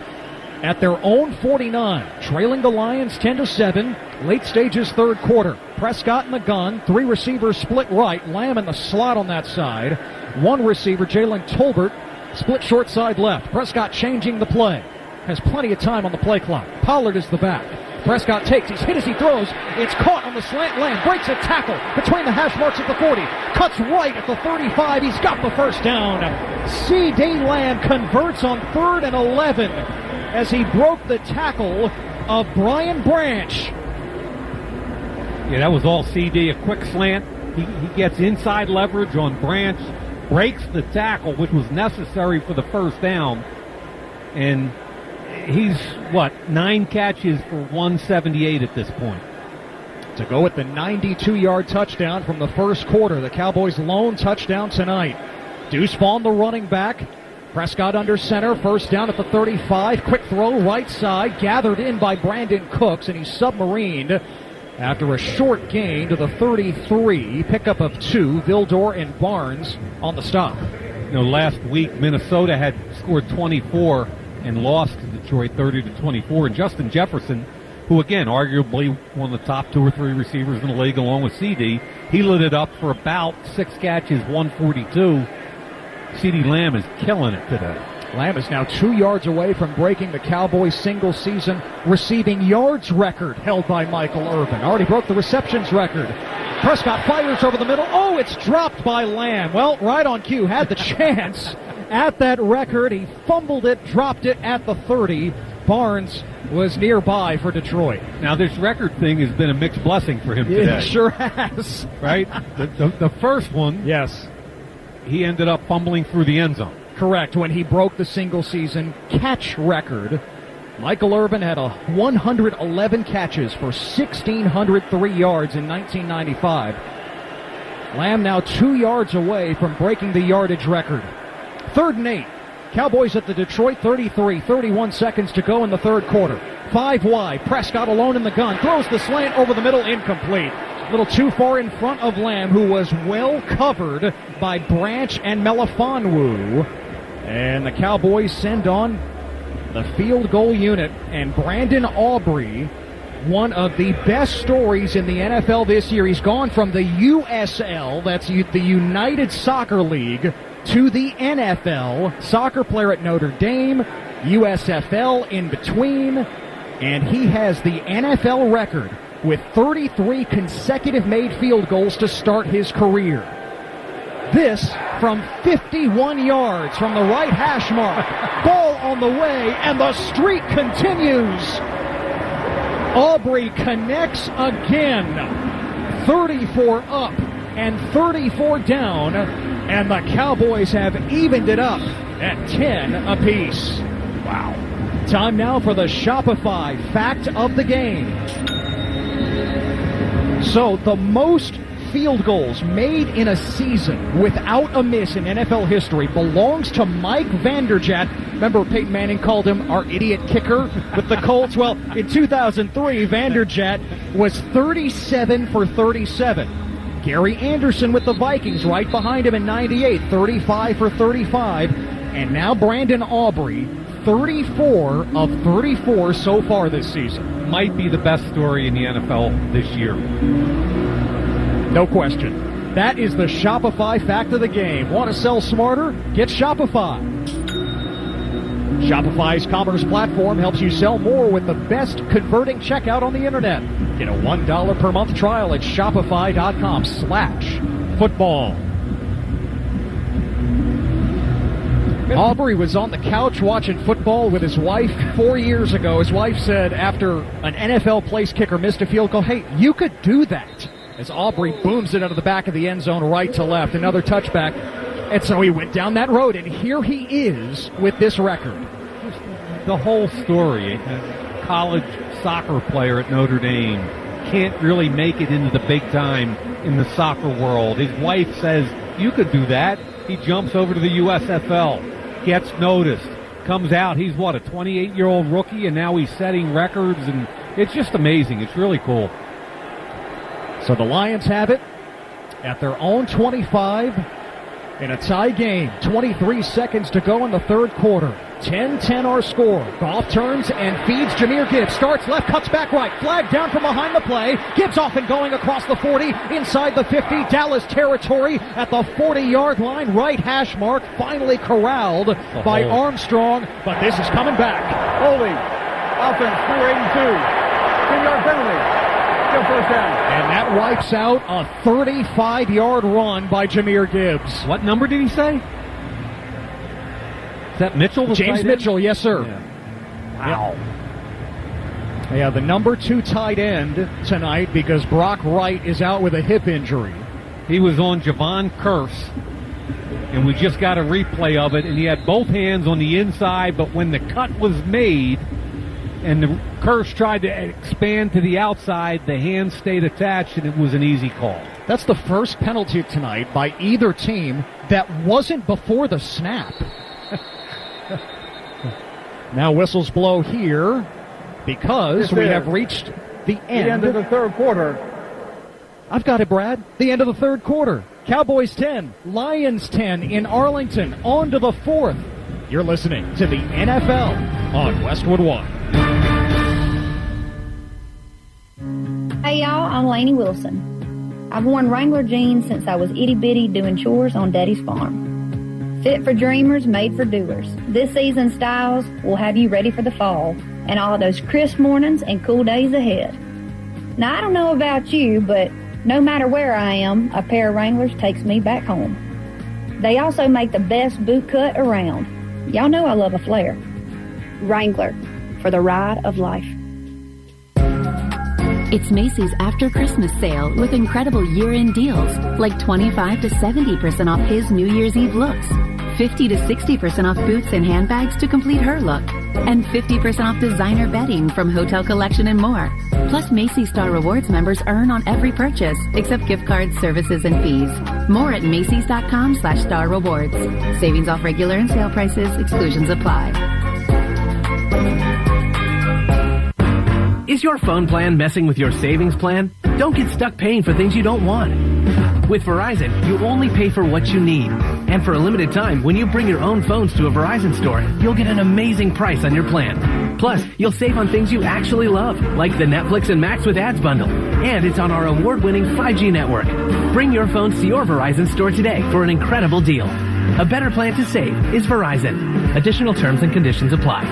at their own 49, trailing the Lions 10-7, late stages third quarter. Prescott in the gun, 3 receivers split right, Lamb in the slot on that side, 1 receiver, Jalen Tolbert, split short side left. Prescott changing the play, has plenty of time on the play clock. Pollard is the back. Prescott takes, he's hit as he throws, it's caught on the slant. Lamb breaks a tackle between the hash marks at the 40, cuts right at the 35, he's got the first down. C.D. Lamb converts on 3rd and 11 as he broke the tackle of Brian Branch. Yeah, that was all CD, a quick slant. He gets inside leverage on Branch, breaks the tackle, which was necessary for the first down, and he's, 9 catches for 178 at this point. To go with the 92-yard touchdown from the first quarter, the Cowboys' lone touchdown tonight. Deuce Vaughn, the running back. Prescott under center, first down at the 35. Quick throw, right side, gathered in by Brandon Cooks, and he's submarined after a short gain to the 33. Pickup of 2, Vildor and Barnes on the stop. Last week, Minnesota had scored 24 and lost to Detroit 30-24. And Justin Jefferson, who again, arguably one of the top 2 or 3 receivers in the league along with CD, he lit it up for about 6 catches, 142. C.D. Lamb is killing it today. Lamb is now 2 yards away from breaking the Cowboys' single-season receiving yards record held by Michael Irvin. Already broke the receptions record. Prescott fires over the middle. Oh, it's dropped by Lamb. Well, right on cue, had the chance at that record. He fumbled it, dropped it at the 30. Barnes was nearby for Detroit. Now, this record thing has been a mixed blessing for him today. It sure has. Right? The first one, yes, he ended up fumbling through the end zone. Correct, when he broke the single-season catch record. Michael Irvin had 111 catches for 1,603 yards in 1995. Lamb now 2 yards away from breaking the yardage record. 3rd and 8. Cowboys at the Detroit 33, 31 seconds to go in the third quarter. 5 wide, Prescott alone in the gun, throws the slant over the middle, incomplete. A little too far in front of Lamb, who was well covered by Branch and Melifonwu. And the Cowboys send on the field goal unit. And Brandon Aubrey, one of the best stories in the NFL this year. He's gone from the USL, that's the United Soccer League, to the NFL. Soccer player at Notre Dame, USFL in between. And he has the NFL record with 33 consecutive made field goals to start his career. This from 51 yards from the right hash mark. Ball on the way, and the streak continues. Aubrey connects again. 34 up and 34 down, and the Cowboys have evened it up at 10 apiece. Wow. Time now for the Shopify fact of the game. So the most field goals made in a season without a miss in NFL history belongs to Mike Vanderjagt. Remember Peyton Manning called him our idiot kicker with the Colts? Well, in 2003, Vanderjagt was 37 for 37. Gary Anderson with the Vikings right behind him in 98, 35 for 35. And now Brandon Aubrey, 34 of 34 so far this season. Might be the best story in the NFL this year. No question. That is the Shopify fact of the game. Want to sell smarter? Get Shopify. Shopify's commerce platform helps you sell more with the best converting checkout on the internet. Get a $1 per month trial at shopify.com/football. Aubrey was on the couch watching football with his wife 4 years ago. His wife said after an NFL place kicker missed a field goal, hey, you could do that. As Aubrey booms it out of the back of the end zone right to left, another touchback. And so he went down that road, and here he is with this record. The whole story, a college soccer player at Notre Dame, can't really make it into the big time in the soccer world. His wife says you could do that. He jumps over to the USFL, gets noticed, comes out. He's, a 28-year-old rookie, and now he's setting records, and it's just amazing. It's really cool. So the Lions have it at their own 25 in a tie game. 23 seconds to go in the third quarter. 10-10 our score. Goff turns and feeds Jahmyr Gibbs. Starts left, cuts back right. Flag down from behind the play. Gibbs off and going across the 40, inside the 50. Dallas territory at the 40-yard line. Right hash mark. Finally corralled by Armstrong, but this is coming back. Holding. Offense, 482. 10-yard penalty. Still first down. And that wipes out a 35-yard run by Jahmyr Gibbs. What number did he say? Is that Mitchell? James Mitchell, yes, sir. Yeah. Wow. Yeah, the number 2 tight end tonight because Brock Wright is out with a hip injury. He was on Javon Curse, and we just got a replay of it, and he had both hands on the inside, but when the cut was made and the Curse tried to expand to the outside, the hands stayed attached, and it was an easy call. That's the first penalty tonight by either team that wasn't before the snap. Now whistles blow here because we have reached the end of the third quarter. I've got it, Brad. The end of the third quarter. Cowboys 10, Lions 10 in Arlington. On to the fourth. You're listening to the NFL on Westwood One. Hey y'all, I'm Lainey Wilson. I've worn Wrangler jeans since I was itty-bitty doing chores on Daddy's farm. Fit for dreamers, made for doers. This season's styles will have you ready for the fall and all those crisp mornings and cool days ahead. Now, I don't know about you, but no matter where I am, a pair of Wranglers takes me back home. They also make the best boot cut around. Y'all know I love a flare. Wrangler, for the ride of life. It's Macy's After Christmas sale with incredible year-end deals, like 25 to 70% off his New Year's Eve looks, 50 to 60% off boots and handbags to complete her look, and 50% off designer bedding from Hotel Collection and more. Plus, Macy's Star Rewards members earn on every purchase, except gift cards, services, and fees. More at Macy's.com/Star Rewards. Savings off regular and sale prices. Exclusions apply. Is your phone plan messing with your savings plan? Don't get stuck paying for things you don't want. With Verizon, you only pay for what you need. And for a limited time, when you bring your own phones to a Verizon store, you'll get an amazing price on your plan. Plus, you'll save on things you actually love, like the Netflix and Max with Ads bundle. And it's on our award-winning 5G network. Bring your phones to your Verizon store today for an incredible deal. A better plan to save is Verizon. Additional terms and conditions apply.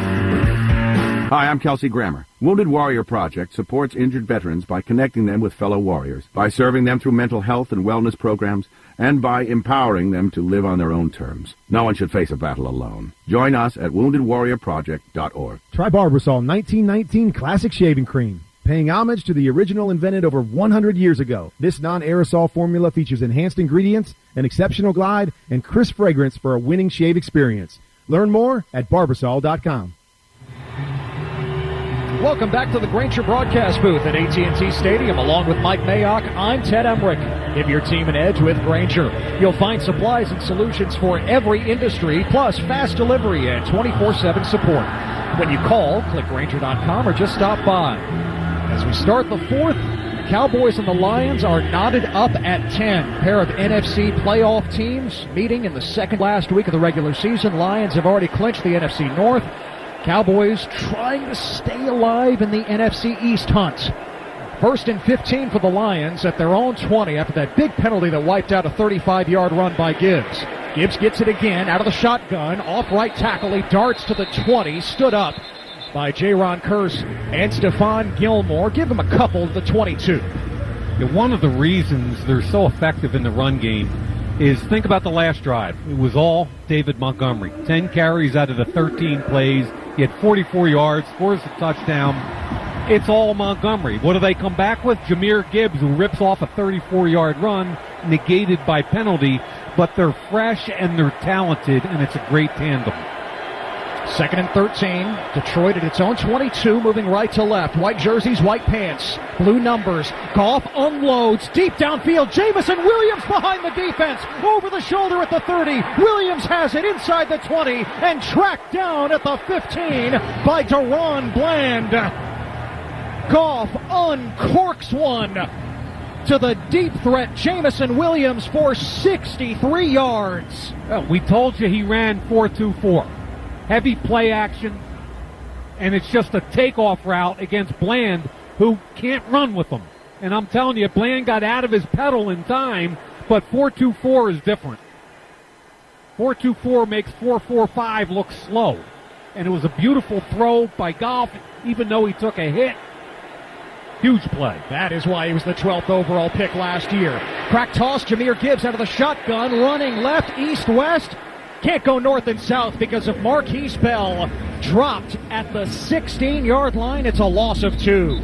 Hi, I'm Kelsey Grammer. Wounded Warrior Project supports injured veterans by connecting them with fellow warriors, by serving them through mental health and wellness programs, and by empowering them to live on their own terms. No one should face a battle alone. Join us at woundedwarriorproject.org. Try Barbasol 1919 Classic Shaving Cream. Paying homage to the original invented over 100 years ago. This non-aerosol formula features enhanced ingredients, an exceptional glide, and crisp fragrance for a winning shave experience. Learn more at Barbasol.com. Welcome back to the Granger broadcast booth at AT&T Stadium. Along with Mike Mayock, I'm Ted Emmerich. Give your team an edge with Granger. You'll find supplies and solutions for every industry, plus fast delivery and 24/7 support. When you call, click Granger.com or just stop by. As we start the fourth, the Cowboys and the Lions are knotted up at 10. A pair of NFC playoff teams meeting in the second last week of the regular season. Lions have already clinched the NFC North. Cowboys trying to stay alive in the NFC East hunt. First and 15 for the Lions at their own 20 after that big penalty that wiped out a 35-yard run by Gibbs. Gibbs gets it again out of the shotgun, off right tackle. He darts to the 20, stood up by Jaron Kearse and Stephon Gilmore. Give him a couple to the 22. Yeah, one of the reasons they're so effective in the run game is think about the last drive. It was all David Montgomery. 10 carries out of the 13 plays. He had 44 yards, scores a touchdown. It's all Montgomery. What do they come back with? Jahmyr Gibbs, who rips off a 34-yard run, negated by penalty, but they're fresh and they're talented, and it's a great tandem. 2nd and 13. Detroit at its own 22, moving right to left. White jerseys, white pants, blue numbers. Goff unloads deep downfield. Jamison Williams behind the defense. Over the shoulder at the 30. Williams has it inside the 20 and tracked down at the 15 by Deron Bland. Goff uncorks one to the deep threat, Jamison Williams, for 63 yards. Well, we told you he ran 4-2-4. Heavy play action, and it's just a takeoff route against Bland, who can't run with him. And I'm telling you, Bland got out of his pedal in time, but 4-2-4 is different. 4-2-4 makes 4-4-5 look slow. And it was a beautiful throw by Goff, even though he took a hit. Huge play. That is why he was the 12th overall pick last year. Crack toss, Jahmyr Gibbs out of the shotgun, running left, east, west. Can't go north and south because of Marquise Bell. Dropped at the 16-yard line. It's a loss of 2.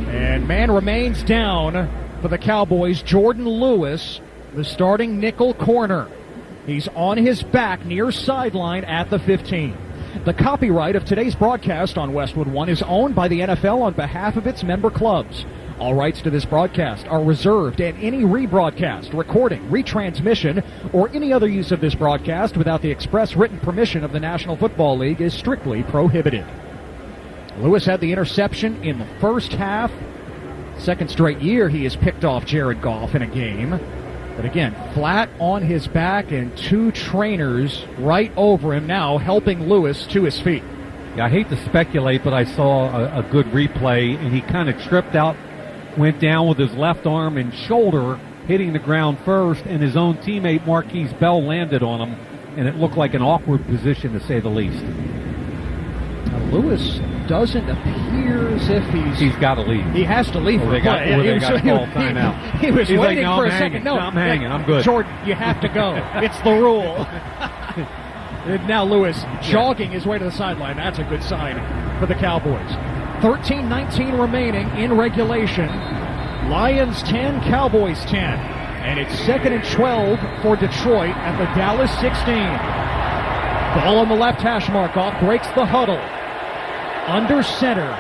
And man remains down for the Cowboys. Jordan Lewis, the starting nickel corner. He's on his back near sideline at the 15. The copyright of today's broadcast on Westwood One is owned by the NFL on behalf of its member clubs. All rights to this broadcast are reserved, and any rebroadcast, recording, retransmission, or any other use of this broadcast without the express written permission of the National Football League is strictly prohibited. Lewis had the interception in the first half. Second straight year he has picked off Jared Goff in a game. But again, flat on his back and 2 trainers right over him now, helping Lewis to his feet. Yeah, I hate to speculate, but I saw a good replay, and he kind of tripped out, went down with his left arm and shoulder, hitting the ground first, and his own teammate Marquise Bell landed on him, and it looked like an awkward position to say the least. Now, Lewis doesn't appear as if he's got to leave. He has to leave for they got to call timeout. He was waiting like, for a second. No, I'm hanging. I'm good. Jordan, you have to go. It's the rule. Now Lewis jogging his way to the sideline. That's a good sign for the Cowboys. 13-19 remaining in regulation. Lions 10, Cowboys 10. And it's 2nd and 12 for Detroit at the Dallas 16. Ball on the left hash mark. Off breaks the huddle. Under center.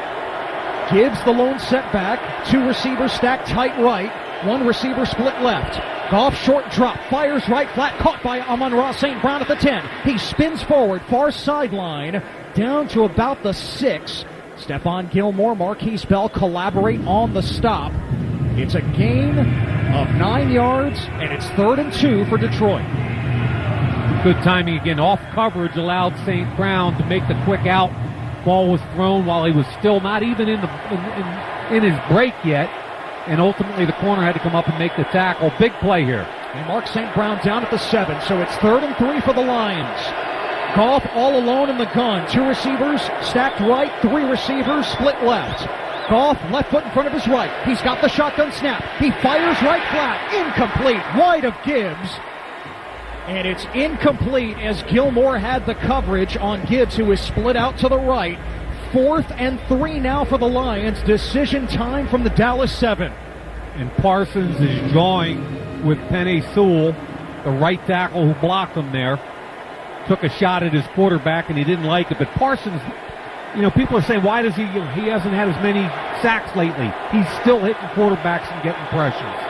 Gibbs the lone setback. 2 receivers stacked tight right. 1 receiver split left. Goff short drop. Fires right flat. Caught by Amon-Ra St. Brown at the 10. He spins forward. Far sideline. Down to about the 6. Stephon Gilmore, Marquise Bell collaborate on the stop. It's a gain of 9 yards, and it's 3rd and 2 for Detroit. Good timing again. Off coverage allowed St. Brown to make the quick out. Ball was thrown while he was still not even in his break yet, and ultimately the corner had to come up and make the tackle. Big play here. And Mark St. Brown down at the 7, so it's 3rd and 3 for the Lions. Goff all alone in the gun. 2 receivers stacked right, 3 receivers split left. Goff left foot in front of his right. He's got the shotgun snap. He fires right flat. Incomplete. Wide of Gibbs. And it's incomplete as Gilmore had the coverage on Gibbs, who is split out to the right. 4th and 3 now for the Lions. Decision time from the Dallas 7. And Parsons is jawing with Penei Sewell, the right tackle who blocked him there. Took a shot at his quarterback, and he didn't like it. But Parsons, people are saying, why does he hasn't had as many sacks lately? He's still hitting quarterbacks and getting pressures.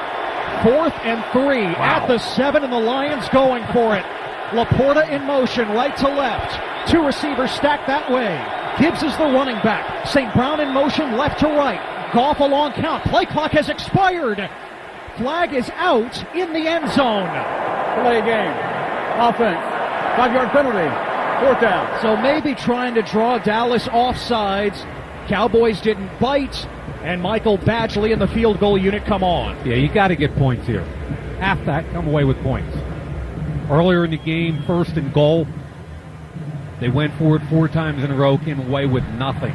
4th and 3 at the 7, and the Lions going for it. Laporta in motion, right to left. 2 receivers stacked that way. Gibbs is the running back. St. Brown in motion, left to right. Goff a long count. Play clock has expired. Flag is out in the end zone. Play game. Offense. 5-yard penalty. 4th down. So maybe trying to draw Dallas offsides. Cowboys didn't bite. And Michael Badgley and the field goal unit come on. Yeah, you got to get points here. Half that, come away with points. Earlier in the game, 1st and goal. They went for it 4 times in a row, came away with nothing.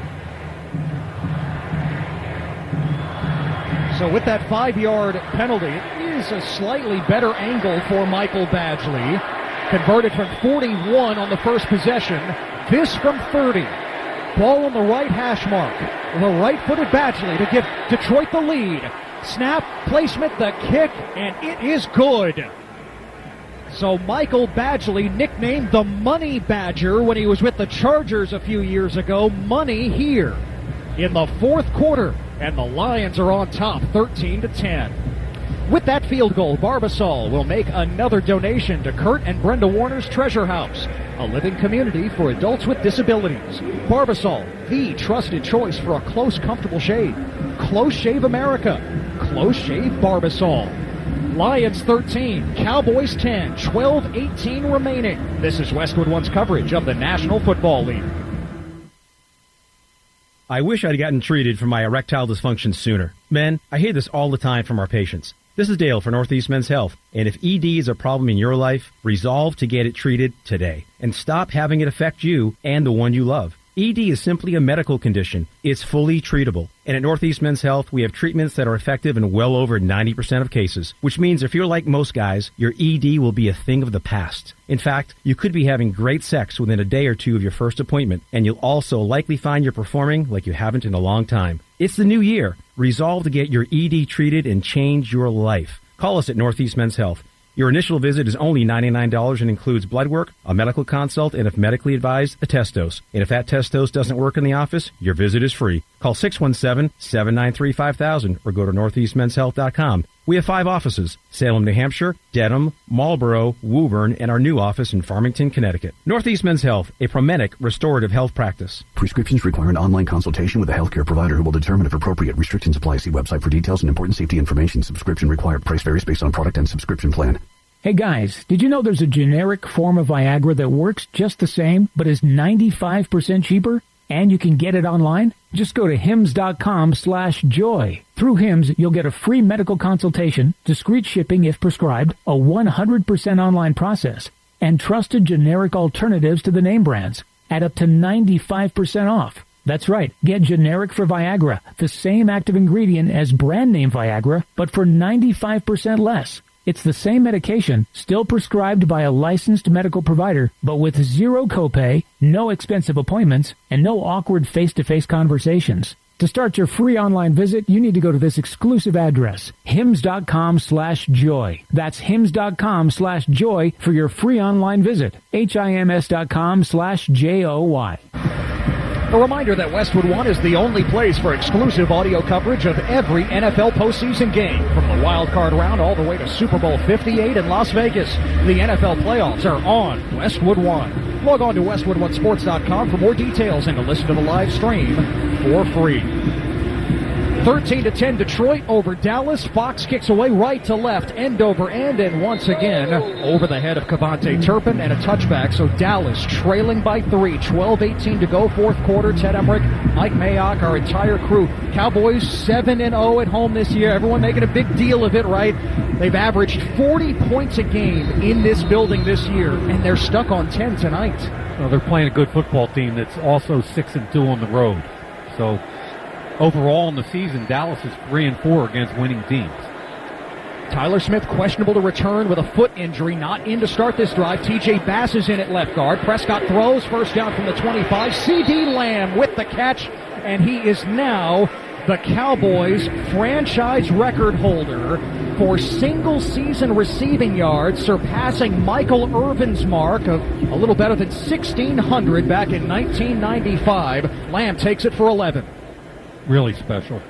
So with that 5-yard penalty, it is a slightly better angle for Michael Badgley. Converted from 41 on the first possession. This from 30. Ball on the right hash mark. The right-footed Badgley to give Detroit the lead. Snap, placement, the kick, and it is good. So Michael Badgley, nicknamed the Money Badger when he was with the Chargers a few years ago, money here in the fourth quarter, and the Lions are on top 13-10. With that field goal, Barbasol will make another donation to Kurt and Brenda Warner's Treasure House, a living community for adults with disabilities. Barbasol, the trusted choice for a close, comfortable shave. Close Shave America. Close Shave Barbasol. Lions 13, Cowboys 10, 12-18 remaining. This is Westwood One's coverage of the National Football League. I wish I'd gotten treated for my erectile dysfunction sooner. Men, I hear this all the time from our patients. This is Dale for Northeast Men's Health, and if ED is a problem in your life, resolve to get it treated today, and stop having it affect you and the one you love. ED is simply a medical condition. It's fully treatable. And at Northeast Men's Health, we have treatments that are effective in well over 90% of cases, which means if you're like most guys, your ED will be a thing of the past. In fact, you could be having great sex within a day or two of your first appointment, and you'll also likely find you're performing like you haven't in a long time. It's the new year. Resolve to get your ED treated and change your life. Call us at Northeast Men's Health. Your initial visit is only $99 and includes blood work, a medical consult, and if medically advised, a test dose. And if that test dose doesn't work in the office, your visit is free. Call 617-793-5000 or go to northeastmenshealth.com. We have 5 offices: Salem, New Hampshire, Dedham, Marlborough, Woburn, and our new office in Farmington, Connecticut. Northeast Men's Health, a Promenic restorative health practice. Prescriptions require an online consultation with a healthcare provider who will determine if appropriate. Restrictions apply. See website for details and important safety information. Subscription required. Price varies based on product and subscription plan. Hey guys, did you know there's a generic form of Viagra that works just the same, but is 95% cheaper? And you can get it online? Just go to hims.com/joy. Through Hims, you'll get a free medical consultation, discreet shipping if prescribed, a 100% online process, and trusted generic alternatives to the name brands at up to 95% off. That's right, get generic for Viagra, the same active ingredient as brand name Viagra, but for 95% less. It's the same medication, still prescribed by a licensed medical provider, but with zero copay, no expensive appointments, and no awkward face-to-face conversations. To start your free online visit, you need to go to this exclusive address, hims.com/joy. That's hims.com/joy for your free online visit, hims.com/joy. A reminder that Westwood One is the only place for exclusive audio coverage of every NFL postseason game, from the wild card round all the way to Super Bowl 58 in Las Vegas. The NFL playoffs are on Westwood One. Log on to westwoodonesports.com for more details and to listen to the live stream for free. 13-10 Detroit over Dallas. Fox kicks away right to left, end over end, and once again over the head of Cavante Turpin and a touchback. So Dallas trailing by 3, 12-18 to go, fourth quarter. Ted Emmerich, Mike Mayock, our entire crew. Cowboys 7-0 at home this year. Everyone making a big deal of it, right? They've averaged 40 points a game in this building this year, and they're stuck on 10 tonight. Well, they're playing a good football team that's also 6-2 on the road. So overall in the season, Dallas is 3-4 against winning teams. Tyler Smith questionable to return with a foot injury, not in to start this drive. TJ Bass is in at left guard. Prescott throws, first down from the 25. CD Lamb with the catch, and he is now the Cowboys franchise record holder for single season receiving yards, surpassing Michael Irvin's mark of a little better than 1,600 back in 1995. Lamb takes it for 11. Really special.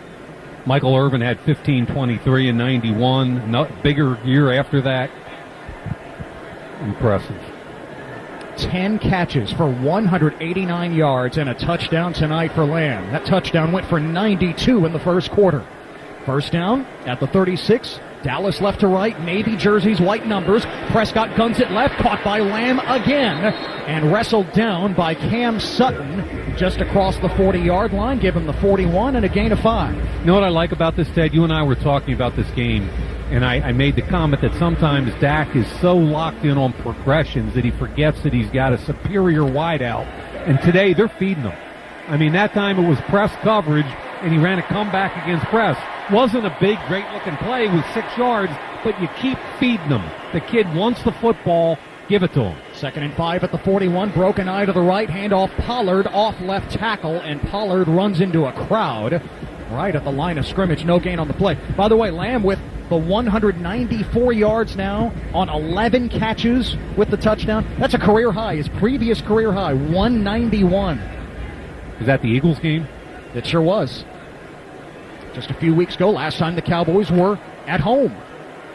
Michael Irvin had 15, 23, and 91. No, bigger year after that. Impressive. 10 catches for 189 yards and a touchdown tonight for Lamb. That touchdown went for 92 in the first quarter. First down at the 36. Dallas left to right, navy jerseys, white numbers. Prescott guns it left, caught by Lamb again, and wrestled down by Cam Sutton just across the 40-yard line. Give him the 41 and a gain of 5. You know what I like about this, Ted? You and I were talking about this game, and I made the comment that sometimes Dak is so locked in on progressions that he forgets that he's got a superior wideout. And today they're feeding him. I mean, that time it was press coverage, and he ran a comeback against press. Wasn't a big, great-looking play with 6 yards, but you keep feeding him. The kid wants the football. Give it to him. 2nd and 5 at the 41. Broken eye to the right. Handoff Pollard off left tackle, and Pollard runs into a crowd. right at the line of scrimmage. No gain on the play. By the way, Lamb with the 194 yards now on 11 catches with the touchdown. That's a career high. His previous career high, 191. Is that the Eagles game? It sure was. Just a few weeks ago, last time the Cowboys were at home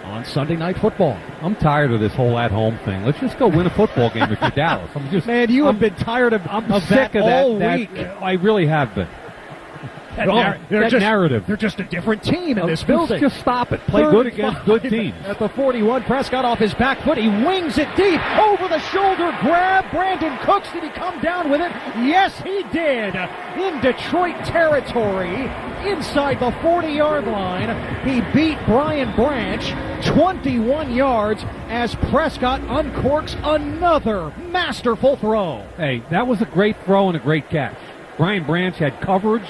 on Sunday Night Football. I'm tired of this whole at-home thing. Let's just go win a football game if you're Dallas. Have been tired of sick of all that week. I really have been. That narrative. They're just a different team in this building. Just stop it. Play good against good teams. At the 41, Prescott off his back foot. He wings it deep. Over the shoulder grab. Brandon Cooks, did he come down with it? Yes, he did. In Detroit territory, inside the 40-yard line, he beat Brian Branch 21 yards as Prescott uncorks another masterful throw. Hey, that was a great throw and a great catch. Brian Branch had coverage.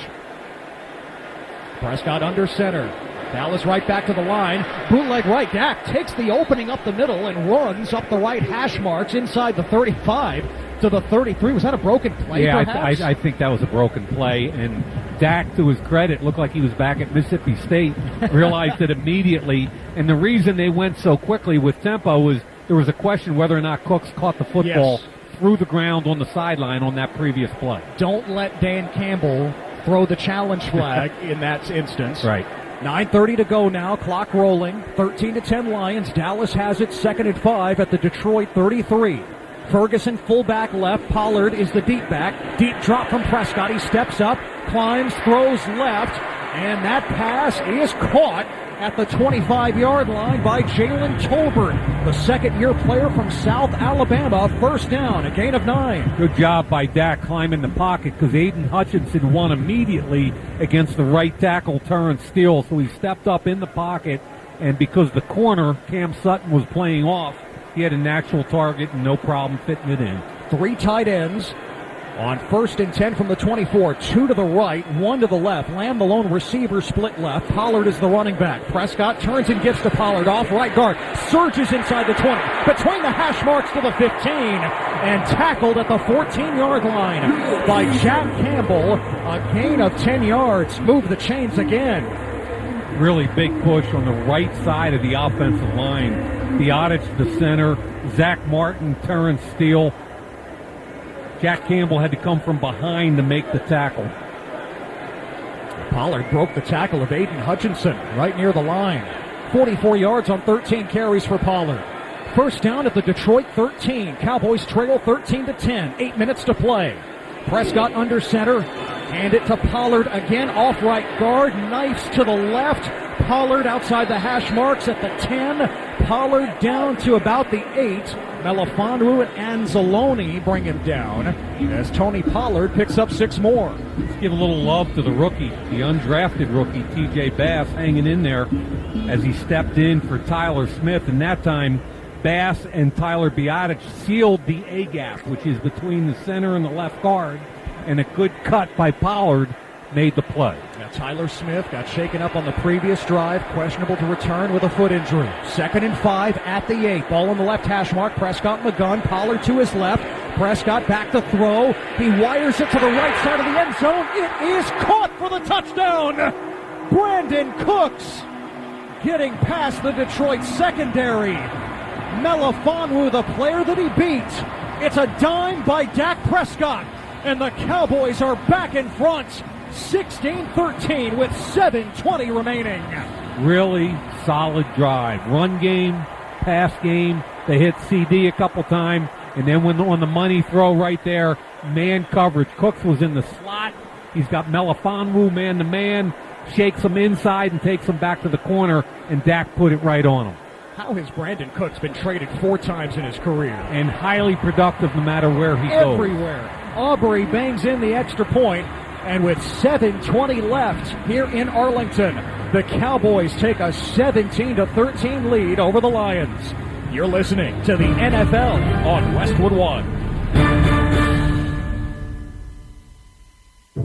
Prescott under center. Dallas right back to the line. Bootleg right. Dak takes the opening up the middle and runs up the right hash marks inside the 35 to the 33. Was that a broken play, perhaps? I think that was a broken play. And Dak, to his credit, looked like he was back at Mississippi State. Realized it immediately. And the reason they went so quickly with tempo was there was a question whether or not Cooks caught the football through the ground on the sideline on that previous play. Don't let Dan Campbell throw the challenge flag in that instance. Right. 9:30 to go now. Clock rolling. 13-10 Lions. Dallas has it 2nd and 5 at the Detroit 33. Ferguson fullback left. Pollard is the deep back. Deep drop from Prescott. He steps up, climbs, throws left, and that pass is caught at the 25-yard line by Jalen Tolbert, the second-year player from South Alabama. First down, a gain of 9. Good job by Dak climbing the pocket because Aiden Hutchinson won immediately against the right tackle Terrence Steele, so he stepped up in the pocket, and because the corner, Cam Sutton, was playing off, he had a natural target and no problem fitting it in. 3 tight ends on 1st and 10 from the 24. 2 to the right, 1 to the left. Lamb, the lone receiver, split left. Pollard is the running back. Prescott turns and gets to Pollard off right guard. Surges inside the 20. Between the hash marks to the 15. And tackled at the 14-yard line by Jack Campbell. A gain of 10 yards. Move the chains again. Really big push on the right side of the offensive line. Theodich, the center. Zach Martin, Terrence Steele. Jack Campbell had to come from behind to make the tackle. Pollard broke the tackle of Aiden Hutchinson right near the line. 44 yards on 13 carries for Pollard. First down at the Detroit 13. Cowboys trail 13-10. 8 minutes to play. Prescott under center. Hand it to Pollard again off right guard. Knifes to the left. Pollard outside the hash marks at the 10. Pollard down to about the 8. Melifonwu and Anzalone bring him down as Tony Pollard picks up 6 more. Let's give a little love to the rookie, the undrafted rookie, TJ Bass, hanging in there as he stepped in for Tyler Smith. And that time, Bass and Tyler Biadasz sealed the A-gap, which is between the center and the left guard. And a good cut by Pollard made the play. Now Tyler Smith got shaken up on the previous drive, questionable to return with a foot injury. 2nd and 5 at the 8. Ball on the left hash mark. Prescott in the gun. Pollard to his left. Prescott back to throw. He wires it to the right side of the end zone. It is caught for the touchdown. Brandon Cooks getting past the Detroit secondary. Melifonwu, the player that he beat. It's a dime by Dak Prescott. And the Cowboys are back in front. 16-13 with 7:20 remaining. Really solid drive. Run game, pass game. They hit CD a couple times. And then when on the money throw right there, man coverage. Cooks was in the slot. He's got Melifonwu man-to-man. Shakes him inside and takes him back to the corner. And Dak put it right on him. How has Brandon Cooks been traded 4 times in his career? And highly productive no matter where he goes. Everywhere. Aubrey bangs in the extra point, and with 7:20 left here in Arlington, the Cowboys take a 17-13 lead over the Lions. You're listening to the NFL on Westwood One.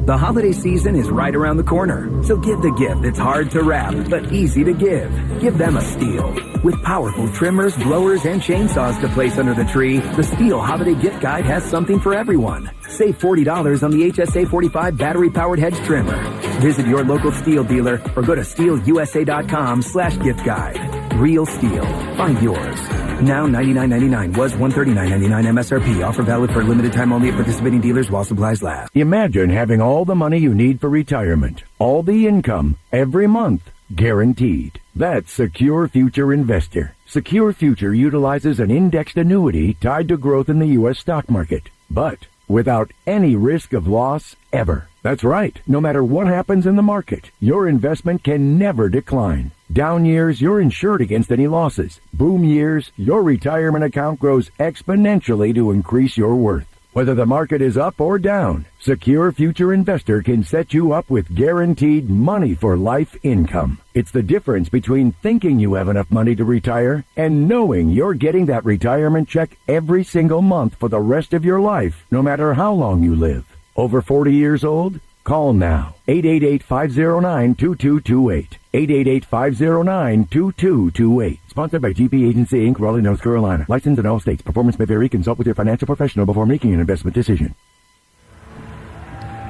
The holiday season is right around the corner, so give the gift that's hard to wrap but easy to give. Give them a Stihl. With powerful trimmers, blowers, and chainsaws to place under the tree, the Stihl Holiday Gift Guide has something for everyone. Save $40 on the HSA 45 battery-powered hedge trimmer. Visit your local Steel dealer or go to steelusa.com/gift guide. Real Steel. Find yours. Now $99.99 was $139.99 MSRP. Offer valid for a limited time only at participating dealers while supplies last. Imagine having all the money you need for retirement. All the income every month. Guaranteed. That's Secure Future Investor. Secure Future utilizes an indexed annuity tied to growth in the U.S. stock market, but without any risk of loss ever. That's right. No matter what happens in the market, your investment can never decline. Down years, you're insured against any losses. Boom years, your retirement account grows exponentially to increase your worth. Whether the market is up or down, Secure Future Investor can set you up with guaranteed money for life income. It's the difference between thinking you have enough money to retire and knowing you're getting that retirement check every single month for the rest of your life, no matter how long you live. Over 40 years old? Call now. 888-509-2228. 888-509-2228. Sponsored by GP Agency, Inc., Raleigh, North Carolina. Licensed in all states. Performance may vary. Consult with your financial professional before making an investment decision.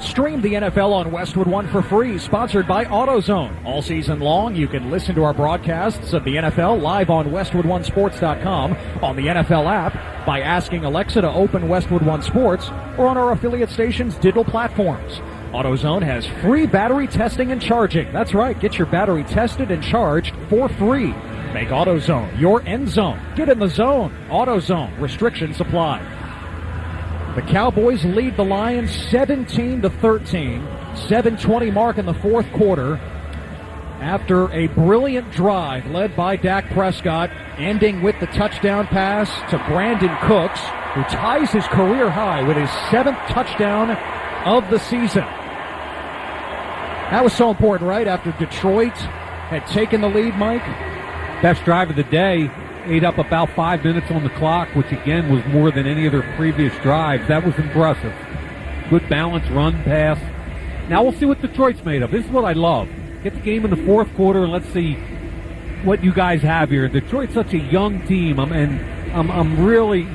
Stream the NFL on Westwood One for free, sponsored by AutoZone. All season long, you can listen to our broadcasts of the NFL live on WestwoodOneSports.com, on the NFL app, by asking Alexa to open Westwood One Sports, or on our affiliate stations' digital platforms. AutoZone has free battery testing and charging. That's right, get your battery tested and charged for free. Make AutoZone your end zone. Get in the zone. AutoZone. Restrictions apply. The Cowboys lead the Lions 17-13. 7:20 mark in the fourth quarter. After a brilliant drive led by Dak Prescott, ending with the touchdown pass to Brandon Cooks, who ties his career high with his 7th touchdown of the season. That was so important, right? After Detroit had taken the lead, Mike. Best drive of the day. Ate up about 5 minutes on the clock, which again was more than any other previous drives. That was impressive. Good balance, run, pass. Now we'll see what Detroit's made of. This is what I love. Get the game in the fourth quarter and let's see what you guys have here. Detroit's such a young team, and I'm really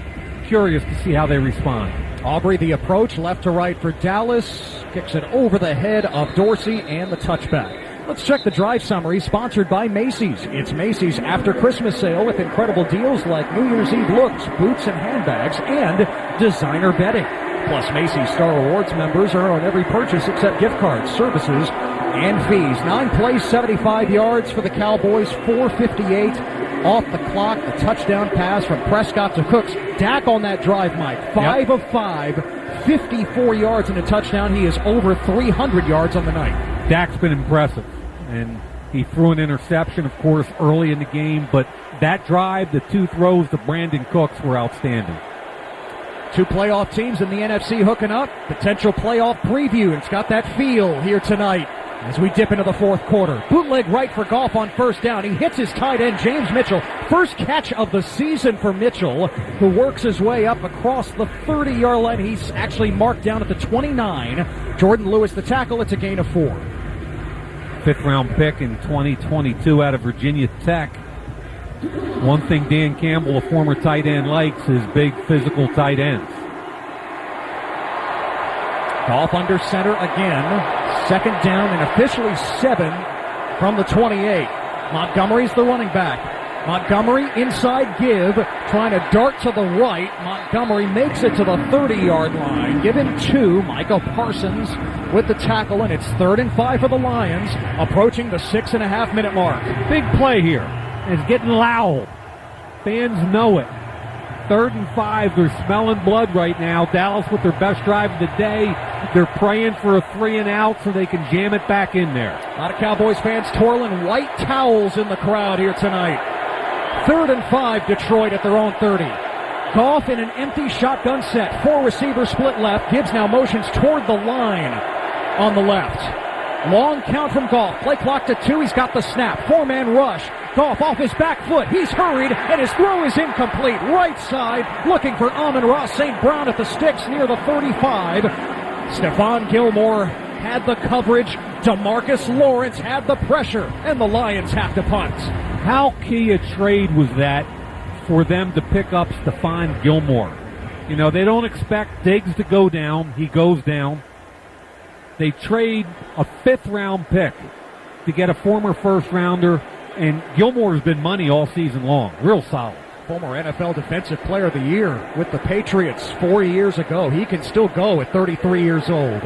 curious to see how they respond. Aubrey, the approach left to right for Dallas. Kicks it over the head of Dorsey and the touchback. Let's check the drive summary, sponsored by Macy's. It's Macy's after Christmas sale with incredible deals like New Year's Eve looks, boots and handbags, and designer bedding. Plus, Macy's Star Rewards members earn on every purchase except gift cards, services, and fees. 9 plays, 75 yards for the Cowboys, 4:58 off the clock. The touchdown pass from Prescott to Cooks. Dak on that drive, Mike. 5 of 5, 54 yards and a touchdown. He is over 300 yards on the night. Dak's been impressive. And he threw an interception, of course, early in the game. But that drive, the 2 throws to Brandon Cooks were outstanding. 2 playoff teams in the NFC hooking up. Potential playoff preview. It's got that feel here tonight as we dip into the fourth quarter. Bootleg right for Goff on first down. He hits his tight end, James Mitchell. First catch of the season for Mitchell, who works his way up across the 30-yard line. He's actually marked down at the 29. Jordan Lewis, the tackle. It's a gain of 4. 5th-round pick in 2022 out of Virginia Tech. One thing Dan Campbell, a former tight end, likes is big physical tight ends. Goff under center again. 2nd down and officially 7 from the 28. Montgomery's the running back. Montgomery inside give, trying to dart to the right. Montgomery makes it to the 30-yard line. Give him 2. Micah Parsons with the tackle, and it's 3rd and 5 for the Lions, approaching the 6.5-minute mark. Big play here. It's getting loud. Fans know it. 3rd and 5. They're smelling blood right now. Dallas with their best drive of the day. They're praying for a 3-and-out so they can jam it back in there. A lot of Cowboys fans twirling white towels in the crowd here tonight. 3rd and 5, Detroit at their own 30. Goff in an empty shotgun set. 4 receivers split left. Gibbs now motions toward the line on the left. Long count from Goff. Play clock to 2. He's got the snap. 4-man rush. Goff off his back foot. He's hurried, and his throw is incomplete. Right side, looking for Amon-Ra St. Brown at the sticks near the 35. Stephon Gilmore had the coverage. DeMarcus Lawrence had the pressure, and the Lions have to punt. How key a trade was that for them to pick up Stephon Gilmore? You know, they don't expect Diggs to go down. He goes down. They trade a 5th-round pick to get a former first-rounder, and Gilmore's been money all season long. Real solid. Former NFL Defensive Player of the Year with the Patriots 4 years ago. He can still go at 33 years old.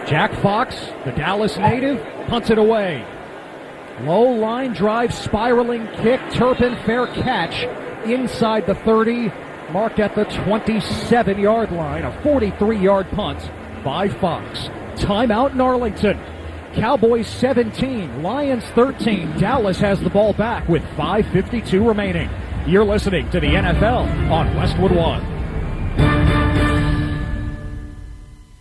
Jack Fox, the Dallas native, punts it away. Low line drive, spiraling kick, Turpin, fair catch inside the 30, marked at the 27-yard line. A 43-yard punt by Fox. Timeout in Arlington. Cowboys 17, Lions 13. Dallas has the ball back with 5:52 remaining. You're listening to the NFL on Westwood One.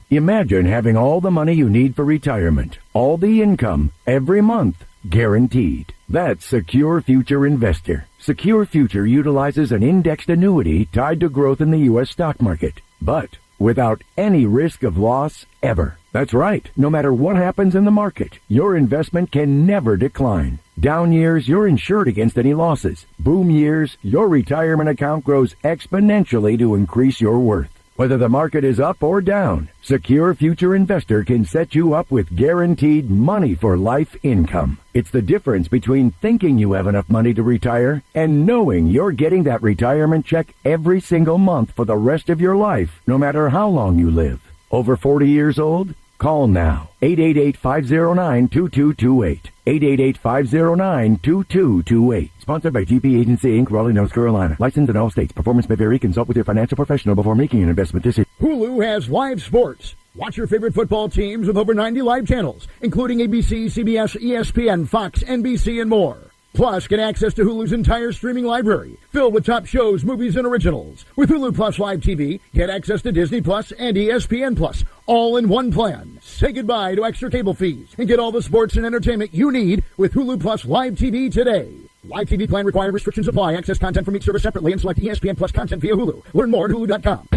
Imagine having all the money you need for retirement, all the income, every month, guaranteed. That's Secure Future Investor. Secure Future utilizes an indexed annuity tied to growth in the U.S. stock market, but without any risk of loss ever. That's right. No matter what happens in the market, your investment can never decline. Down years, you're insured against any losses. Boom years, your retirement account grows exponentially to increase your worth. Whether the market is up or down, Secure Future Investor can set you up with guaranteed money for life income. It's the difference between thinking you have enough money to retire and knowing you're getting that retirement check every single month for the rest of your life, no matter how long you live. Over 40 years old? Call now. 888-509-2228. 888-509-2228. Sponsored by GP Agency, Inc., Raleigh, North Carolina. Licensed in all states. Performance may vary. Consult with your financial professional before making an investment decision. Hulu has live sports. Watch your favorite football teams with over 90 live channels, including ABC, CBS, ESPN, Fox, NBC, and more. Plus, get access to Hulu's entire streaming library, filled with top shows, movies, and originals. With Hulu Plus Live TV, get access to Disney Plus and ESPN Plus, all in one plan. Say goodbye to extra cable fees and get all the sports and entertainment you need with Hulu Plus Live TV today. Live TV plan required. Restrictions apply. Access content from each service separately and select ESPN Plus content via Hulu. Learn more at Hulu.com.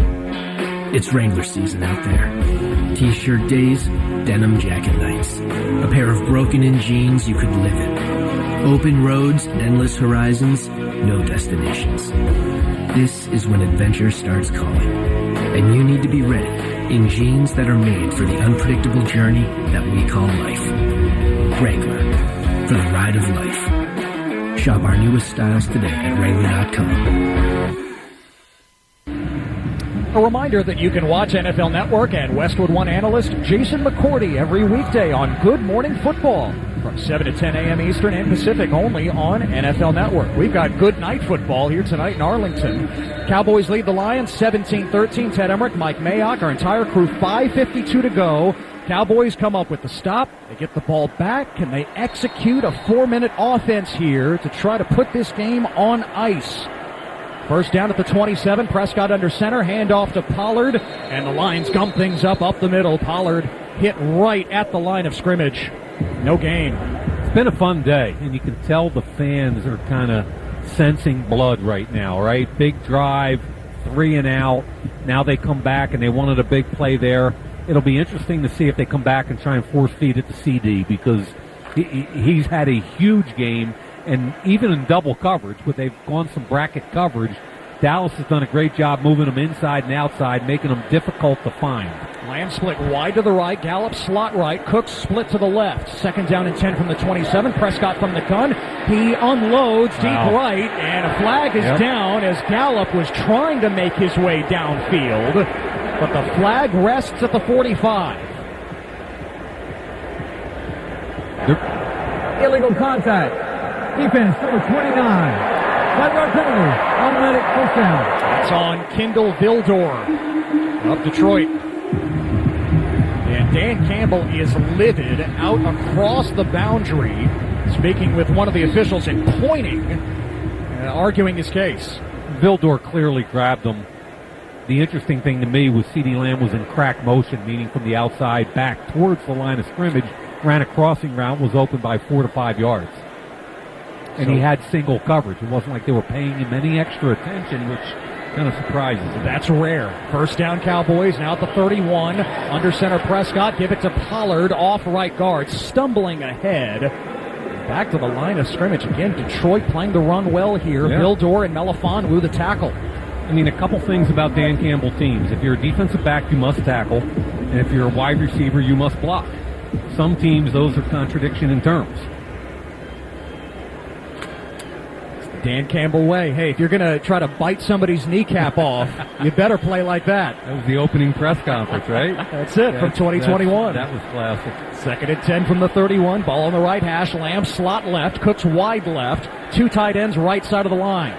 It's Wrangler season out there. T-shirt days, denim jacket nights. A pair of broken-in jeans you could live in. Open roads and endless horizons, no destinations. This is when adventure starts calling. And you need to be ready in jeans that are made for the unpredictable journey that we call life. Wrangler, for the ride of life. Shop our newest styles today at Wrangler.com. A reminder that you can watch NFL Network and Westwood One analyst Jason McCourty every weekday on Good Morning Football from 7 to 10 a.m. Eastern and Pacific only on NFL Network. We've got Good Night Football here tonight in Arlington. Cowboys lead the Lions 17-13. Ted Emmerich, Mike Mayock, our entire crew, 5:52 to go. Cowboys come up with the stop. They get the ball back. Can they execute a 4-minute offense here to try to put this game on ice? First down at the 27. Prescott under center. Handoff to Pollard. And the Lions gum things up the middle. Pollard hit right at the line of scrimmage. No gain. It's been a fun day, and you can tell the fans are kind of sensing blood right now, right? Big drive, 3 and out. Now they come back, and they wanted a big play there. It'll be interesting to see if they come back and try and force feed it to CD because he's had a huge game. And even in double coverage, but they've gone some bracket coverage, Dallas has done a great job moving them inside and outside, making them difficult to find. Lamb split wide to the right, Gallup slot right, Cooks split to the left. Second down and 10 from the 27. Prescott from the gun. He unloads deep right, and a flag is down as Gallup was trying to make his way downfield. But the flag rests at the 45. Illegal contact. Defense, number 29. 5-yard penalty. Automatic first down. That's on Kendall Vildor of Detroit. And Dan Campbell is livid out across the boundary, speaking with one of the officials and pointing, arguing his case. Vildor clearly grabbed him. The interesting thing to me was CeeDee Lamb was in crack motion, meaning from the outside back towards the line of scrimmage, ran a crossing route, was open by 4 to 5 yards. And he had single coverage. It wasn't like they were paying him any extra attention, which kind of surprises him. That's rare. First down Cowboys, now at the 31. Under center Prescott, give it to Pollard, off right guard, stumbling ahead. Back to the line of scrimmage again. Detroit playing the run well here. Vildor and Melifonwu the tackle. I mean, a couple things about Dan Campbell teams. If you're a defensive back, you must tackle. And if you're a wide receiver, you must block. Some teams, those are contradiction in terms. Dan Campbell way. Hey, if you're going to try to bite somebody's kneecap off, you better play like that. That was the opening press conference, right? That's it from 2021. That was classic. 2nd and 10 from the 31. Ball on the right hash. Lamb slot left. Cooks wide left. 2 tight ends right side of the line.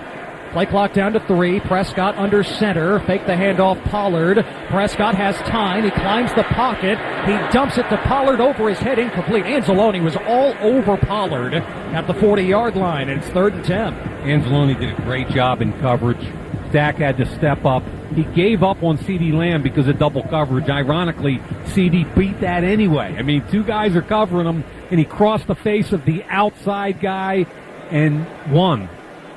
Play clock down to 3. Prescott under center. Fake the handoff. Pollard. Prescott has time. He climbs the pocket. He dumps it to Pollard over his head. Incomplete. Anzalone was all over Pollard at the 40-yard line. And it's 3rd and 10. Anzalone did a great job in coverage. Dak had to step up. He gave up on CeeDee Lamb because of double coverage. Ironically, CeeDee beat that anyway. I mean, 2 guys are covering him, and he crossed the face of the outside guy and won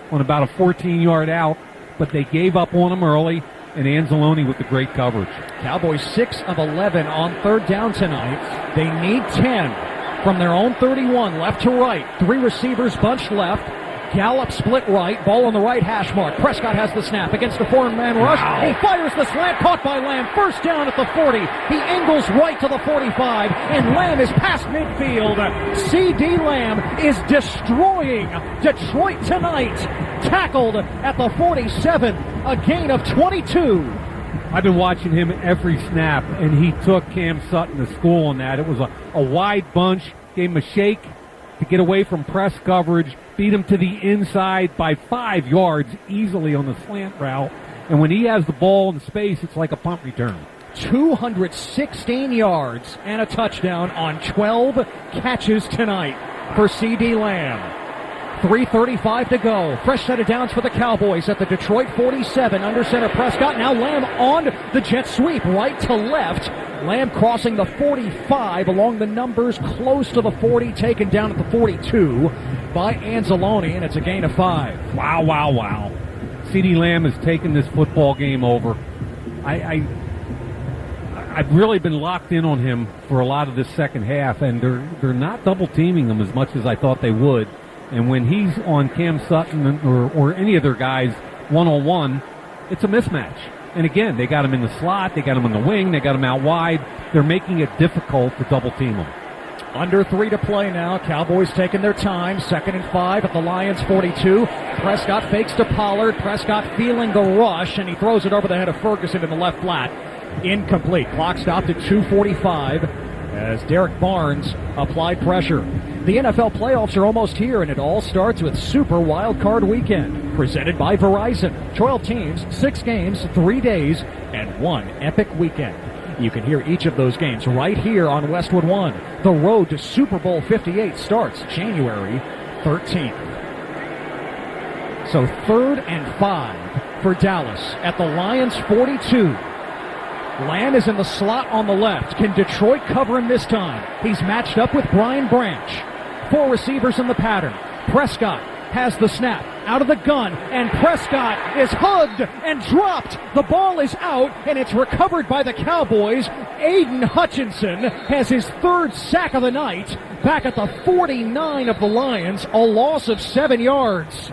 on about a 14-yard out, but they gave up on him early, and Anzalone with the great coverage. Cowboys 6 of 11 on 3rd down tonight. They need 10 from their own 31, left to right. 3 receivers bunched left. Gallup split right. Ball on the right hash mark. Prescott has the snap against a 4-man rush. Wow. He fires the slant, caught by Lamb. First down at the 40. He angles right to the 45, and Lamb is past midfield. C.D. Lamb is destroying Detroit tonight. Tackled at the 47, a gain of 22. I've been watching him every snap, and he took Cam Sutton to school on that. It was a wide bunch, gave him a shake to get away from press coverage, beat him to the inside by 5 yards easily on the slant route. And when he has the ball in space, it's like a punt return. 216 yards and a touchdown on 12 catches tonight for C.D. Lamb. 3:35 to go. Fresh set of downs for the Cowboys at the Detroit 47. Under center Prescott. Now Lamb on the jet sweep right to left. Lamb crossing the 45 along the numbers close to the 40. Taken down at the 42 by Anzalone, and it's a gain of 5. Wow, wow, wow. C.D. Lamb has taken this football game over. I've really been locked in on him for a lot of this second half, and they're not double-teaming him as much as I thought they would. And when he's on Cam Sutton or any of their guys one-on-one, it's a mismatch. And again, they got him in the slot, they got him in the wing, they got him out wide. They're making it difficult to double-team him. Under 3 to play now. Cowboys taking their time. 2nd and 5 at the Lions 42. Prescott fakes to Pollard. Prescott feeling the rush, and he throws it over the head of Ferguson in the left flat. Incomplete. Clock stopped at 2:45 as Derek Barnes applied pressure. The NFL playoffs are almost here, and it all starts with Super Wild Card Weekend, presented by Verizon. 12 teams, 6 games, 3 days, and 1 epic weekend. You can hear each of those games right here on Westwood One. The road to Super Bowl 58 starts January 13th. So 3rd and 5 for Dallas at the Lions 42. Lamb is in the slot on the left. Can Detroit cover him this time? He's matched up with Brian Branch. 4 receivers in the pattern. Prescott has the snap out of the gun, and Prescott is hugged and dropped. The ball is out, and it's recovered by the Cowboys. Aiden Hutchinson has his 3rd sack of the night. Back at the 49 of the Lions, a loss of 7 yards.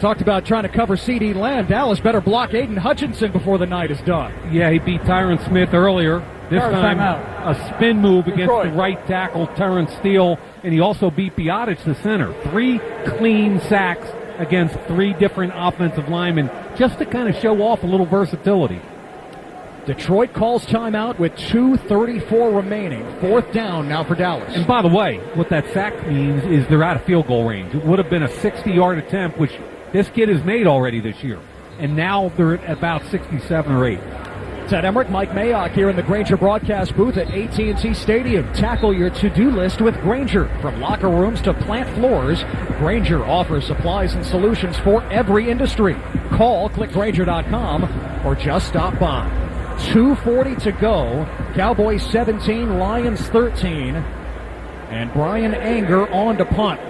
Talked about trying to cover C.D. Lamb. Dallas better block Aiden Hutchinson before the night is done. Yeah, he beat Tyron Smith earlier. This time, a spin move against the right tackle, Terrence Steele, and he also beat Biotic, the center. 3 clean sacks against 3 different offensive linemen, just to kind of show off a little versatility. Detroit calls timeout with 2:34 remaining. 4th down now for Dallas. And by the way, what that sack means is they're out of field goal range. It would have been a 60-yard attempt, which this kid has made already this year. And now they're at about 67 or 8. Ted Emmerich, Mike Mayock here in the Grainger broadcast booth at AT&T Stadium. Tackle your to-do list with Grainger. From locker rooms to plant floors, Grainger offers supplies and solutions for every industry. Call, click Grainger.com, or just stop by. 2:40 to go. Cowboys 17, Lions 13. And Brian Anger on to punt.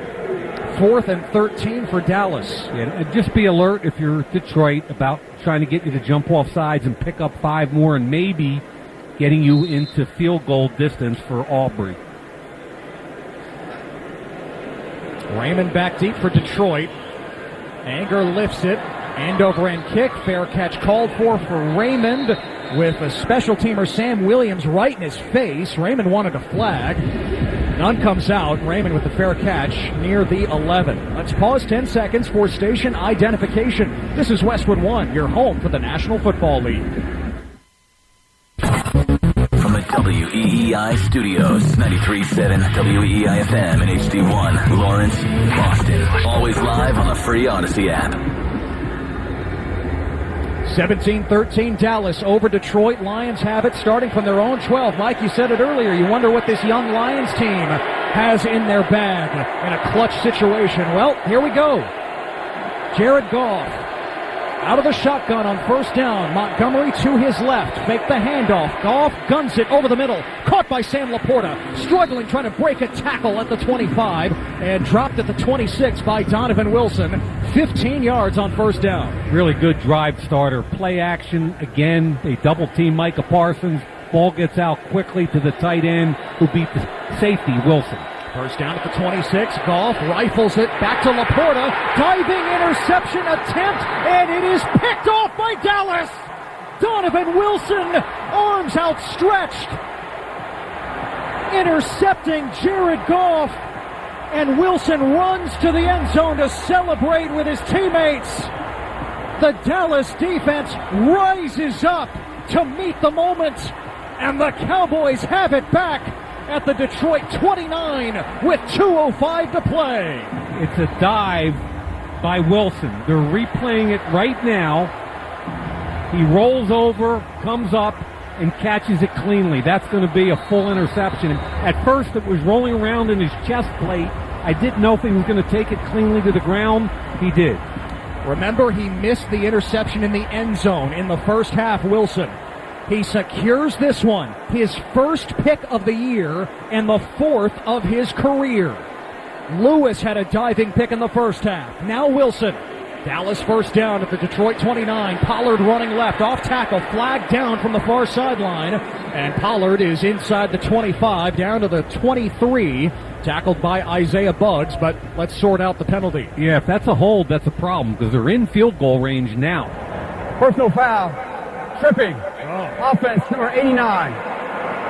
4th and 13 for Dallas. Yeah, just be alert if you're Detroit about trying to get you to jump off sides and pick up 5 more and maybe getting you into field goal distance for Aubrey. Raymond back deep for Detroit. Anger lifts it. End-over-end kick, fair catch called for Raymond with a special teamer Sam Williams right in his face. Raymond wanted a flag. None comes out. Raymond with the fair catch near the 11. Let's pause 10 seconds for station identification. This is Westwood 1, your home for the National Football League. From the WEEI studios, 93.7 WEEI-FM and HD1, Lawrence, Boston. Always live on the free Odyssey app. 17-13 Dallas over Detroit. Lions have it starting from their own 12. Mike, you said it earlier. You wonder what this young Lions team has in their bag in a clutch situation. Well, here we go. Jared Goff out of the shotgun on first down. Montgomery to his left. Fake the handoff. Goff guns it over the middle. Caught by Sam Laporta. Struggling, trying to break a tackle at the 25. And dropped at the 26 by Donovan Wilson. 15 yards on first down. Really good drive starter. Play action. Again, they double team Micah Parsons. Ball gets out quickly to the tight end who beat the safety, Wilson. First down at the 26. Goff rifles it back to Laporta. Diving interception attempt, and it is picked off by Dallas. Donovan Wilson, arms outstretched, intercepting Jared Goff, and Wilson runs to the end zone to celebrate with his teammates. The Dallas defense rises up to meet the moment, and the Cowboys have it back at the Detroit 29 with 2:05 to play. It's a dive by Wilson. They're replaying it right now. He rolls over, comes up, and catches it cleanly. That's going to be a full interception. At first, it was rolling around in his chest plate. I didn't know if he was going to take it cleanly to the ground. He did. Remember, he missed the interception in the end zone in the first half, Wilson. He secures this one, his first pick of the year and the fourth of his career. Lewis had a diving pick in the first half. Now Wilson. Dallas first down at the Detroit 29. Pollard running left, off tackle, flag down from the far sideline. And Pollard is inside the 25, down to the 23, tackled by Isaiah Buggs, but let's sort out the penalty. Yeah, if that's a hold, that's a problem, because they're in field goal range now. Personal foul, tripping. Offense, number 89.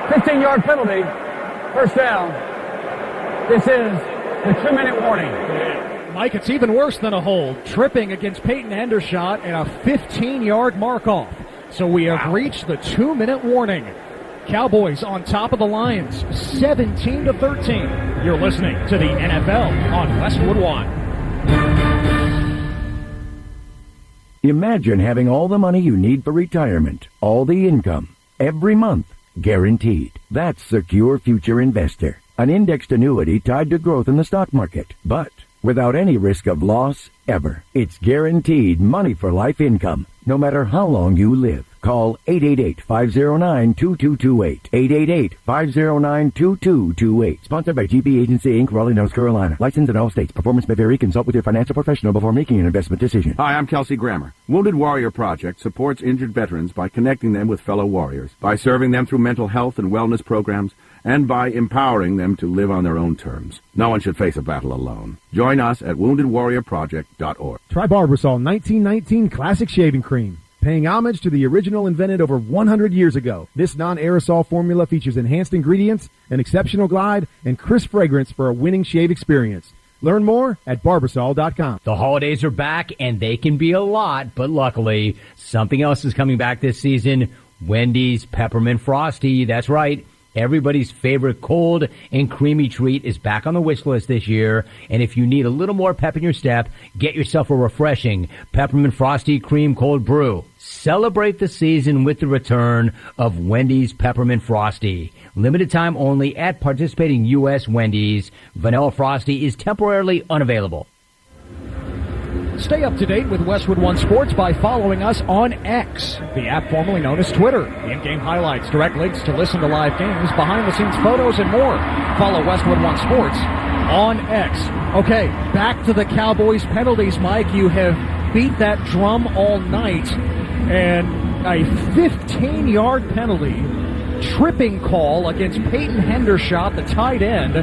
15-yard penalty. First down. This is the 2-minute warning. Mike, it's even worse than a hold. Tripping against Peyton Hendershot and a 15-yard mark-off. So we have reached the 2-minute warning. Cowboys on top of the Lions, 17-13. You're listening to the NFL on Westwood 1. Imagine having all the money you need for retirement, all the income, every month, guaranteed. That's Secure Future Investor, an indexed annuity tied to growth in the stock market, but without any risk of loss ever. It's guaranteed money for life income, no matter how long you live. Call 888-509-2228. 888-509-2228. Sponsored by GP Agency, Inc., Raleigh, North Carolina. Licensed in all states. Performance may vary. Consult with your financial professional before making an investment decision. Hi, I'm Kelsey Grammer. Wounded Warrior Project supports injured veterans by connecting them with fellow warriors, by serving them through mental health and wellness programs, and by empowering them to live on their own terms. No one should face a battle alone. Join us at woundedwarriorproject.org. Try Barbasol 1919 Classic Shaving Cream. Paying homage to the original invented over 100 years ago. This non-aerosol formula features enhanced ingredients, an exceptional glide, and crisp fragrance for a winning shave experience. Learn more at Barbasol.com. The holidays are back, and they can be a lot, but luckily, something else is coming back this season. Wendy's Peppermint Frosty. That's right. Everybody's favorite cold and creamy treat is back on the wish list this year. And if you need a little more pep in your step, get yourself a refreshing Peppermint Frosty Cream Cold Brew. Celebrate the season with the return of Wendy's Peppermint Frosty. Limited time only at participating U.S. Wendy's. Vanilla Frosty is temporarily unavailable. Stay up to date with Westwood One Sports by following us on X, the app formerly known as Twitter. In-game highlights, direct links to listen to live games, behind-the-scenes photos, and more. Follow Westwood One Sports on X. Okay, back to the Cowboys penalties, Mike. You have beat that drum all night, and a 15-yard penalty tripping call against Peyton Hendershot, the tight end.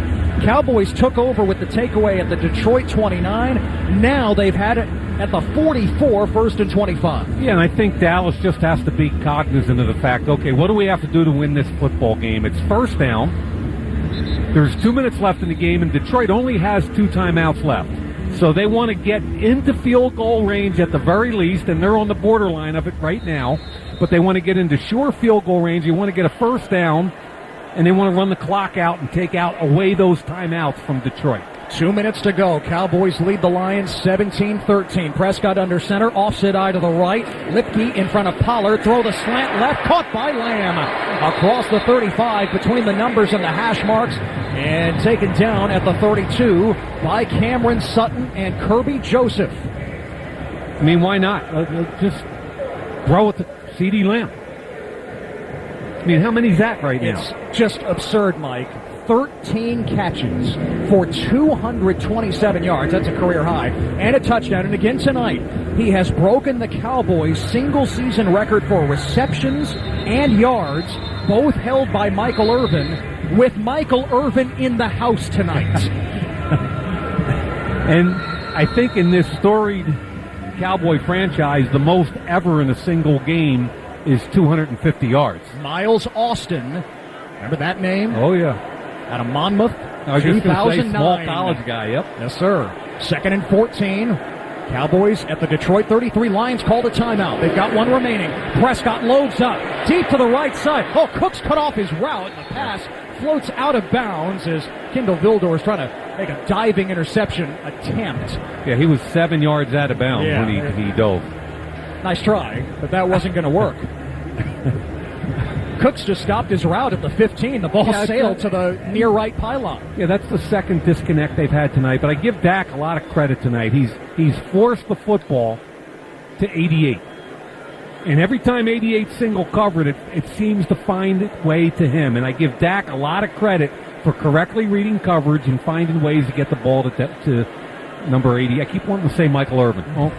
Cowboys took over with the takeaway at the Detroit 29. Now they've had it at the 44, 1st and 25. Yeah, and I think Dallas just has to be cognizant of the fact, okay, what do we have to do to win this football game? It's first down. There's 2 minutes left in the game, and Detroit only has 2 timeouts left. So they want to get into field goal range at the very least, and they're on the borderline of it right now. But they want to get into sure field goal range. They want to get a first down, and they want to run the clock out and take out away those timeouts from Detroit. 2 minutes to go. Cowboys lead the Lions 17-13. Prescott under center, offset eye to the right. Lipke in front of Pollard. Throw the slant left, caught by Lamb. Across the 35 between the numbers and the hash marks. And taken down at the 32 by Cameron Sutton and Kirby Joseph. I mean, why not? Just throw it to CeeDee Lamb. I mean, how many's that right now? It's just absurd, Mike. 13 catches for 227 yards. That's a career high. And a touchdown. And again tonight, he has broken the Cowboys' single-season record for receptions and yards, both held by Michael Irvin, with Michael Irvin in the house tonight. And I think in this storied Cowboy franchise, the most ever in a single game is 250 yards. Miles Austin. Remember that name? Oh, yeah. Out of Monmouth, I was just going to say 2009. small college guy, yep. Yes, sir. 2nd and 14. Cowboys at the Detroit 33. Lions called a timeout. They've got one remaining. Prescott loads up. Deep to the right side. Oh, Cooks cut off his route. The pass floats out of bounds as Kendall Vildor is trying to make a diving interception attempt. Yeah, he was 7 yards out of bounds when he dove. Nice try, but that wasn't going to work. Cooks just stopped his route at the 15. The ball sailed to the near right pylon. Yeah, that's the second disconnect they've had tonight. But I give Dak a lot of credit tonight. He's forced the football to 88. And every time 88 single covered, it seems to find its way to him. And I give Dak a lot of credit for correctly reading coverage and finding ways to get the ball to number 80. I keep wanting to say Michael Irvin. Oh,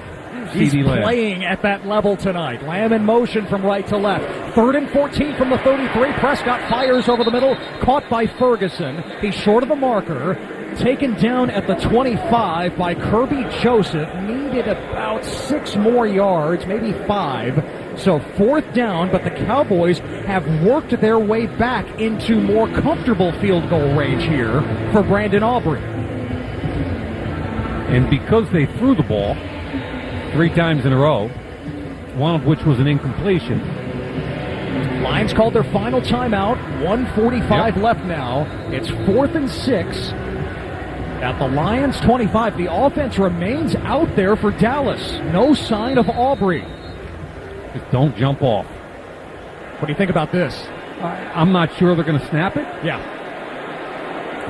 he's Lamb. Playing at that level tonight. Lamb in motion from right to left. 3rd and 14 from the 33. Prescott fires over the middle. Caught by Ferguson. He's short of the marker. Taken down at the 25 by Kirby Joseph. Needed about 6 more yards, maybe 5. So 4th down, but the Cowboys have worked their way back into more comfortable field goal range here for Brandon Aubrey. And because they threw the ball 3 times in a row, one of which was an incompletion. Lions called their final timeout. 1:45 left now. It's 4th and 6 at the Lions 25. The offense remains out there for Dallas. No sign of Aubrey. Just don't jump off. What do you think about this? I'm not sure they're going to snap it. Yeah.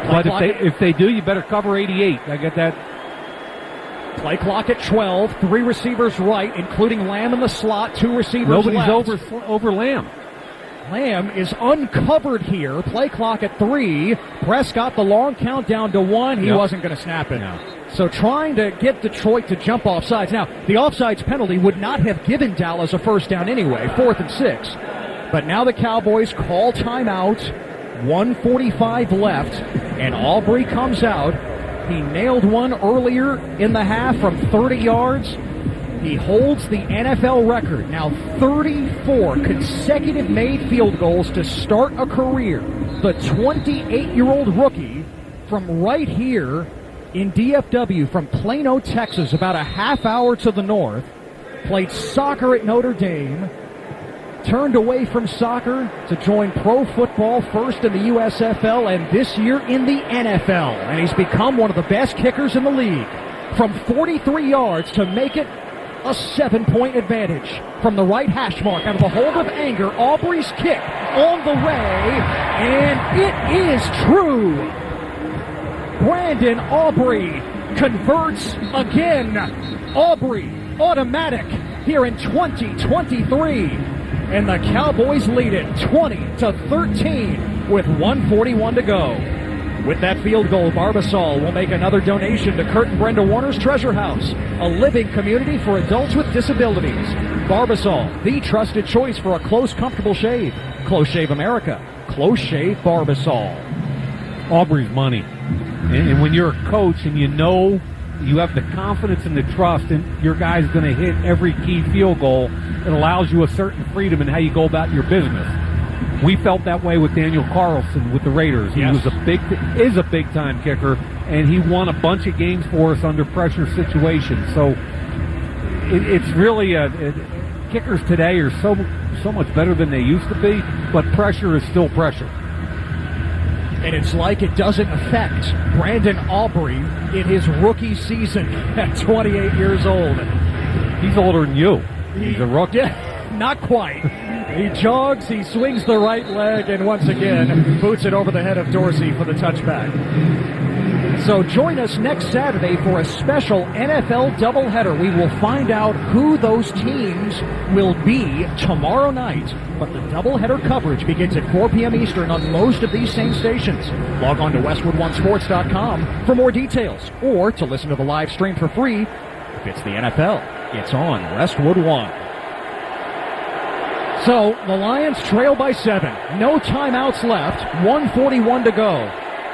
But if they do, you better cover 88. I get that. Play clock at 12. 3 receivers right, including Lamb in the slot. 2 receivers Nobody's left. over Lamb. Lamb is uncovered here. Play clock at 3. Prescott, the long countdown to 1. He wasn't going to snap it. No. So trying to get Detroit to jump off sides. Now, the offsides penalty would not have given Dallas a first down anyway, 4th and 6. But now the Cowboys call timeout. 1:45 left, and Aubrey comes out. He nailed one earlier in the half from 30 yards. He holds the NFL record. Now 34 consecutive made field goals to start a career. The 28-year-old rookie from right here in DFW from Plano, Texas, about a half hour to the north, played soccer at Notre Dame, turned away from soccer to join pro football first in the USFL and this year in the NFL. And he's become one of the best kickers in the league. From 43 yards to make it a 7-point advantage. From the right hash mark, out of the hold of anger, Aubrey's kick on the way, and it is true. Brandon Aubrey converts again. Aubrey, automatic here in 2023. And the Cowboys lead it 20-13 with 1:41 to go. With that field goal, Barbasol will make another donation to Kurt and Brenda Warner's Treasure House, a living community for adults with disabilities. Barbasol, the trusted choice for a close, comfortable shave. Close Shave America. Close Shave Barbasol. Aubrey's money. And when you're a coach and you know you have the confidence and the trust and your guy's going to hit every key field goal, it allows you a certain freedom in how you go about your business. We felt that way with Daniel Carlson with the Raiders. He was is a big-time kicker, and he won a bunch of games for us under pressure situations. So it's really kickers today are so much better than they used to be, but pressure is still pressure. And it's like it doesn't affect Brandon Aubrey in his rookie season at 28 years old. He's older than you. He's a rookie. Not quite. He jogs, he swings the right leg, and once again boots it over the head of Dorsey for the touchback. So join us next Saturday for a special NFL doubleheader. We will find out who those teams will be tomorrow night. But the doubleheader coverage begins at 4 p.m. Eastern on most of these same stations. Log on to WestwoodOneSports.com for more details or to listen to the live stream for free. If it's the NFL, it's on Westwood One. So the Lions trail by 7. No timeouts left. 1:41 to go.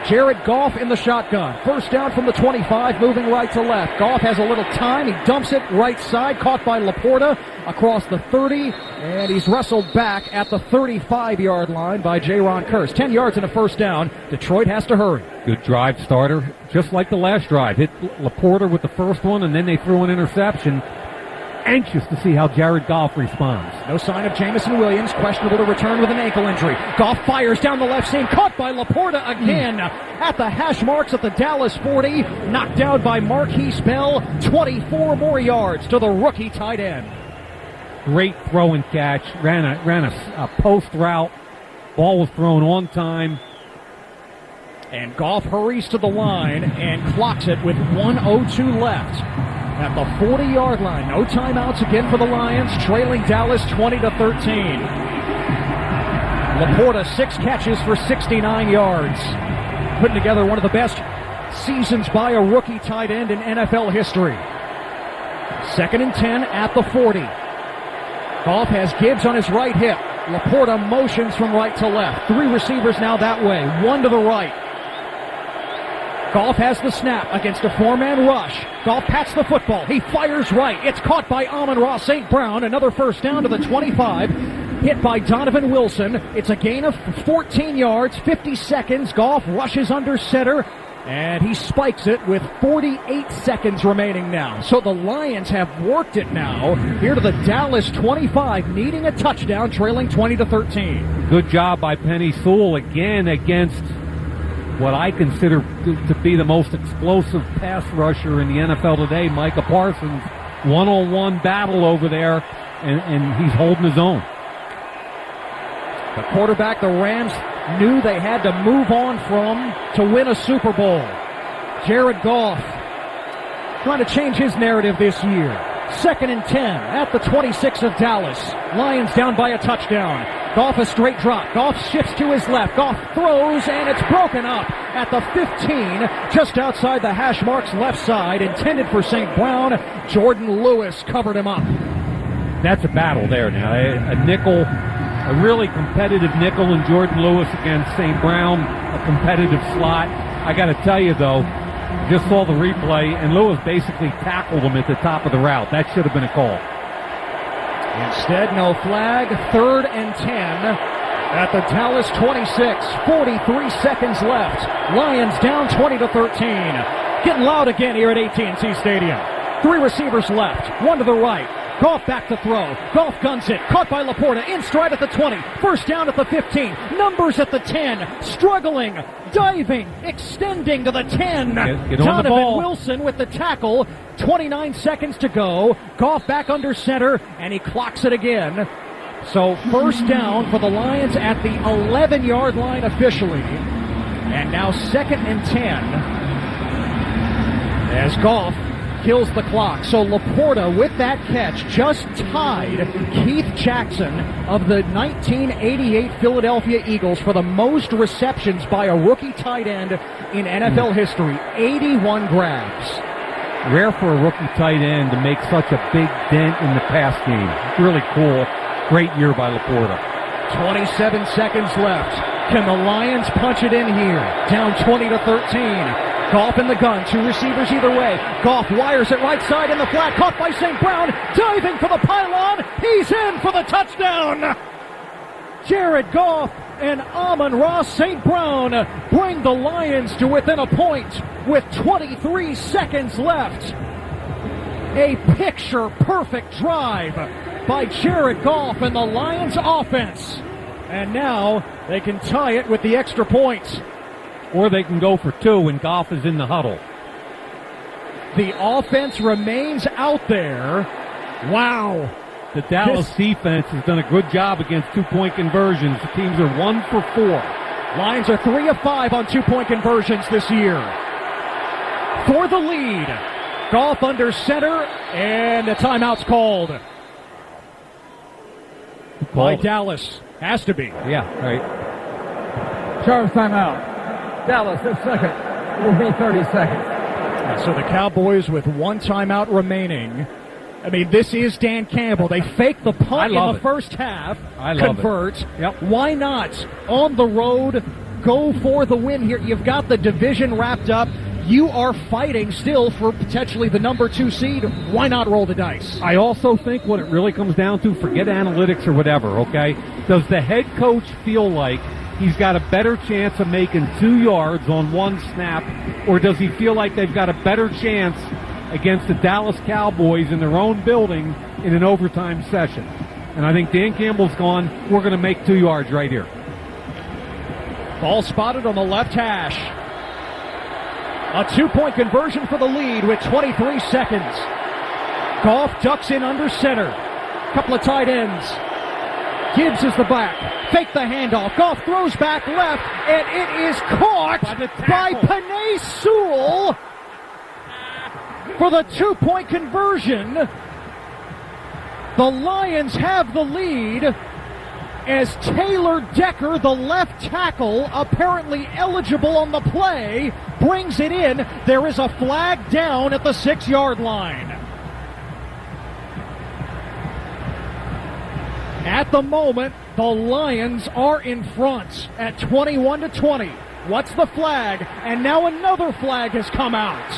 Jared Goff in the shotgun. First down from the 25, moving right to left. Goff has a little time. He dumps it right side, caught by Laporta across the 30, and he's wrestled back at the 35-yard line by Jaron Kearse. 10 yards and a first down. Detroit has to hurry. Good drive starter, just like the last drive. Hit Laporta with the first one, and then they threw an interception. Anxious to see how Jared Goff responds. No sign of Jamison Williams, questionable to return with an ankle injury. Goff fires down the left seam, caught by Laporta again at the hash marks at the Dallas 40, knocked down by Marquise Bell. 24 more yards to the rookie tight end. Great throw and catch, ran a post route, ball was thrown on time. And Goff hurries to the line and clocks it with 1:02 left. At the 40-yard line. No timeouts again for the Lions, trailing Dallas 20-13. Laporta, 6 catches for 69 yards. Putting together one of the best seasons by a rookie tight end in NFL history. 2nd and 10 at the 40. Goff has Gibbs on his right hip. Laporta motions from right to left. 3 receivers now that way, 1 to the right. Goff has the snap against a 4-man rush. Goff pats the football. He fires right. It's caught by Amon-Ra St. Brown. Another first down to the 25. Hit by Donovan Wilson. It's a gain of 14 yards, 50 seconds. Goff rushes under center, and he spikes it with 48 seconds remaining now. So the Lions have worked it now. Here to the Dallas 25, needing a touchdown, trailing 20-13. Good job by Penny Sewell again against what I consider to be the most explosive pass rusher in the NFL today, Micah Parsons. One-on-one battle over there, and he's holding his own. The quarterback the Rams knew they had to move on from to win a Super Bowl. Jared Goff trying to change his narrative this year. 2nd and 10 at the 26 of Dallas. Lions down by a touchdown. Goff a straight drop. Goff shifts to his left. Goff throws, and it's broken up at the 15, just outside the hash marks left side, intended for St. Brown. Jordan Lewis covered him up. That's a battle there now. A nickel, a really competitive nickel in Jordan Lewis against St. Brown, a competitive slot. I got to tell you, though, just saw the replay, and Lewis basically tackled him at the top of the route. That should have been a call. Instead, no flag. 3rd and 10 at the Dallas 26. 43 seconds left. Lions down 20-13. Getting loud again here at AT&T Stadium. 3 receivers left. 1 to the right. Goff back to throw. Goff guns it. Caught by Laporta. In stride at the 20. First down at the 15. Numbers at the 10. Struggling. Diving. Extending to the 10. Get Donovan Wilson with the tackle. 29 seconds to go. Goff back under center, and he clocks it again. So first down for the Lions at the 11-yard line officially. And now 2nd and 10 as Goff kills the clock. So Laporta, with that catch, just tied Keith Jackson of the 1988 Philadelphia Eagles for the most receptions by a rookie tight end in NFL history. 81 grabs. Rare for a rookie tight end to make such a big dent in the pass game. Really cool. Great year by Laporta. 27 seconds left. Can the Lions punch it in here? Down 20-13. Goff in the gun, 2 receivers either way. Goff wires it right side in the flat, caught by St. Brown, diving for the pylon. He's in for the touchdown. Jared Goff and Amon-Ra St. Brown bring the Lions to within a point with 23 seconds left. A picture-perfect drive by Jared Goff and the Lions offense. And now they can tie it with the extra point. Or they can go for 2 and Goff is in the huddle. The offense remains out there. Wow. The Dallas defense has done a good job against 2-point conversions. The teams are 1 for 4. Lions are 3 of 5 on 2-point conversions this year. For the lead. Goff under center, and a timeout's called. By Dallas. Has to be. Yeah, right. Charge timeout. Dallas at second. It will be 30 seconds. So the Cowboys with 1 timeout remaining. I mean, this is Dan Campbell. They fake the punt in the first half. Convert. Yep. Why not? On the road, go for the win here. You've got the division wrapped up. You are fighting still for potentially the number 2 seed. Why not roll the dice? I also think what it really comes down to, forget analytics or whatever, okay? Does the head coach feel like he's got a better chance of making 2 yards on 1 snap, or does he feel like they've got a better chance against the Dallas Cowboys in their own building in an overtime session? And I think Dan Campbell's gone, we're going to make 2 yards right here. Ball spotted on the left hash. A 2-point conversion for the lead with 23 seconds. Goff ducks in under center. Couple of tight ends. Gibbs is the back. Fake the handoff. Goff throws back left, and it is caught by Penei Sewell for the 2-point conversion. The Lions have the lead as Taylor Decker, the left tackle, apparently eligible on the play, brings it in. There is a flag down at the 6-yard line. At the moment, the Lions are in front at 21-20. What's the flag? And now another flag has come out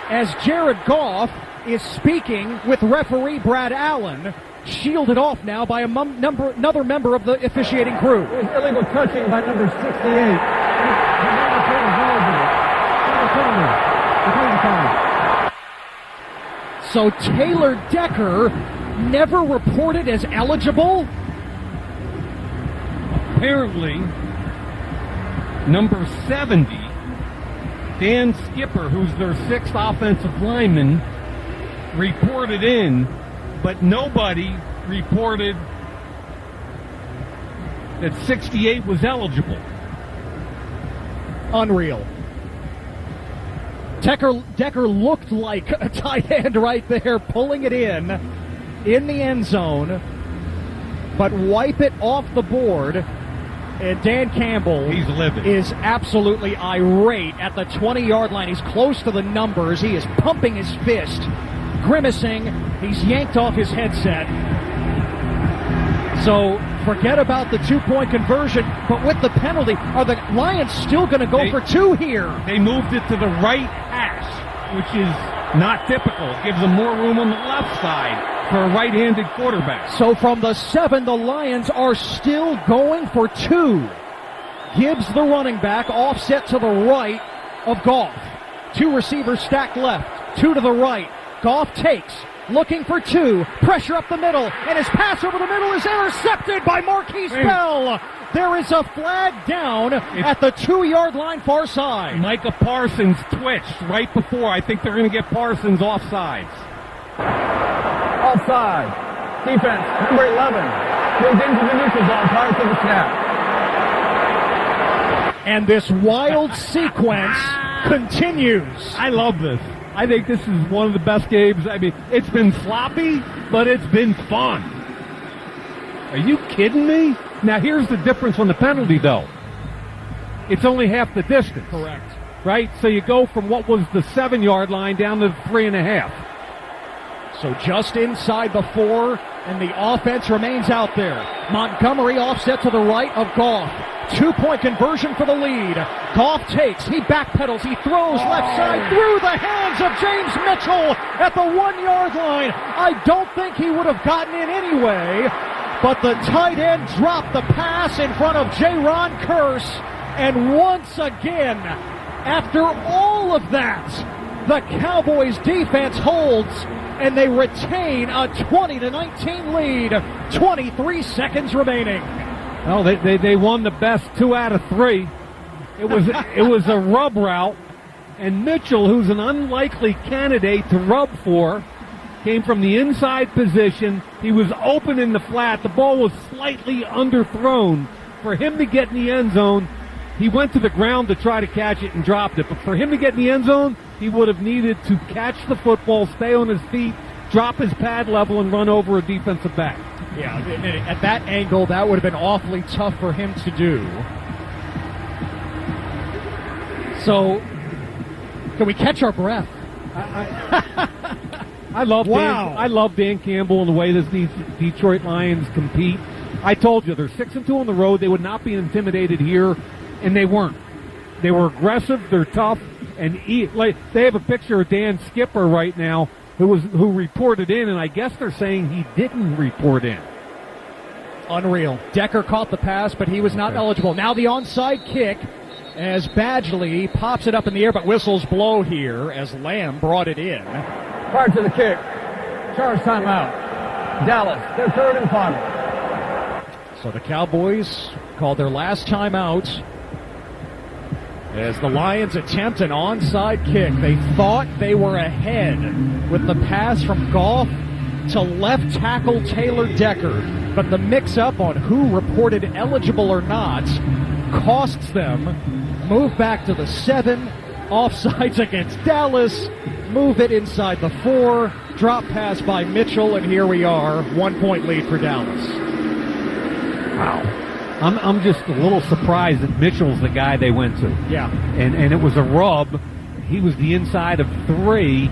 as Jared Goff is speaking with referee Brad Allen, shielded off now by another member of the officiating crew. There's illegal touching by number 68. So Taylor Decker never reported as eligible? Apparently, number 70, Dan Skipper, who's their 6th offensive lineman, reported in, but nobody reported that 68 was Unreal. Decker looked like a tight end right there, pulling it in the end zone, but wipe it off the board. And Dan Campbell He's livid. Is absolutely irate at the 20-yard line. He's close to the numbers. He is pumping his fist, grimacing. He's yanked off his headset. So forget about the 2-point conversion, but with the penalty, are the Lions still going to go for 2 here? They moved it to the right hash, which is not typical. It gives them more room on the left side for a right-handed quarterback. So from the 7, the Lions are still going for 2. Gibbs, the running back, offset to the right of Goff. 2 receivers stacked left, 2 to the right. Goff takes, looking for 2, pressure up the middle, and his pass over the middle is intercepted by Marquise Bell. There is a flag down at the 2-yard line far side. Micah Parsons twitched right before. I think they're going to get Parsons offsides. Offside. Defense, number 11. Goes into the neutral zone prior to the snap. And this wild sequence continues. I love this. I think this is one of the best games. I mean, it's been sloppy, but it's been fun. Are you kidding me? Now, here's the difference on the penalty, though. It's only half the distance. Correct. Right? So you go from what was the 7-yard line down to the 3.5. So just inside the 4, and the offense remains out there. Montgomery offset to the right of Goff. 2-point conversion for the lead. Goff takes, he backpedals, he throws left side through the hands of James Mitchell at the 1-yard line. I don't think he would have gotten in anyway, but the tight end dropped the pass in front of Jaron Kearse, and once again, after all of that, the Cowboys defense holds, and they retain a 20-19 lead. 23 seconds remaining. Well, they won the best 2 out of 3. It was a rub route, and Mitchell, who's an unlikely candidate to rub for, came from the inside position. He was open in the flat. The ball was slightly underthrown. For him to get in the end zone, he went to the ground to try to catch it and dropped it. But for him to get in the end zone, he would have needed to catch the football, stay on his feet, drop his pad level, and run over a defensive back. Yeah, at that angle, that would have been awfully tough for him to do. So, can we catch our breath? I love Dan Campbell and the way these Detroit Lions compete. I told you, they're 6-2 on the road. They would not be intimidated here, and they weren't. They were aggressive. They're tough, and they have a picture of Dan Skipper right now, who reported in, and I guess they're saying he didn't report in. Unreal. Decker caught the pass, but he was not eligible. Now the onside kick as Badgley pops it up in the air, but whistles blow here as Lamb brought it in. Prior to the kick, charge timeout. Dallas, their 3rd and final. So the Cowboys called their last timeout as the Lions attempt an onside kick. They thought they were ahead with the pass from Goff to left tackle Taylor Decker, but the mix-up on who reported eligible or not costs them. Move back to the 7, offsides against Dallas, move it inside the 4, drop pass by Mitchell, and here we are, 1-point lead for Dallas. Wow. I'm just a little surprised that Mitchell's the guy they went to. Yeah. And it was a rub. He was the inside of 3.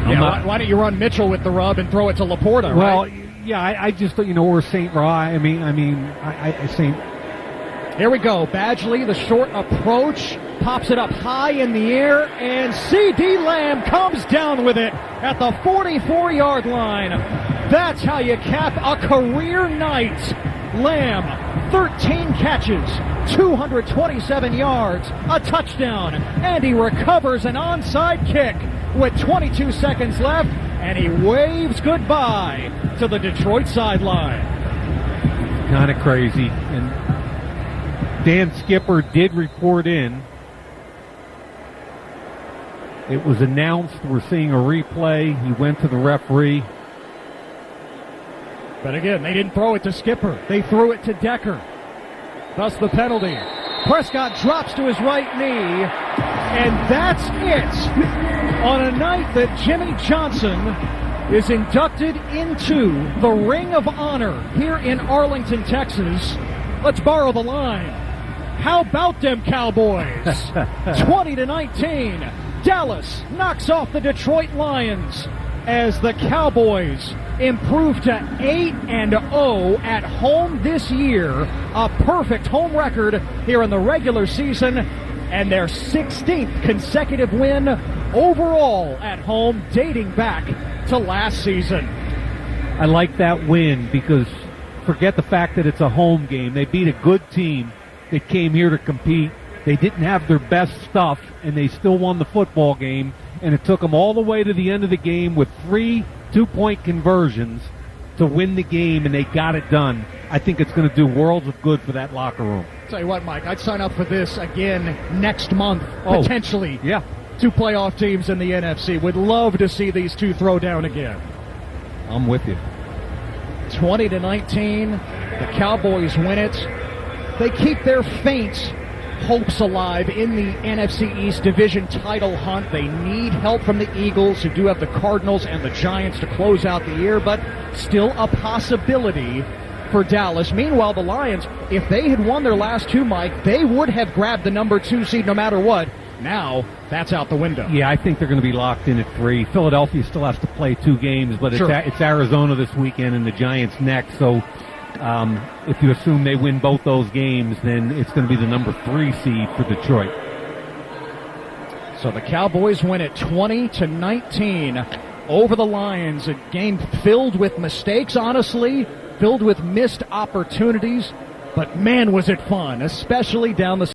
Why don't you run Mitchell with the rub and throw it to Laporta, well, right? Yeah, I just, or St. Rye. St. Here we go. Badgley, the short approach, pops it up high in the air, and C.D. Lamb comes down with it at the 44-yard line. That's how you cap a career night. Lamb, 13 catches, 227 yards, a touchdown, and he recovers an onside kick with 22 seconds left, and he waves goodbye to the Detroit sideline. Kind of crazy. And Dan Skipper did report in. It was announced. We're seeing a replay. He went to the referee. But again, they didn't throw it to Skipper. They threw it to Decker. Thus the penalty. Prescott drops to his right knee, and that's it. On a night that Jimmy Johnson is inducted into the Ring of Honor here in Arlington, Texas. Let's borrow the line. How about them Cowboys? 20-19. Dallas knocks off the Detroit Lions as the Cowboys improve to 8-0 at home this year. A perfect home record here in the regular season, and their 16th consecutive win overall at home dating back to last season. I like that win because forget the fact that it's a home game. They beat a good team that came here to compete. They didn't have their best stuff, and they still won the football game. And it took them all the way to the end of the game with 3 2-point conversions to win the game, and they got it done. I think it's going to do worlds of good for that locker room. Tell you what, Mike, I'd sign up for this again next month, potentially. Yeah. 2 playoff teams in the NFC. Would love to see these two throw down again. I'm with you. 20-19. The Cowboys win it. They keep their faint hopes alive in the NFC East division title hunt. They need help from the Eagles, who do have the Cardinals and the Giants to close out the year, but still a possibility for Dallas. Meanwhile, the Lions, if they had won their last 2, Mike, they would have grabbed the number 2 seed no matter what. Now, that's out the window. Yeah, I think they're going to be locked in at 3. Philadelphia still has to play 2 games, but Sure. it's Arizona this weekend and the Giants next. So if you assume they win both those games, then it's going to be the number 3 seed for Detroit. So the Cowboys win it 20-19 over the Lions. A game filled with mistakes, honestly, filled with missed opportunities. But man, was it fun, especially down the